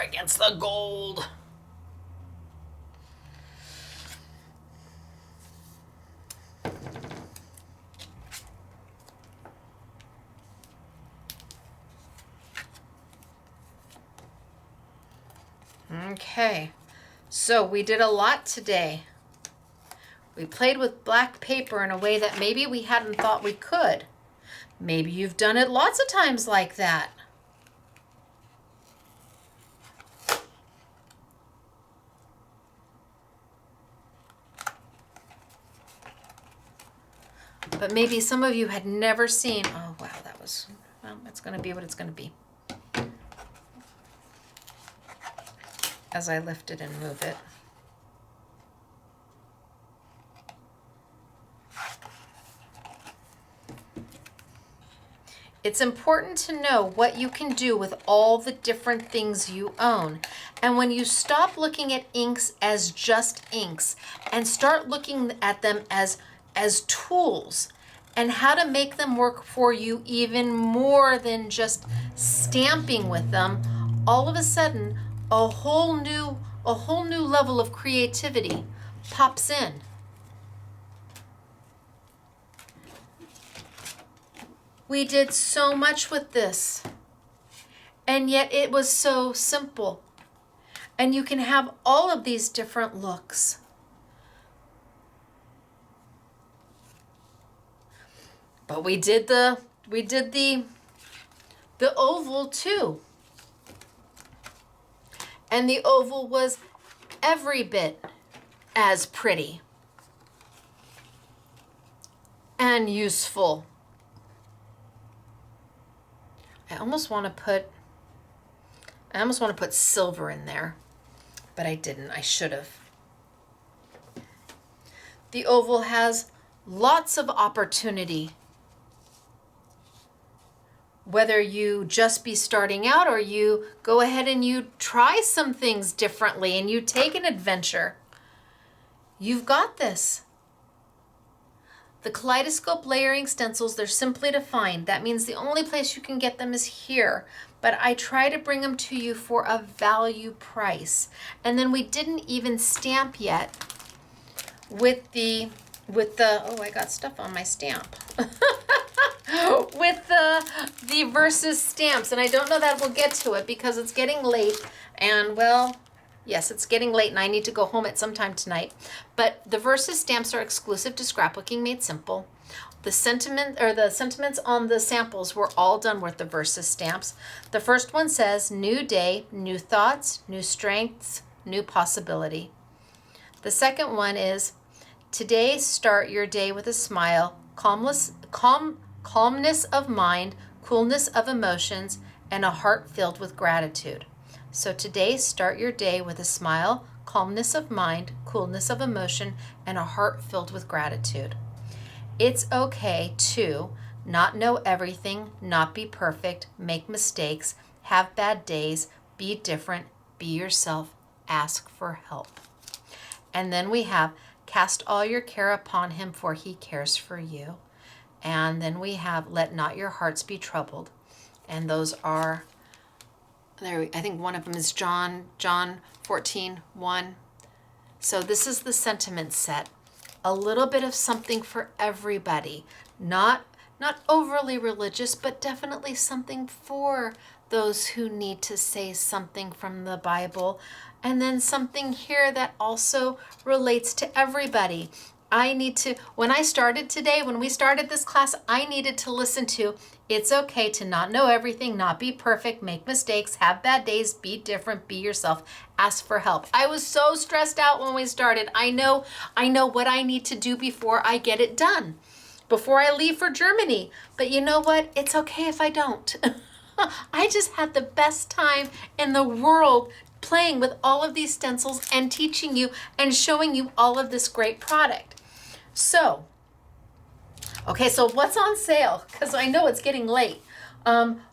Against the gold. Okay, so we did a lot today. We played with black paper in a way that maybe we hadn't thought we could. Maybe you've done it lots of times like that. But maybe some of you had never seen, oh wow, that was, well, it's going to be what it's going to be. As I lift it and move it. It's important to know what you can do with all the different things you own. And when you stop looking at inks as just inks and start looking at them as tools and how to make them work for you even more than just stamping with them, all of a sudden a whole new level of creativity pops in. We did so much with this, and yet it was so simple. And you can have all of these different looks. But we did the oval too. And the oval was every bit as pretty and useful. I almost want to put silver in there, but I didn't. I should have. The oval has lots of opportunity. Whether you just be starting out or you go ahead and you try some things differently and you take an adventure, you've got this. The kaleidoscope layering stencils, they're simply to find. That means the only place you can get them is here. But I try to bring them to you for a value price. And then we didn't even stamp yet with the oh, I got stuff on my stamp. With the versus stamps. And I don't know that we'll get to it because it's getting late. And well, yes, it's getting late and I need to go home at some time tonight. But the versus stamps are exclusive to Scrapbooking Made Simple. The sentiments on the samples were all done with the versus stamps. The first one says, new day, new thoughts, new strengths, new possibility. The second one is, today start your day with a smile, calmness of mind, coolness of emotions, and a heart filled with gratitude. So today, start your day with a smile, calmness of mind, coolness of emotion, and a heart filled with gratitude. It's okay to not know everything, not be perfect, make mistakes, have bad days, be different, be yourself, ask for help. And then we have, cast all your care upon him, for he cares for you. And then we have, let not your hearts be troubled. And those are, there, I think one of them is John 14:1. So this is the sentiment set. A little bit of something for everybody. Not overly religious, but definitely something for those who need to say something from the Bible. And then something here that also relates to everybody. When we started this class, I needed to listen to, it's okay to not know everything, not be perfect, make mistakes, have bad days, be different, be yourself, ask for help. I was so stressed out when we started. I know what I need to do before I get it done, before I leave for Germany. But you know what? It's okay if I don't. I just had the best time in the world playing with all of these stencils and teaching you and showing you all of this great product. So, okay, so what's on sale? Because I know it's getting late.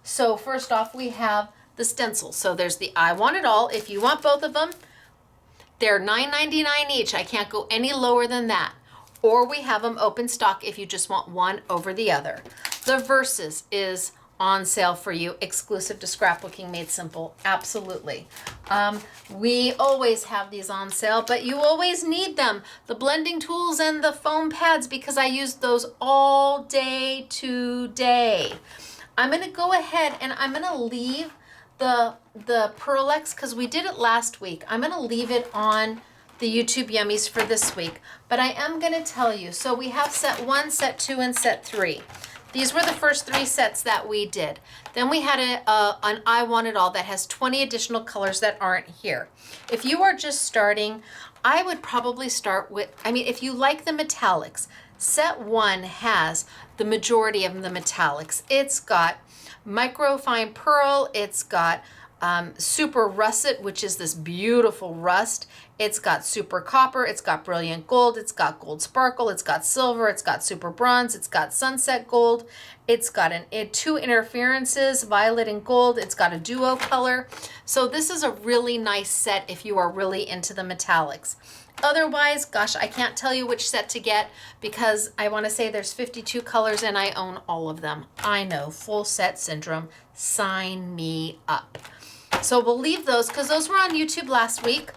So first off, we have the stencils. So there's the I Want It All. If you want both of them, they're $9.99 each. I can't go any lower than that. Or we have them open stock if you just want one over the other. The Versus is on sale for you, exclusive to Scrapbooking Made Simple. Absolutely. We always have these on sale, but you always need them. The blending tools and the foam pads, because I use those all day today. I'm going to go ahead and I'm going to leave the Pearl-Ex, because we did it last week. I'm going to leave it on the YouTube Yummies for this week, but I am going to tell you. So we have set 1, set 2, and set 3. These were the first 3 sets that we did. Then we had an I Want It All that has 20 additional colors that aren't here. If you are just starting, I would probably start with, if you like the metallics, set 1 has the majority of the metallics. It's got microfine pearl, it's got super russet, which is this beautiful rust. It's got super copper, it's got brilliant gold, it's got gold sparkle, it's got silver, it's got super bronze, it's got sunset gold, it's got 2 interferences, violet and gold, it's got a duo color. So this is a really nice set if you are really into the metallics. Otherwise, gosh, I can't tell you which set to get because I want to say there's 52 colors and I own all of them. I know, full set syndrome, sign me up. So we'll leave those because those were on YouTube last week,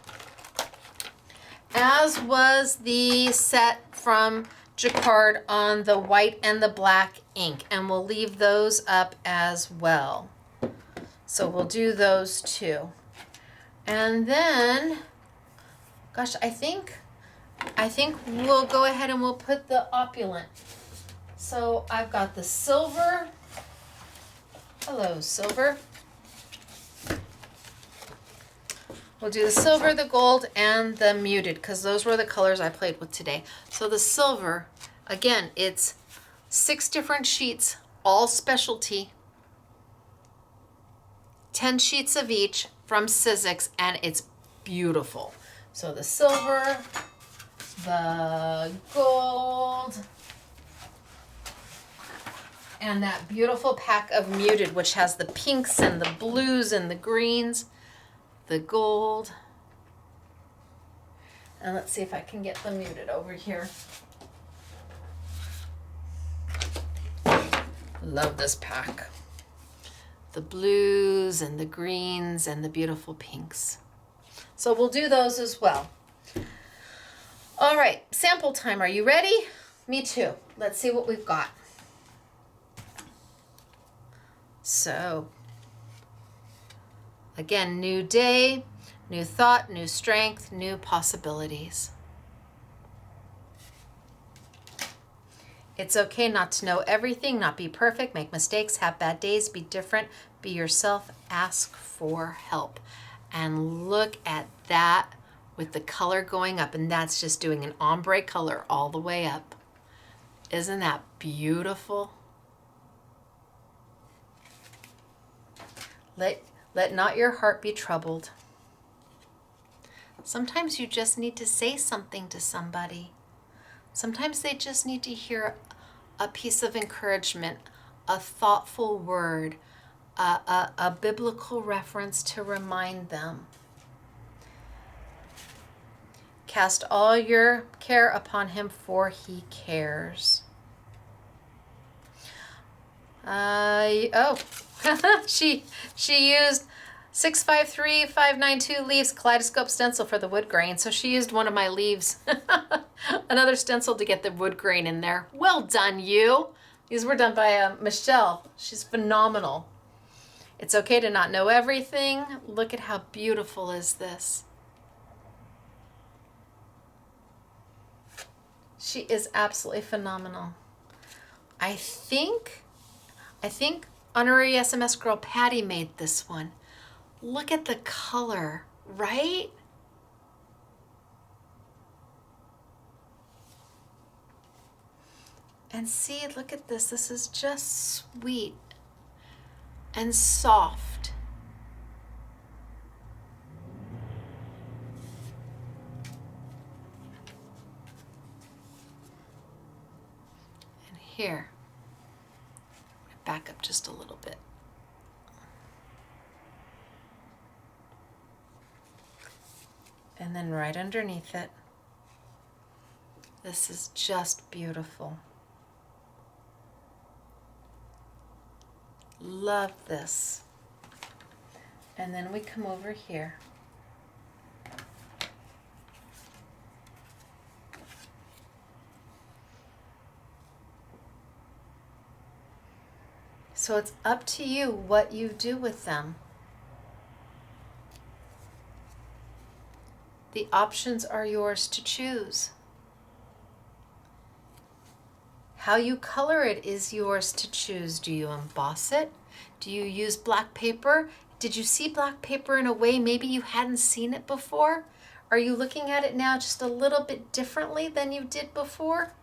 as was the set from jacquard on the white and the black ink, and we'll leave those up as well. So we'll do those too. And then, gosh, I think we'll go ahead and we'll put the opulent. So I've got the silver. Hello, silver. We'll do the silver, the gold, and the muted, because those were the colors I played with today. So the silver, again, it's 6 different sheets, all specialty. 10 sheets of each from Sizzix, and it's beautiful. So the silver, the gold, and that beautiful pack of muted, which has the pinks and the blues and the greens. The gold, and let's see if I can get the muted over here. Love this pack. The blues and the greens and the beautiful pinks. So we'll do those as well. All right, sample time. Are you ready? Me too. Let's see what we've got. So, again, new day, new thought, new strength, new possibilities. It's okay not to know everything, not be perfect, make mistakes, have bad days, be different, be yourself, ask for help. And look at that with the color going up, and that's just doing an ombre color all the way up. Isn't that beautiful? Let not your heart be troubled. Sometimes you just need to say something to somebody. Sometimes they just need to hear a piece of encouragement, a thoughtful word, a biblical reference to remind them. Cast all your care upon him, for he cares. She used 653592 leaves kaleidoscope stencil for the wood grain. So she used one of my leaves, another stencil to get the wood grain in there. Well done, you. These were done by Michelle. She's phenomenal. It's okay to not know everything. Look at how beautiful is this. She is absolutely phenomenal. I think honorary SMS girl Patty made this one. Look at the color, right? And see, look at this. This is just sweet and soft. And here, back up just a little bit. And then right underneath it, this is just beautiful. Love this. And then we come over here. So it's up to you what you do with them. The options are yours to choose. How you color it is yours to choose. Do you emboss it? Do you use black paper? Did you see black paper in a way maybe you hadn't seen it before? Are you looking at it now just a little bit differently than you did before?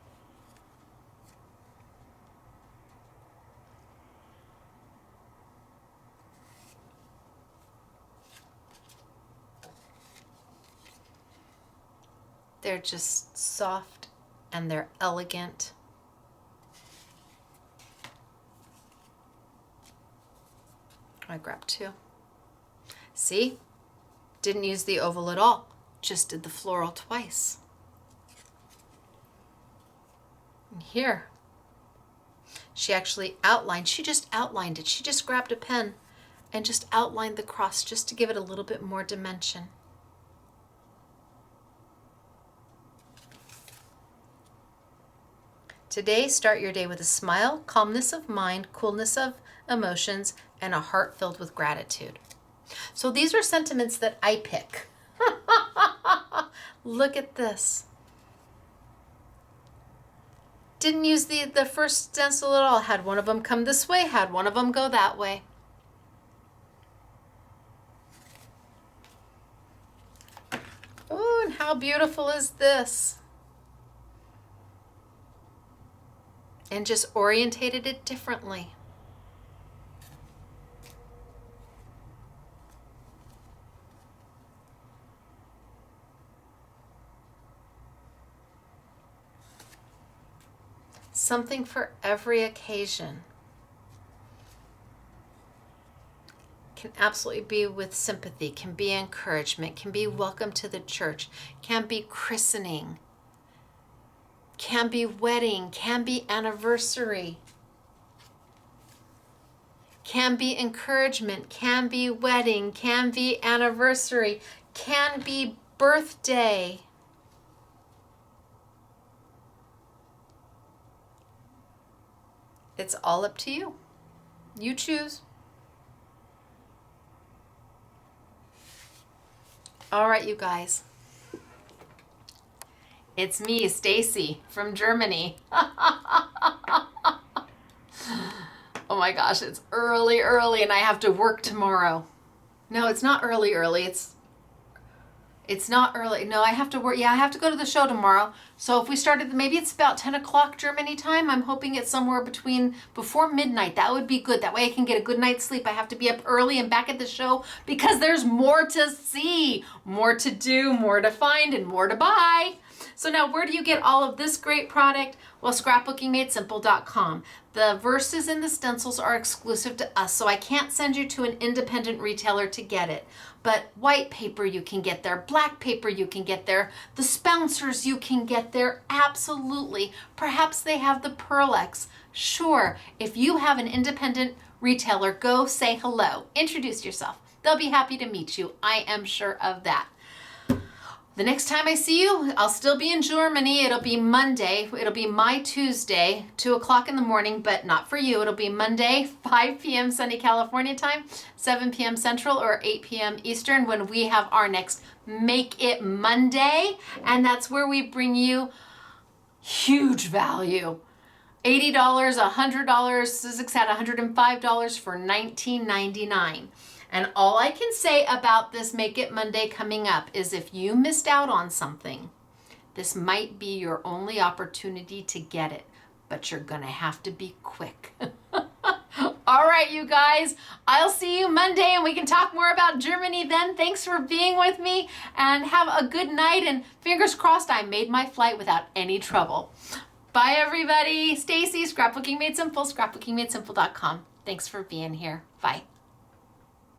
They're just soft and they're elegant. I grabbed 2. See? Didn't use the oval at all. Just did the floral twice. And here, she actually outlined. She just outlined it. She just grabbed a pen and just outlined the cross just to give it a little bit more dimension. Today, start your day with a smile, calmness of mind, coolness of emotions, and a heart filled with gratitude. So these are sentiments that I pick. Look at this. Didn't use the first stencil at all. Had one of them come this way, had one of them go that way. Oh, and how beautiful is this? And just orientated it differently. Something for every occasion. Can absolutely be with sympathy, can be encouragement, can be welcome to the church, can be christening, can be wedding, can be anniversary, can be encouragement, can be wedding, can be anniversary, can be birthday. It's all up to you. You choose. All right, you guys. It's me, Stacy, from Germany. Oh my gosh, it's early, and I have to work tomorrow. No, it's not early. It's not early. No, I have to work. Yeah, I have to go to the show tomorrow. So if we started, maybe it's about 10 o'clock Germany time. I'm hoping it's somewhere before midnight. That would be good. That way I can get a good night's sleep. I have to be up early and back at the show because there's more to see, more to do, more to find, and more to buy. So now where do you get all of this great product? Well, scrapbookingmadesimple.com. The verses and the stencils are exclusive to us, so I can't send you to an independent retailer to get it. But white paper you can get there, black paper you can get there, the spouncers you can get there, absolutely. Perhaps they have the Pearl-Ex. Sure, if you have an independent retailer, go say hello, introduce yourself. They'll be happy to meet you. I am sure of that. The next time I see you, I'll still be in Germany. It'll be Monday. It'll be my Tuesday, 2 o'clock in the morning, but not for you. It'll be Monday, 5 p.m. sunny California time, 7 p.m. Central, or 8 p.m. Eastern when we have our next Make It Monday. And that's where we bring you huge value. $80, $100, Suzuki had $105 for $19.99. And all I can say about this Make It Monday coming up is if you missed out on something, this might be your only opportunity to get it, but you're gonna have to be quick. All right, you guys, I'll see you Monday and we can talk more about Germany then. Thanks for being with me and have a good night, and fingers crossed I made my flight without any trouble. Bye everybody. Stacy, Scrapbooking Made Simple, scrapbookingmadesimple.com. Thanks for being here. Bye.